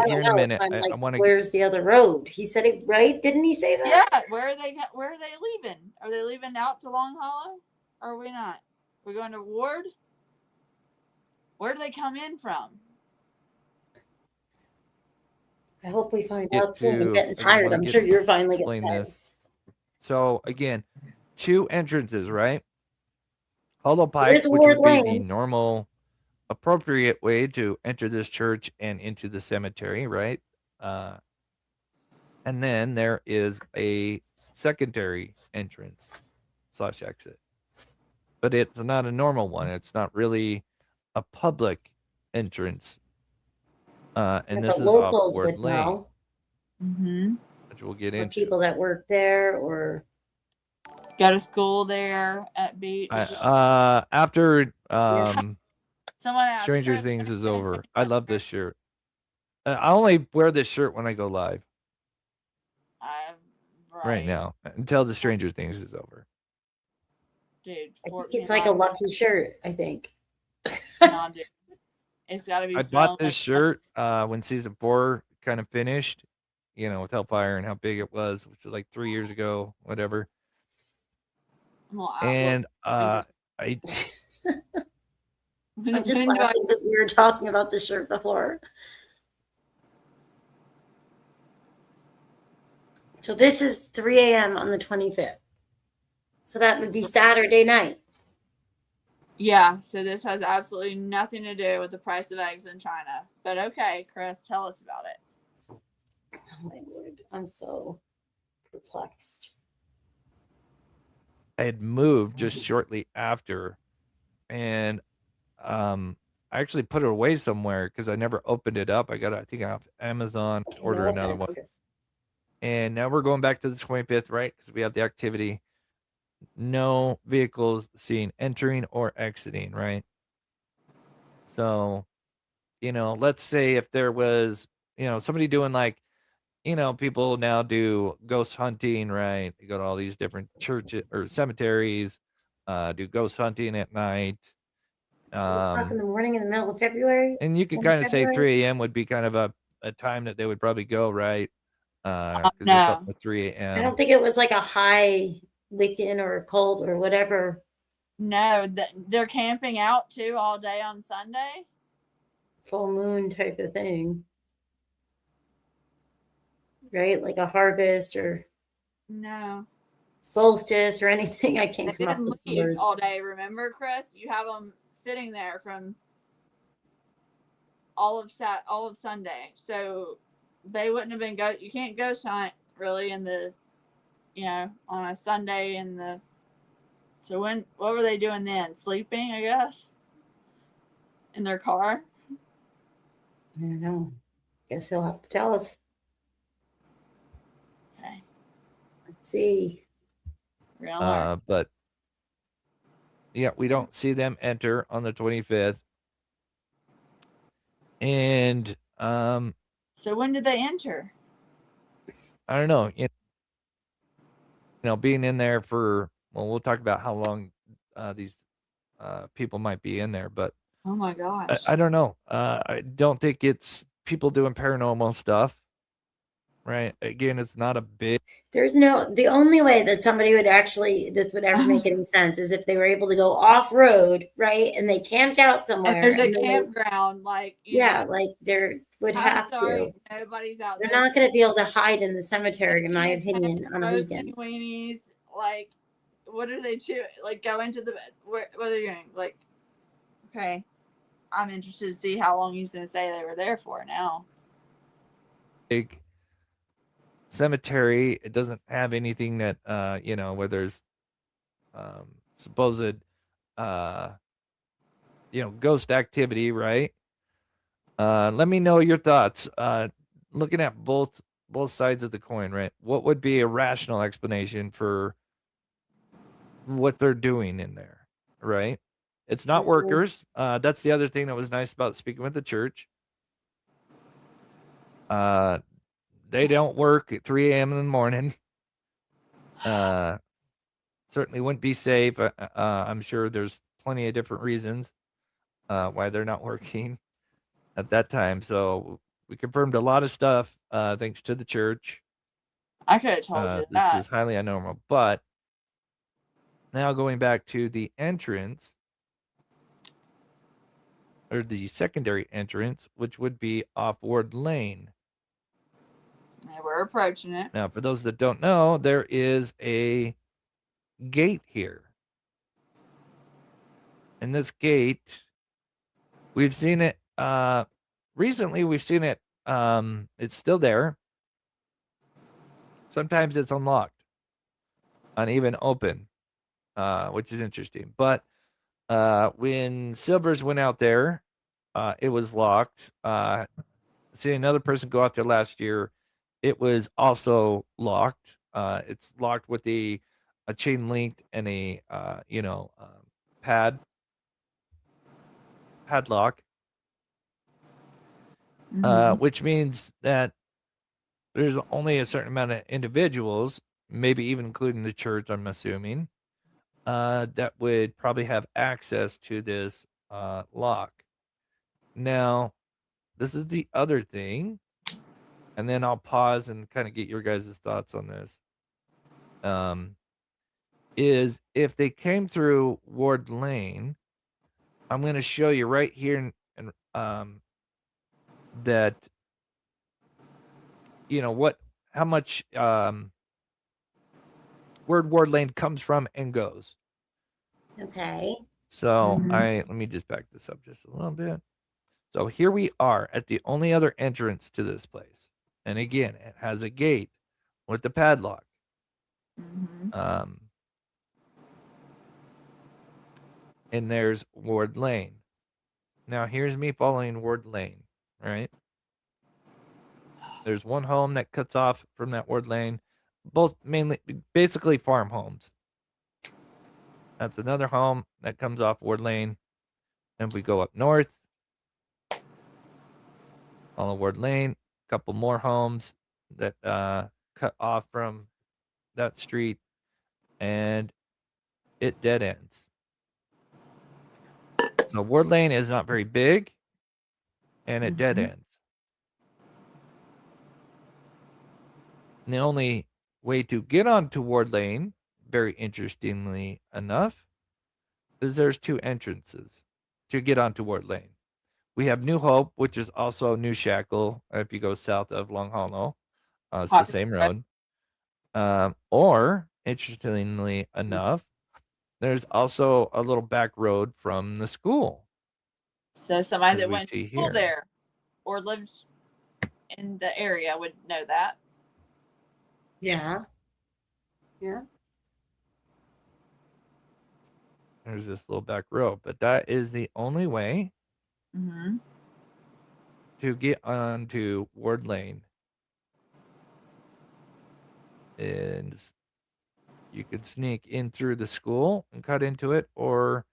Here in a minute. I want to. Where's the other road? He said it right, didn't he say that? Yeah. Where are they leaving? Are they leaving out to Long Hollow? Or are we not? We're going to Ward. Where do they come in from? I hope we find out soon. I'm getting tired. I'm sure you're finally getting tired. So again, 2 entrances, right? Hollow Pike, Where's which Ward would be the Lane? normal, appropriate way to enter this church and into the cemetery, right? And then there is a secondary entrance / exit, but it's not a normal one. It's not really a public entrance. And this is off Ward Lane, which we'll get into. People that work there or go to school there at beach. After Someone asked, Stranger Things is over. I love this shirt. I only wear this shirt when I go live. Right now, until the Stranger Things is over. Dude, I think it's like a lucky shirt, I think. No, dude. It's got to be. I bought this shirt when season 4 kind of finished, with Hellfire and how big it was, which was like 3 years ago, whatever. And I'm just laughing because we were talking about the shirt before. So this is 3 a.m. on the 25th. So that would be Saturday night. Yeah, so this has absolutely nothing to do with the price of eggs in China. But okay, Chris, tell us about it. Oh my word, I'm so perplexed. I had moved just shortly after, and I actually put it away somewhere because I never opened it up. I think off Amazon, order another one. And now we're going back to the 25th, right? Because we have the activity. No vehicles seen entering or exiting, right? So, let's say if there was, somebody doing like, people now do ghost hunting, right? They go to all these different churches or cemeteries, do ghost hunting at night. 2:00 in the morning in the middle of February. And you could kind of say 3 a.m. would be kind of a time that they would probably go, right? Because it's up No. to 3 I a.m. don't think it was like a high weekend or cold or whatever. No, they're camping out too all day on Sunday. Full moon type of thing, right? Like a harvest or No, solstice or anything. I can't they come up didn't with leave words. all day. Remember, Chris? You have them sitting there from all of Sunday, so they wouldn't have been You can't ghost hunt really in the, on a Sunday in the. So what were they doing then? Sleeping, I guess, in their car. I don't know. Guess he'll have to tell us. Okay, Let's see. we're gonna learn. But yeah, we don't see them enter on the 25th. And So when did they enter? I don't know, being in there for, well, we'll talk about how long these people might be in there, but Oh my gosh! I don't know. I don't think it's people doing paranormal stuff, right? Again, it's not a big. The only way that somebody this would ever make any sense is if they were able to go off road, right? And they camped out And somewhere. there's a and then campground, like there would I'm have sorry, to. nobody's out They're there. not going to be able to hide in the cemetery, in my opinion, on a Roasting weekend. weenies, like, what are they doing? Like, go into the what are they doing? Like, okay, I'm interested to see how long he's going to say they were there for now. Big cemetery. It doesn't have anything that where there's supposed ghost activity, right? Let me know your thoughts. Looking at both sides of the coin, right? What would be a rational explanation for what they're doing in there, right? It's not workers. That's the other thing that was nice about speaking with the church. They don't work at 3 a.m. in the morning. Certainly wouldn't be safe. I'm sure there's plenty of different reasons why they're not working at that time. So we confirmed a lot of stuff thanks to the church. I could have told you This that. is highly abnormal. But now going back to the entrance, or the secondary entrance, which would be off Ward Lane. They were approaching it. Now, for those that don't know, there is a gate here. And this gate, we've seen it recently. We've seen it. It's still there. Sometimes it's unlocked, uneven open, which is interesting. But when Silvers went out there, it was locked. Seeing another person go out there last year, it was also locked. It's locked with a chain linked and a padlock, which means that there's only a certain amount of individuals, maybe even including the church, I'm assuming, that would probably have access to this lock. Now, this is the other thing, and then I'll pause and kind of get your guys' thoughts on this. Is if they came through Ward Lane, I'm going to show you right here, and that how much where Ward Lane comes from and goes. Okay. So let me just back this up just a little bit. So here we are at the only other entrance to this place. And again, it has a gate with the padlock. And there's Ward Lane. Now here's me following Ward Lane, right? There's one home that cuts off from that Ward Lane, both basically farm homes. That's another home that comes off Ward Lane. And we go up north, follow Ward Lane, a couple more homes that cut off from that street, and it dead ends. So Ward Lane is not very big, and it dead ends. And the only way to get onto Ward Lane, very interestingly enough, is there's 2 entrances to get onto Ward Lane. We have New Hope, which is also New Shackle if you go south of Long Hollow. It's the same road. Or, interestingly enough, there's also a little back road from the school. So somebody As that we went to see school here. there or lives in the area would know that. Yeah. Yeah. There's this little back road, but that is the only way Mm-hmm. to get onto Ward Lane. Is you could sneak in through the school and cut into it, or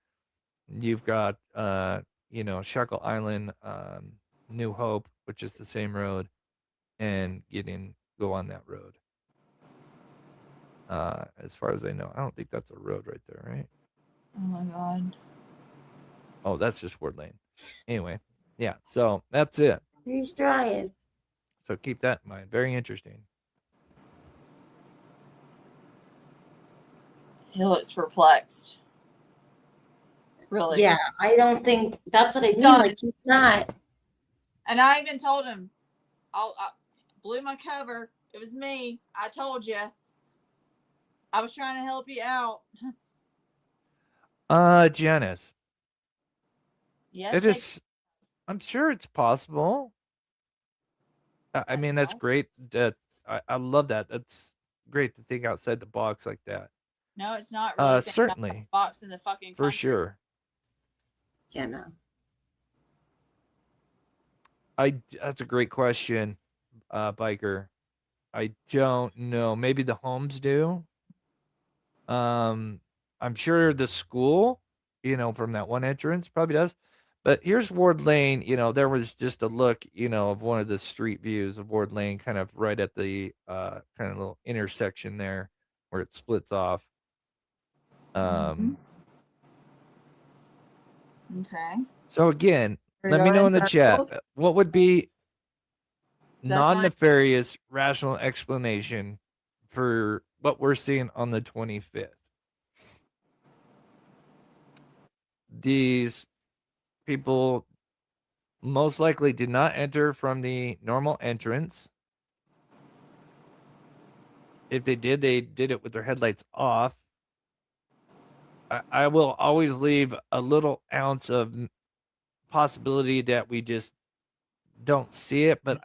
you've got Shackle Island, New Hope, which is the same road, and go on that road. As far as I know, I don't think that's a road right there, right? Oh my god. Oh, that's just Ward Lane. Anyway, yeah, so that's it. He's trying. So keep that in mind. Very interesting. He looks perplexed. Really? Yeah, I don't think that's what I mean. Done. Like, he's not. And I even told him, I blew my cover. It was me. I told you. I was trying to help you out. Janice, Yes, it is. I'm sure it's possible. I mean, that's know. great. That I love that. That's great to think outside the box like that. No, it's not really thinking Certainly. outside the box in the fucking For country. sure. Yeah, no. That's a great question, Biker. I don't know. Maybe the homes do. I'm sure the school, from that one entrance probably does. But here's Ward Lane. There was just a look, of one of the street views of Ward Lane, kind of right at the kind of little intersection there where it splits off. Okay. So again, We're let me know going in the chat circles. what would be That's not- non-nefarious rational explanation for what we're seeing on the 25th. These people most likely did not enter from the normal entrance. If they did it with their headlights off. I will always leave a little ounce of possibility that we just don't see it, but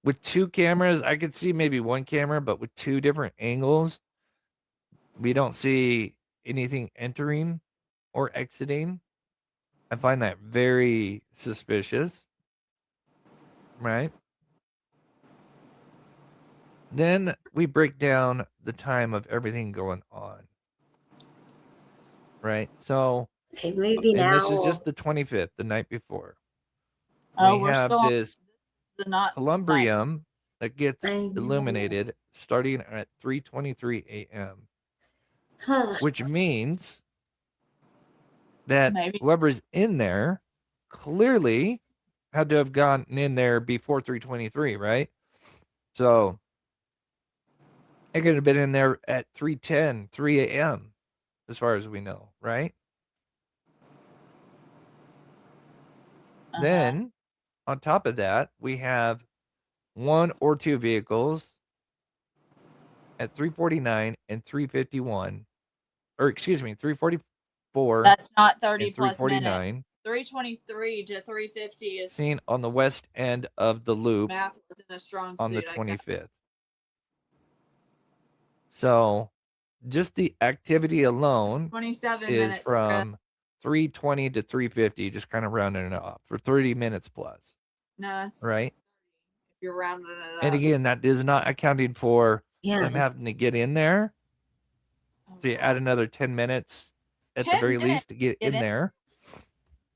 with 2 cameras, I could see maybe 1 camera, but with 2 different angles, we don't see anything entering or exiting. I find that very suspicious. Right? Then we break down the time of everything going on. Right? So, Okay, maybe and now. this is just the 25th, the night before. Oh, We we're have still on this the not Columbrium that gets I know. illuminated starting at 3:23 a.m., which means that Maybe. whoever's in there clearly had to have gotten in there before 3:23, right? So it could have been in there at 3:10, 3 a.m., as far as we know, right? Then, on top of that, we have 1 or 2 vehicles at 3:49 and 3:51, or excuse me, 3:44. That's not 30 and plus minutes. 3:49. 323 to 350 is Seen on the west end of the loop math was in a strong on the suit, I guess. 25th. So, just the activity alone 27 is minutes. from 3:20 to 3:50, just kind of rounding it off for 30 minutes plus, No, that's right? if you're rounding it up. And again, that is not accounting for Yeah. them having to get in there. So you add another 10 minutes at the 10 very minutes least to get in in. there.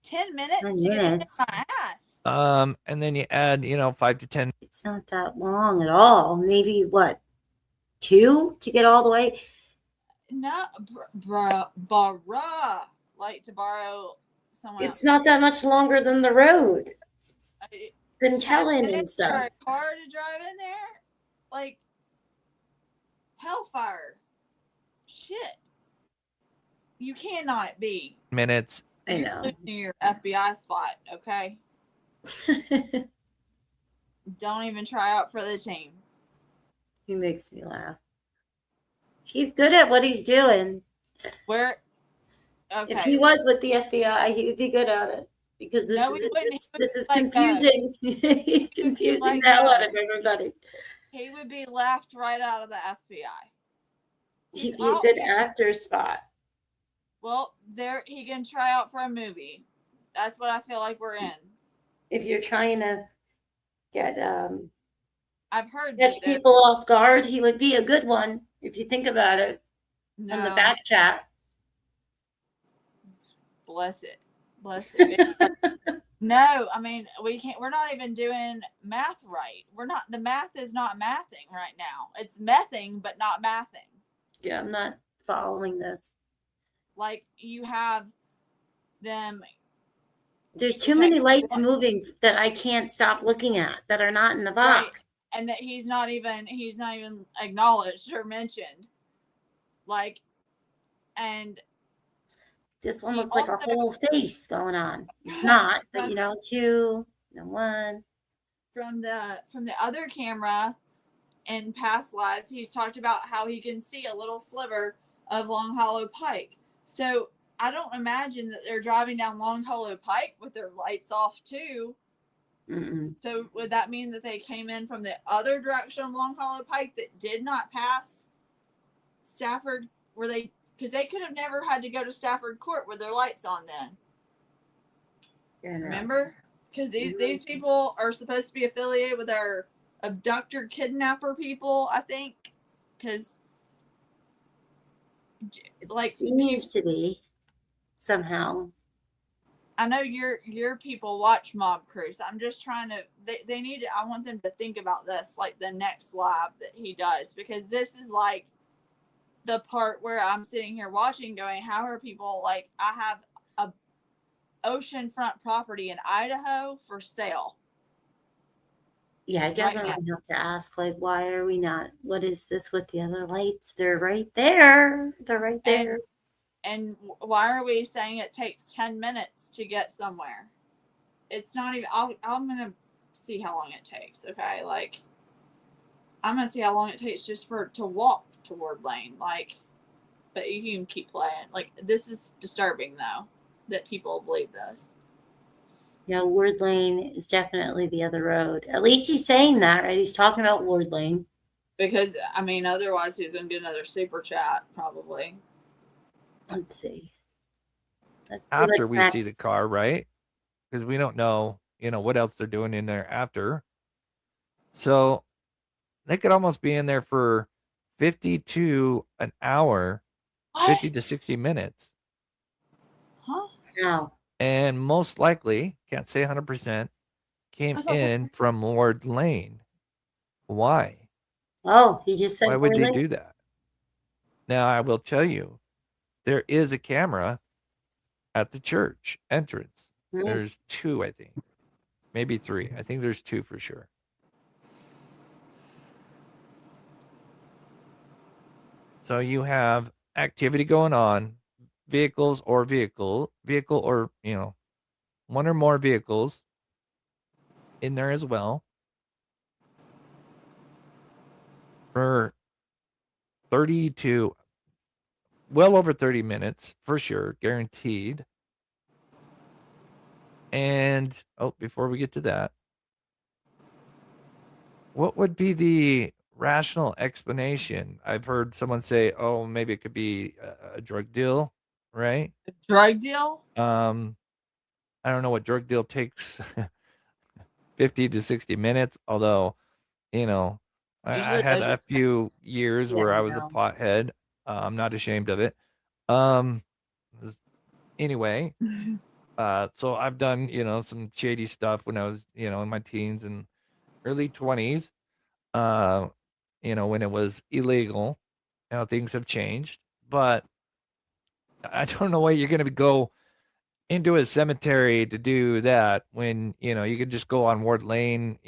10 minutes 10 to get in minutes. my ass. And then you add, 5 to 10. It's not that long at all. Maybe what, 2 to get all the way? No, bruh. Like to borrow someone It's not that much longer than the road. else. Than 10 Kellen and minutes stuff. for a car to drive in there? Like, Hellfire. Shit. You cannot be. Minutes. I know. Losing your FBI spot, okay? Don't even try out for the team. He makes me laugh. He's good at what he's doing. Where? Okay. If he was with the FBI, he would be good at it. Because this No, he wouldn't. He would this is be like, confusing. He's confusing like, the hell out of everybody. He would be left right out of the FBI. He'd be a good actor spot. Well, there he can try out for a movie. That's what I feel like we're in. If you're trying to get I've heard catch that people off guard, he would be a good one if you think about it. no, On the back chat. bless it. No, I mean we can't. We're not even doing math right. We're not. The math is not mathing right now. It's mething, but not mathing. Yeah, I'm not following this. Like you have them. There's too many lights moving that I can't stop looking at that are not in the box. Right. And that he's not even acknowledged or mentioned. Like, and this one he looks like a also- whole face going on. It's not, but you know, 2, and 1. from the other camera in past lives, he's talked about how he can see a little sliver of Long Hollow Pike. So I don't imagine that they're driving down Long Hollow Pike with their lights off too. Mm-mm. So would that mean that they came in from the other direction of Long Hollow Pike that did not pass Stafford? Were they? Because they could have never had to go to Stafford Court with their lights on then. Yeah, no. Remember? Because these people are supposed to be affiliated with our abductor kidnapper people, I think. Because like seems to be somehow. I know your people watch Mob Cruise. I'm just trying to they need to, I want them to think about this like the next lab that he does, because this is like the part where I'm sitting here watching going, how are people like, I have a oceanfront property in Idaho for sale. Yeah, I definitely have to ask, like, why are we not? What is this with the other lights? They're right there. They're right there. And why are we saying it takes 10 minutes to get somewhere? It's not even, I'm going to see how long it takes. Okay. Like, I'm going to see how long it takes just to walk to Ward Lane. Like, but you can keep playing. Like, this is disturbing though, that people believe this. Yeah, Ward Lane is definitely the other road. At least he's saying that, right? He's talking about Ward Lane. Because, I mean, otherwise he was going to get another super chat, probably. Let's see. After we see the car, right? Because we don't know, what else they're doing in there after. So they could almost be in there for 50 to an hour, What? 50 to 60 minutes. Huh? How? And most likely, can't say 100%, came in from Ward Lane. Why? Oh, he just said Why would Ward they Lane? do that? Now, I will tell you, there is a camera at the church entrance. Hmm. There's 2, I think. Maybe 3. I think there's 2 for sure. So you have activity going on, vehicle or, one or more vehicles in there as well for 30 to well over 30 minutes for sure, guaranteed. And before we get to that, what would be the rational explanation? I've heard someone say, "Oh, maybe it could be a drug deal," right? A drug deal? I don't know what drug deal takes 50 to 60 minutes, although, I had a few years where I was a pothead. I'm not ashamed of it. Anyway, so I've done, some shady stuff when I was, in my teens and early 20s, when it was illegal. Now things have changed, but I don't know why you're going to go into a cemetery to do that when, you could just go on Ward Lane,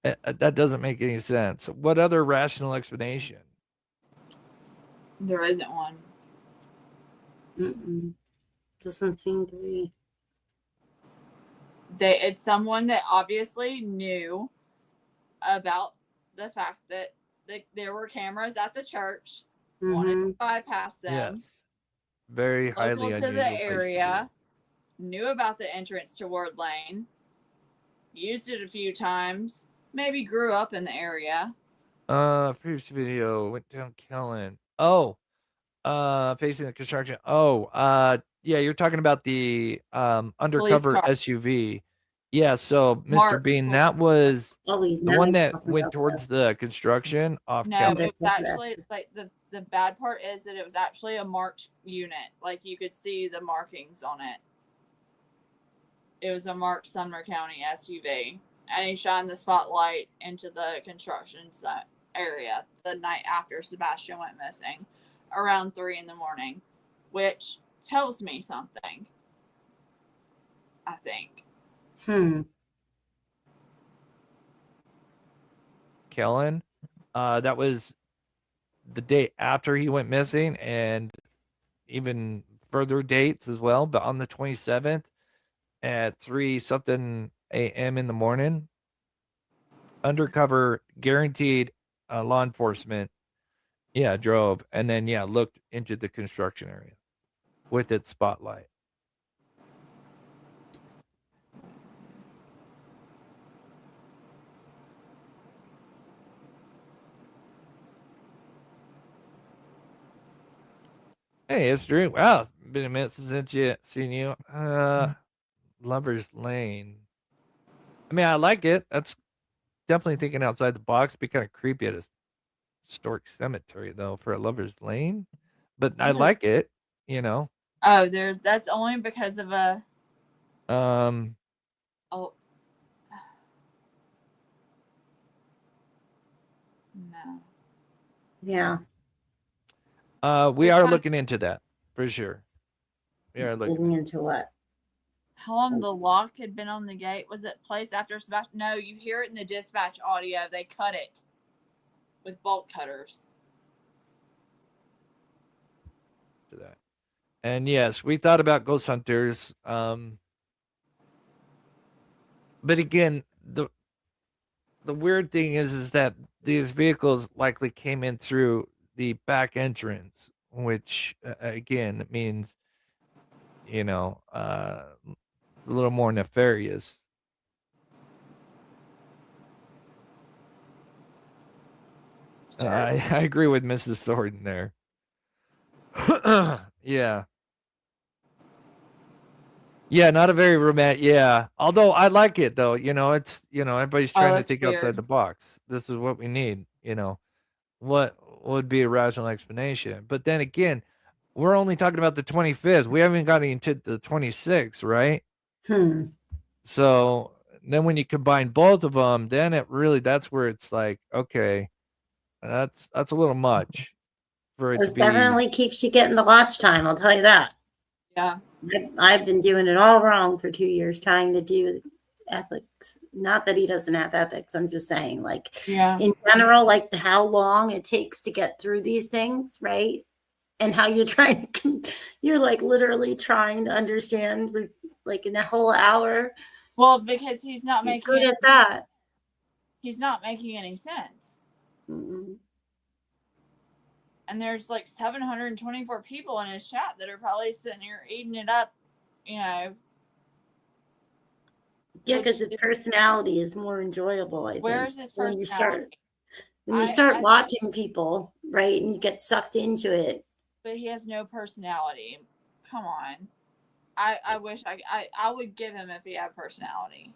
that doesn't make any sense. What other rational explanation? There isn't one. Doesn't seem to be. It's someone that obviously knew about the fact that there were cameras at the church, wanted to bypass them. Yes. Very highly Local to unusual the place to area, knew about the entrance to Ward Lane, used it a few times, maybe grew up in the area. Previous video went down Kellen. Oh, facing the construction. Oh, yeah, you're talking about the undercover car. SUV. Yeah, so Mr. Mark Bean, Police that was Always the one nice that talking went about towards that. the construction off No, Kellen. it was actually like the bad part is that it was actually a marked unit. Like you could see the markings on it. It was a marked Sumner County SUV, and he shined the spotlight into the construction area the night after Sebastian went missing, around 3 a.m, which tells me something. I think. Kellen. That was the day after he went missing, and even further dates as well. But on the 27th at 3 something a.m. in the morning, undercover guaranteed law enforcement, drove and then looked into the construction area with its spotlight. Hey, it's Drew. Wow, it's been a minute since seen you. Lover's Lane. I mean, I like it. That's definitely thinking outside the box. Be kind of creepy at a historic cemetery though for a Lover's Lane, but I like it. Oh, that's only because of a. Oh. No. Yeah. We are looking into that for sure. We are looking into what? How long the lock had been on the gate? Was it placed after Sebastian? No, you hear it in the dispatch audio. They cut it with bolt cutters. To that. And yes, we thought about ghost hunters. But again, the weird thing is that these vehicles likely came in through the back entrance, which again means it's a little more nefarious. I agree with Mrs. Thornton there. Yeah. Yeah, not a very romantic. Yeah, although I like it though. It's everybody's trying to think outside the box. This is what we need. What would be a rational explanation? But then again, we're only talking about the 25th. We haven't gotten into the 26th, right? So then when you combine both of them, then that's where it's like, okay, that's a little much for it to be. Definitely keeps you getting the watch time. I'll tell you that. Yeah. I've been doing it all wrong for 2 years trying to do ethics. Not that he doesn't have ethics. I'm just saying, in general, how long it takes to get through these things, right? And how you're you're literally trying to understand, in a whole hour. Well, because he's not making. Good at that. He's not making any sense. And there's 724 people in his chat that are probably sitting here eating it up, Yeah, because his personality is more enjoyable, I think. Where's his personality? When you start watching people, right, and you get sucked into it. But he has no personality. Come on. I wish I would give him if he had personality.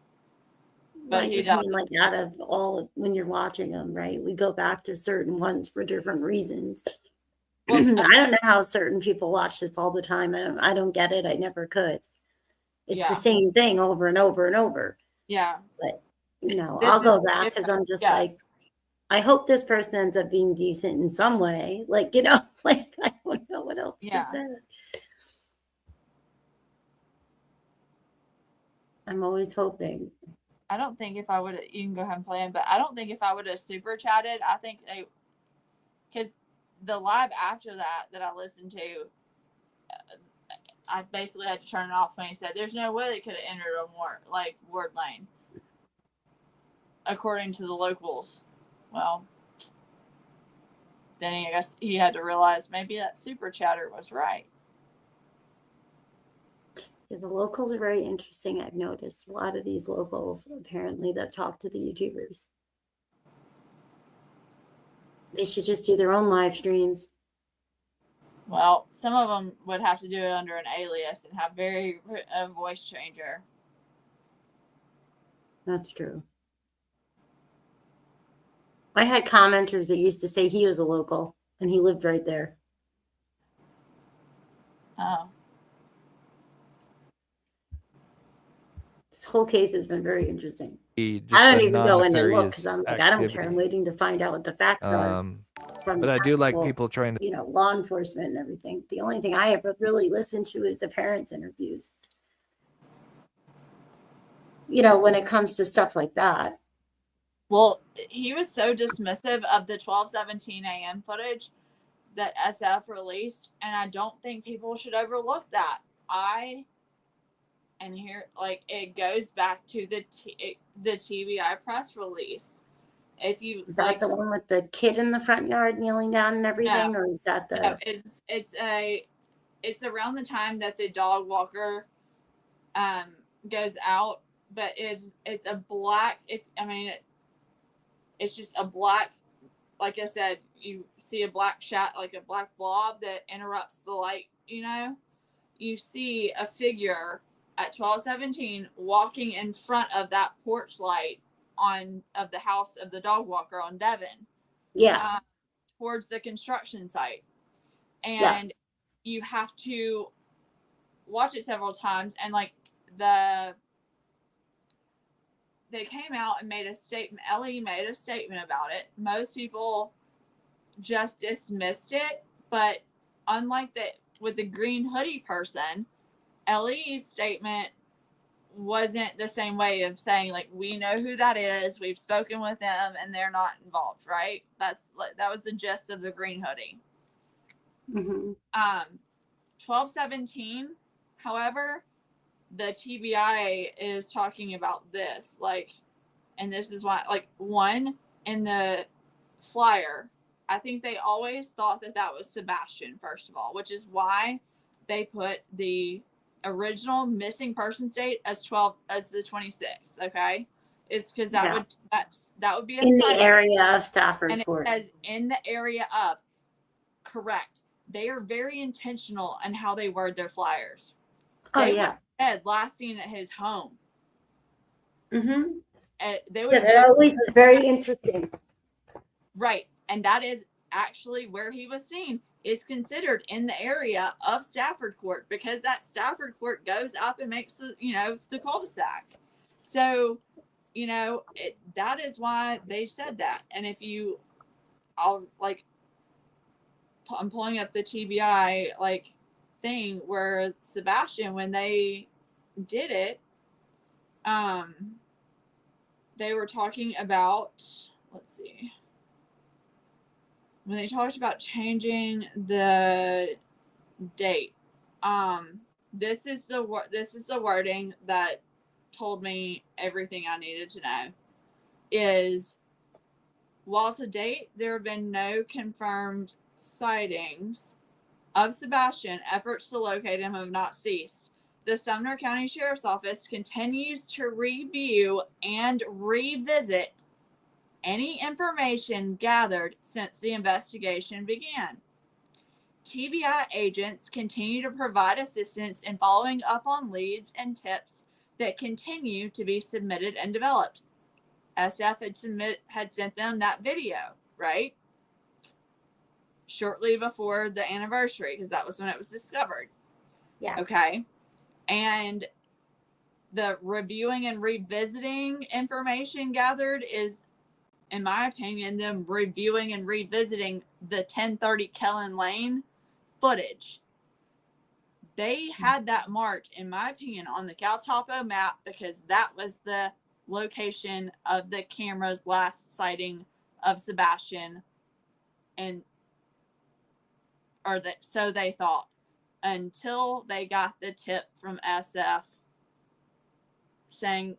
But I just mean out of all, when you're watching them, right? We go back to certain ones for different reasons. Well, I don't know how certain people watch this all the time. I don't get it. I never could. It's the same thing over and over and over. Yeah. But, I'll go back because I'm just I hope this person ends up being decent in some way. I don't know what else to say. I'm always hoping. I don't think if I would, you can go ahead and play him, but I don't think if I would have super chatted, I think because the live after that I listened to, I basically had to turn it off when he said there's no way they could have entered a more like word lane, according to the locals. Well, then I guess he had to realize maybe that super chatter was right. Yeah, the locals are very interesting. I've noticed a lot of these locals apparently that talk to the YouTubers. They should just do their own live streams. Well, some of them would have to do it under an alias and have a voice changer. That's true. I had commenters that used to say he was a local and he lived right there. Oh. This whole case has been very interesting. Just I don't a even go in and look non-nefarious because I'm like, I don't care. I'm activity. waiting to find out what the facts are from But I do like actual, people trying to, you know, law enforcement and everything. The only thing I ever really listen to is the parents' interviews. You know, when it comes to stuff like that. Well, he was so dismissive of the 12:17 a.m. footage that SF released, and I don't think people should overlook that. And here, like, it goes back to the TBI press release. If you Is that the one with the kid in the front yard kneeling down and everything, or is that the? No, it's around the time that the dog walker goes out, but it's a black. It's just a black. Like I said, you see a black like a black blob that interrupts the light. You know, you see a figure at 12:17 walking in front of that porch light of the house of the dog walker on Devon. Yeah. Towards the construction site. And yes. You have to watch it several times, and like they came out and made a statement. Ellie made a statement about it. Most people just dismissed it, but unlike with the green hoodie person, Ellie's statement wasn't the same way of saying, like, we know who that is, we've spoken with them, and they're not involved, right? That was the gist of the green hoodie. 12:17, however, the TBI is talking about this, like, and this is why, like, one in the flyer, I think they always thought that was Sebastian, first of all, which is why they put the original missing person date as the 26th. Okay, it's because that would be in the area of Stafford and Court. It says in the area of. Correct. They are very intentional in how they word their flyers. They said last seen at his home. That always was very interesting. Right, and that is actually where he was seen. Is considered in the area of Stafford Court, because that Stafford Court goes up and makes the cul-de-sac. So, that is why they said that. And if I'm pulling up the TBI thing where Sebastian, when they did it, they were talking about, let's see. When they talked about changing the date, this is the wording that told me everything I needed to know. Is, while to date there have been no confirmed sightings of Sebastian, efforts to locate him have not ceased. The Sumner County Sheriff's Office continues to review and revisit any information gathered since the investigation began. TBI agents continue to provide assistance in following up on leads and tips that continue to be submitted and developed. SF had sent them that video, right? Shortly before the anniversary, because that was when it was discovered. Yeah. Okay. And the reviewing and revisiting information gathered is, in my opinion, them reviewing and revisiting the 1030 Kellen Lane footage. They had that marked, in my opinion, on the Cal Topo map, because that was the location of the camera's last sighting of Sebastian. And or that so they thought, until they got the tip from SF saying,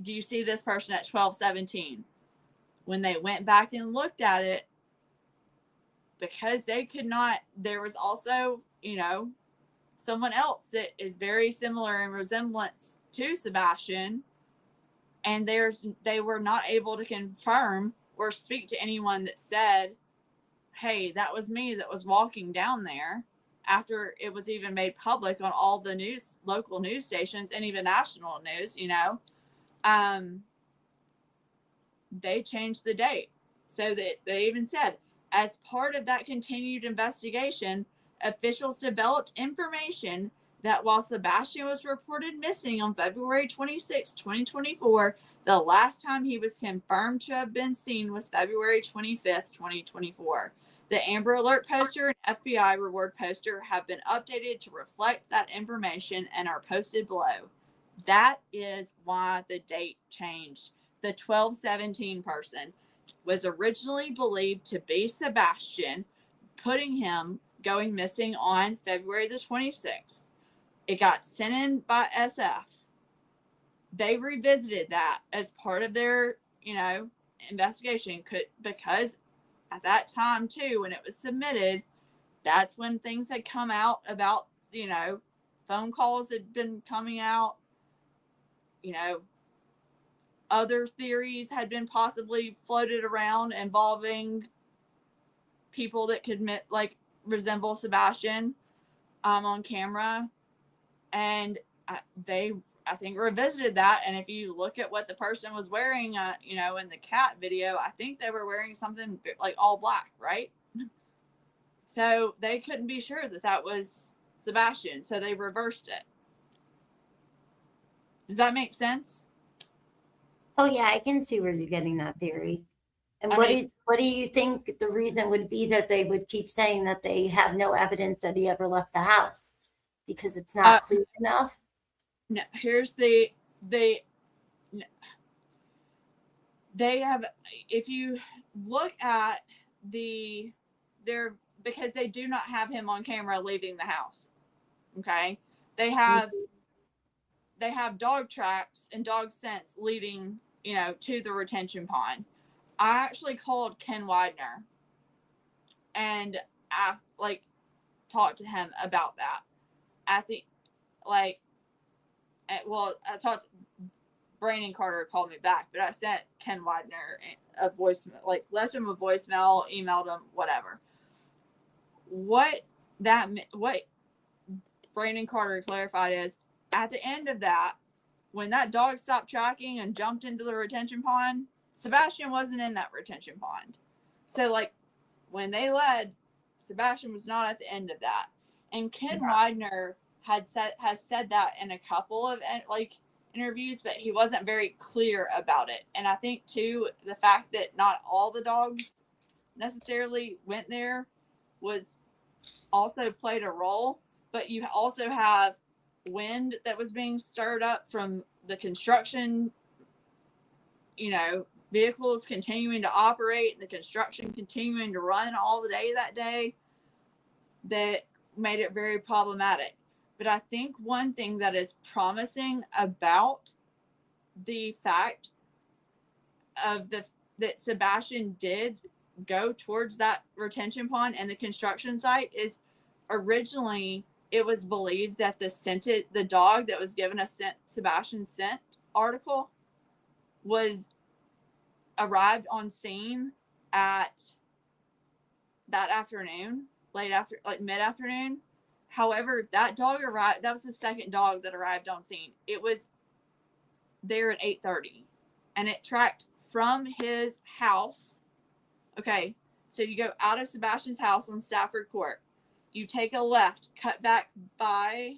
do you see this person at 12:17? When they went back and looked at it, because they could not, there was also, someone else that is very similar in resemblance to Sebastian, and they were not able to confirm or speak to anyone that said, hey, that was me that was walking down there, after it was even made public on all the local news stations and even national news. They changed the date, so that they even said, as part of that continued investigation, officials developed information that while Sebastian was reported missing on February 26, 2024, the last time he was confirmed to have been seen was February 25th, 2024. The Amber Alert poster and FBI reward poster have been updated to reflect that information and are posted below. That is why the date changed. The 12:17 person was originally believed to be Sebastian, putting him going missing on February the 26th. It got sent in by SF. They revisited that as part of their, investigation, because at that time too, when it was submitted, that's when things had come out about, phone calls had been coming out, other theories had been possibly floated around involving people that could resemble Sebastian on camera. And they, I think, revisited that. And if you look at what the person was wearing, in the cat video, I think they were wearing something like all black, right? So they couldn't be sure that was Sebastian. So they reversed it. Does that make sense? Oh yeah, I can see where you're getting that theory. And I what mean- do you think the reason would be that they would keep saying that they have no evidence that he ever left the house? Because it's not clear enough? No, here's they have, if you look at because they do not have him on camera leaving the house. Okay. They have dog tracks and dog scents leading, to the retention pond. I actually called Ken Widener and I talked to him about that I talked, Brandon Carter called me back, but I sent Ken Widener a voicemail, left him a voicemail, emailed him, whatever. What Brandon Carter clarified is, at the end of that, when that dog stopped tracking and jumped into the retention pond, Sebastian wasn't in that retention pond. So when they led, Sebastian was not at the end of that. And Ken Widener has said that in a couple of interviews, but he wasn't very clear about it. And I think too, the fact that not all the dogs necessarily went there was also played a role. But you also have wind that was being stirred up from the construction, vehicles continuing to operate, the construction continuing to run all the day that day, that made it very problematic. But I think one thing that is promising about the fact of that Sebastian did go towards that retention pond and the construction site is, originally it was believed that the dog that was given a Sebastian scent article arrived on scene at that afternoon, mid-afternoon. However, that dog arrived, that was the second dog that arrived on scene. It was there at 8:30 and it tracked from his house. Okay, so you go out of Sebastian's house on Stafford Court. You take a left, cut back by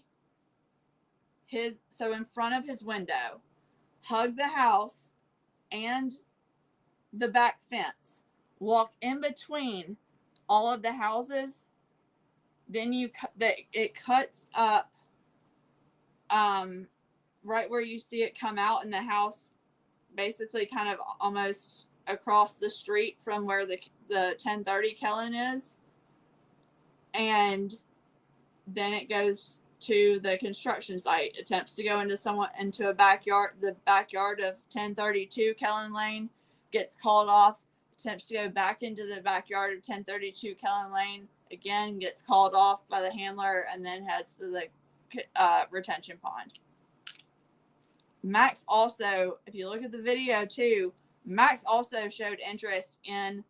in front of his window, hug the house and the back fence, walk in between all of the houses. Then it cuts up right where you see it come out in the house, basically kind of almost across the street from where the 1030 Kellen is. And then it goes to the construction site, attempts to go into the backyard of 1032 Kellen Lane, gets called off, attempts to go back into the backyard of 1032 Kellen Lane, again gets called off by the handler, and then heads to the retention pond. Max also, if you look at the video too, Max also showed interest in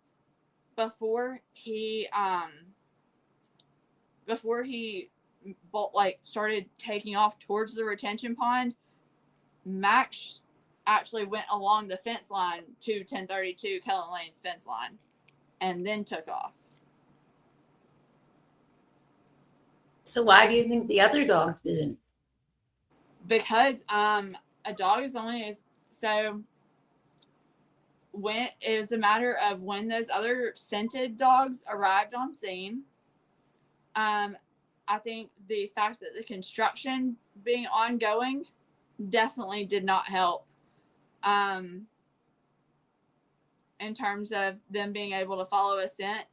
before he started taking off towards the retention pond. Max actually went along the fence line to 1032 Kellen Lane's fence line and then took off. So why do you think the other dog didn't? Because a dog is only as so when it was a matter of when those other scented dogs arrived on scene. I think the fact that the construction being ongoing definitely did not help in terms of them being able to follow a scent.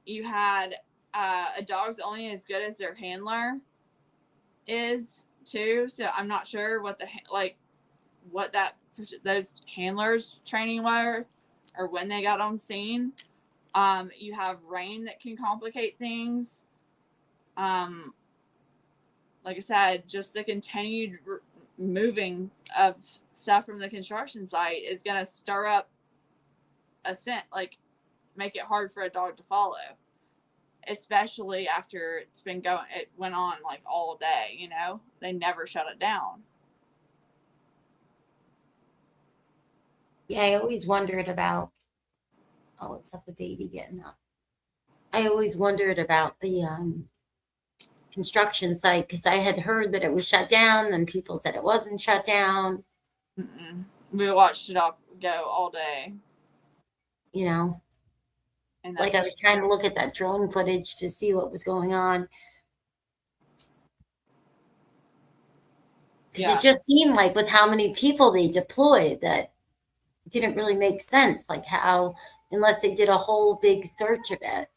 You had a dog's only as good as their handler is too. So I'm not sure what those handlers training were or when they got on scene. You have rain that can complicate things. Like I said, just the continued moving of stuff from the construction site is going to stir up a scent, like make it hard for a dog to follow, especially after it went on like all day, you know, they never shut it down. Yeah, I always wondered about, oh, it's not the baby getting up. I always wondered about the construction site because I had heard that it was shut down and people said it wasn't shut down. We watched it all go all day. You know, and like I was trying to look at that drone footage to see what was going on. Because it just seemed like with how many people they deployed that didn't really make sense. Like how, unless they did a whole big search of it.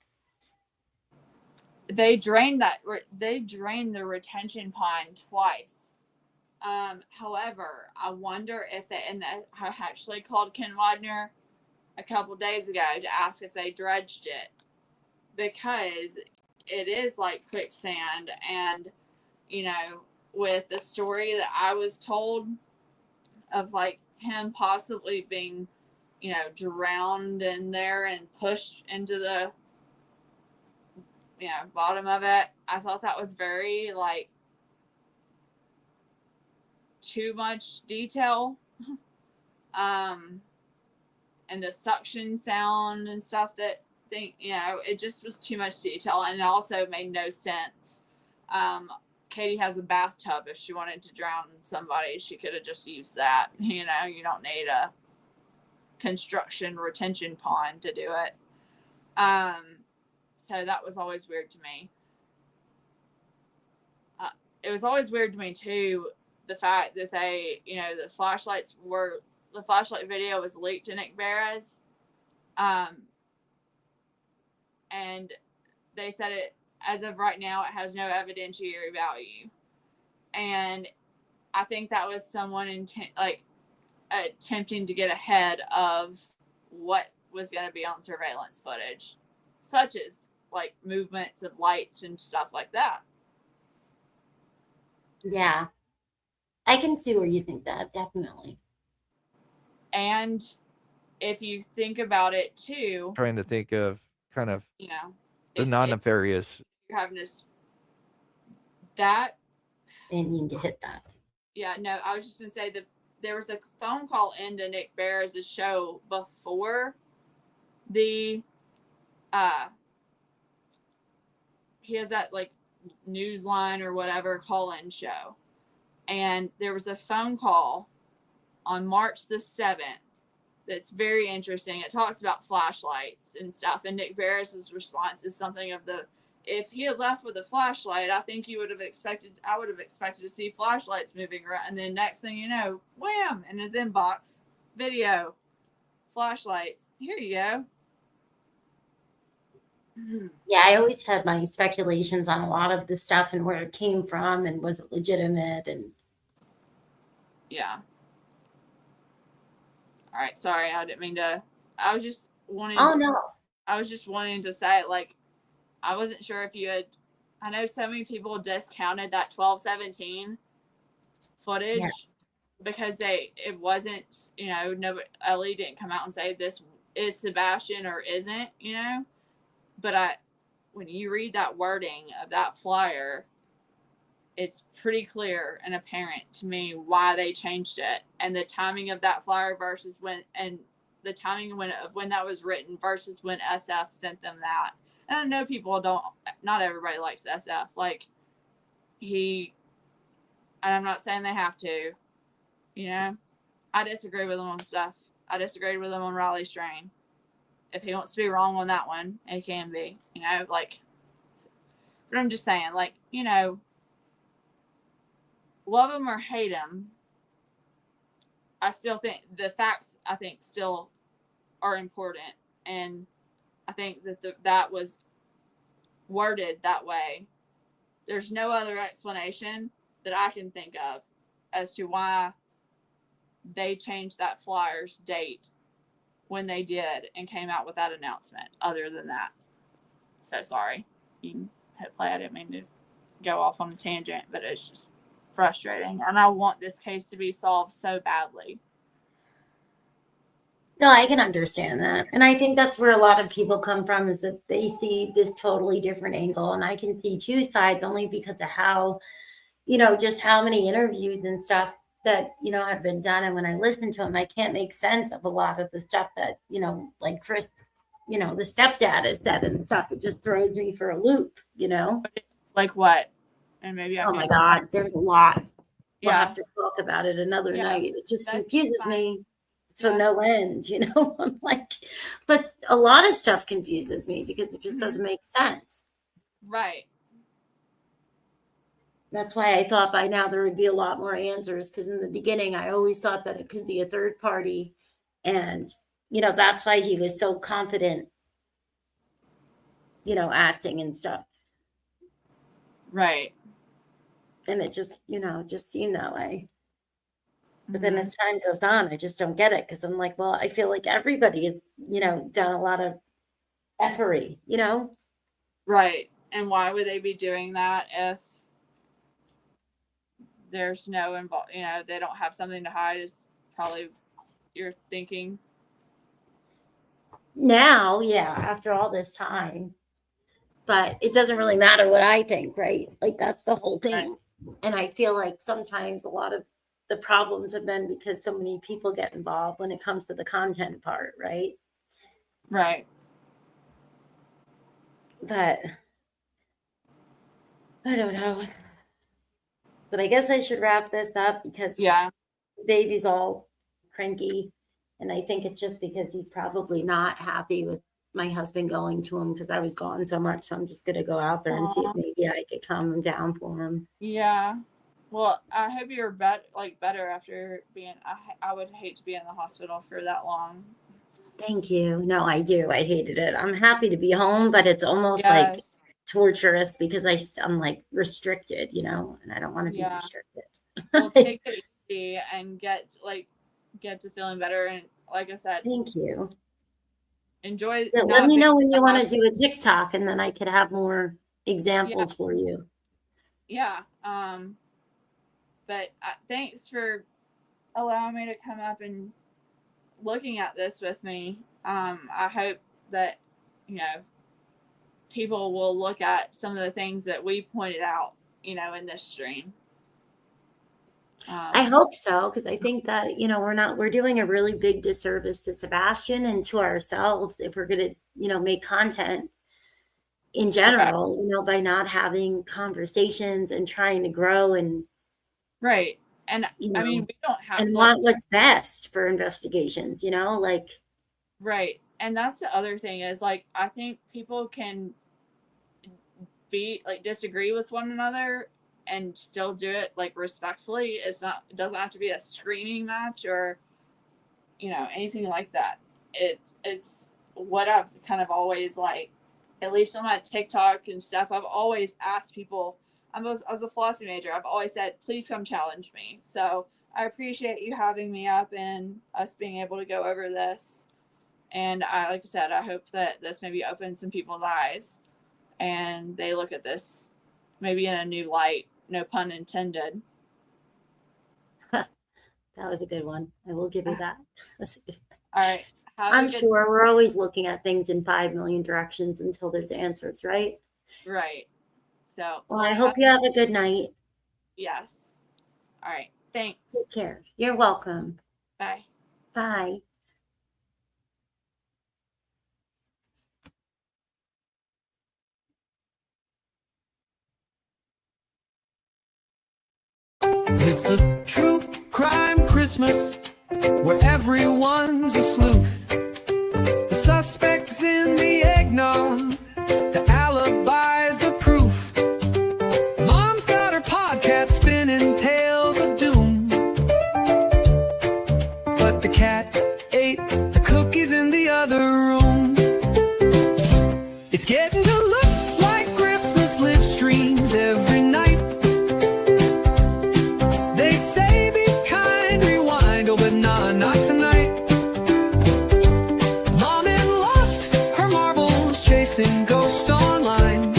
They drained the retention pond twice. However, I wonder if I actually called Ken Widener a couple days ago to ask if they dredged it, because it is like quicksand, and you know, with the story that I was told of like him possibly being, you know, drowned in there and pushed into the, you know, bottom of it, I thought that was very like too much detail. And the suction sound and stuff you know, it just was too much detail, and it also made no sense. Katie has a bathtub. If she wanted to drown somebody, she could have just used that. You know, you don't need a construction retention pond to do it. So that was always weird to me. It was always weird to me too, the fact that they, you know, the flashlight video was leaked to Nick Barras. And they said it, as of right now, it has no evidentiary value. And I think that was someone attempting to get ahead of what was going to be on surveillance footage, such as like movements of lights and stuff like that. Yeah, I can see where you think that, definitely. And if you think about it too, Trying to think of kind of, you know, the non-nefarious. You're having this, that. They need to hit that. Yeah, no, I was just going to say that there was a phone call into Nick Barras' show before the, he has that like Newsline or whatever call-in show. And there was a phone call on March the 7th that's very interesting. It talks about flashlights and stuff. And Nick Barras' response is something of the, if he had left with a flashlight, I think I would have expected to see flashlights moving around. And then next thing you know, wham, in his inbox, video, flashlights. Here you go. Yeah, I always had my speculations on a lot of the stuff and where it came from and was it legitimate and Yeah. All right. Sorry, I didn't mean to. I was just wanting. oh no. I was just wanting to say, like, I wasn't sure if you had. I know so many people discounted that 12-17 Yeah. footage because it wasn't, no, Ellie didn't come out and say this is Sebastian or isn't, but when you read that wording of that flyer, it's pretty clear and apparent to me why they changed it, and the timing of that flyer versus the timing of when that was written versus when SF sent them that. And I know people not everybody likes SF. Like, and I'm not saying they have to, I disagree with him on stuff. I disagreed with him on Riley's strain. If he wants to be wrong on that one, it can be, like, but I'm just saying, like, love him or hate him, I still think the facts, still are important. And I think that was worded that way. There's no other explanation that I can think of as to why they changed that flyer's date when they did and came out with that announcement, other than that. So sorry. You can hit play. I didn't mean to go off on a tangent, but it's just frustrating. And I want this case to be solved so badly. No, I can understand that. And I think that's where a lot of people come from is that they see this totally different angle. And I can see two sides only because of how, just how many interviews and stuff that, have been done. And when I listen to them, I can't make sense of a lot of the stuff that, like Chris, the stepdad has said and stuff. It just throws me for a loop. Like what? And maybe Oh my God, there's a lot. We'll Yeah. have to talk about it another Yeah. night. It just That's confuses fine. me to Yeah. no end, I'm like, but a lot of stuff confuses me because it just doesn't make sense. Right. That's why I thought by now there would be a lot more answers, because in the beginning I always thought that it could be a third party, and that's why he was so confident, acting and stuff. Right. And it just seemed that way. But then as time goes on, I just don't get it, because I'm like, well, I feel like everybody has, done a lot of effery, Right. And why would they be doing that if there's no they don't have something to hide, is probably you're thinking. Now, yeah, after all this time. But it doesn't really matter what I think, right? Like, that's the whole thing. Right. And I feel like sometimes a lot of the problems have been because so many people get involved when it comes to the content part, right? Right. But I don't know. But I guess I should wrap this up because the baby's all cranky. And I think it's just because he's probably not happy with my husband going to him because I was gone so much. So I'm just going to go out there and see if maybe I could calm him down for him. Yeah. Well, I hope you're better after being. I would hate to be in the hospital for that long. Thank you. No, I do. I hated it. I'm happy to be home, but it's almost like torturous because I'm like restricted, and I don't want to be restricted. Well, take it easy and get to feeling better. And like I said, thank you. Enjoy. Yeah, let me know when you want to do a TikTok, and then I could have more examples for you. Yeah. But thanks for allowing me to come up and looking at this with me. I hope that people will look at some of the things that we pointed out, in this stream. I hope so, because I think that we're doing a really big disservice to Sebastian and to ourselves if we're going to make content in general, by not having conversations and trying to grow and right. And I mean, we don't have and want what's best for investigations, right. And that's the other thing is I think people can be disagree with one another and still do it respectfully. It doesn't have to be a screaming match or anything like that. It's what I've kind of always at least on my TikTok and stuff, I've always asked people. I was a philosophy major. I've always said, please come challenge me. So I appreciate you having me up and us being able to go over this. And like I said, I hope that this maybe opens some people's eyes and they look at this maybe in a new light. No pun intended. That was a good one. I will give you that. That's a good one. All right. I'm sure we're always looking at things in 5 million directions until there's answers, right? Right. So. Well, I hope you have a good night. Yes. All right. Thanks. Take care. You're welcome. Bye. Bye. It's a true crime Christmas where everyone's a sleuth. The suspect's in the eggnog, the alibi's the proof. Mom's got her podcast spinning tales of doom, but the cat ate the cookies in the other room. It's getting to look like Christmas live streams every night. They say be kind, rewind, oh but nah, not tonight. Mom and lost her marbles chasing ghosts online.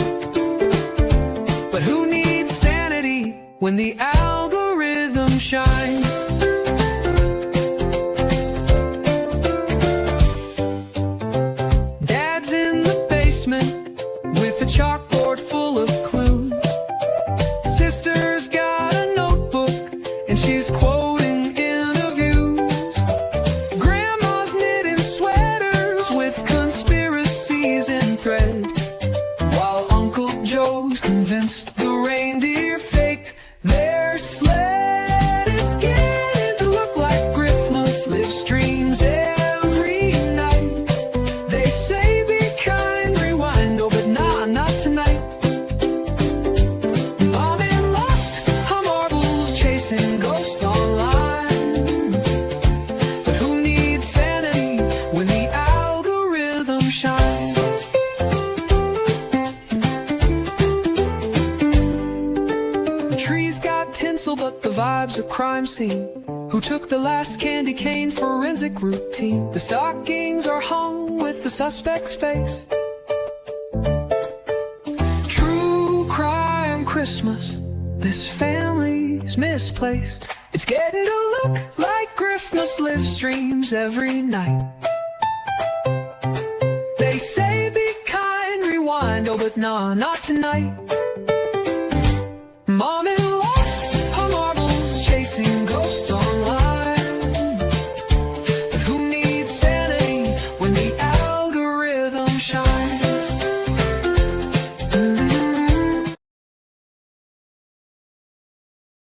But who needs sanity when the algorithm shines? Dad's in the basement with a chalkboard full of clues. Sister's got a notebook and she's quoting interviews. Grandma's knitting sweaters with conspiracies in thread, while Uncle Joe's convinced the reindeer faked their sled. It's getting to look like Christmas live streams every night. They say be kind, rewind, oh but nah, not tonight. Mom and lost her marbles chasing ghosts online. But who needs sanity when the algorithm shines? The trees got tinsel, but the vibe's a crime scene. Who took the last candy cane forensic routine? The stockings are hung with the suspect's face. True crime Christmas, this family's misplaced. It's getting to look like Christmas live streams every night. They say be kind, rewind, oh but nah, not tonight.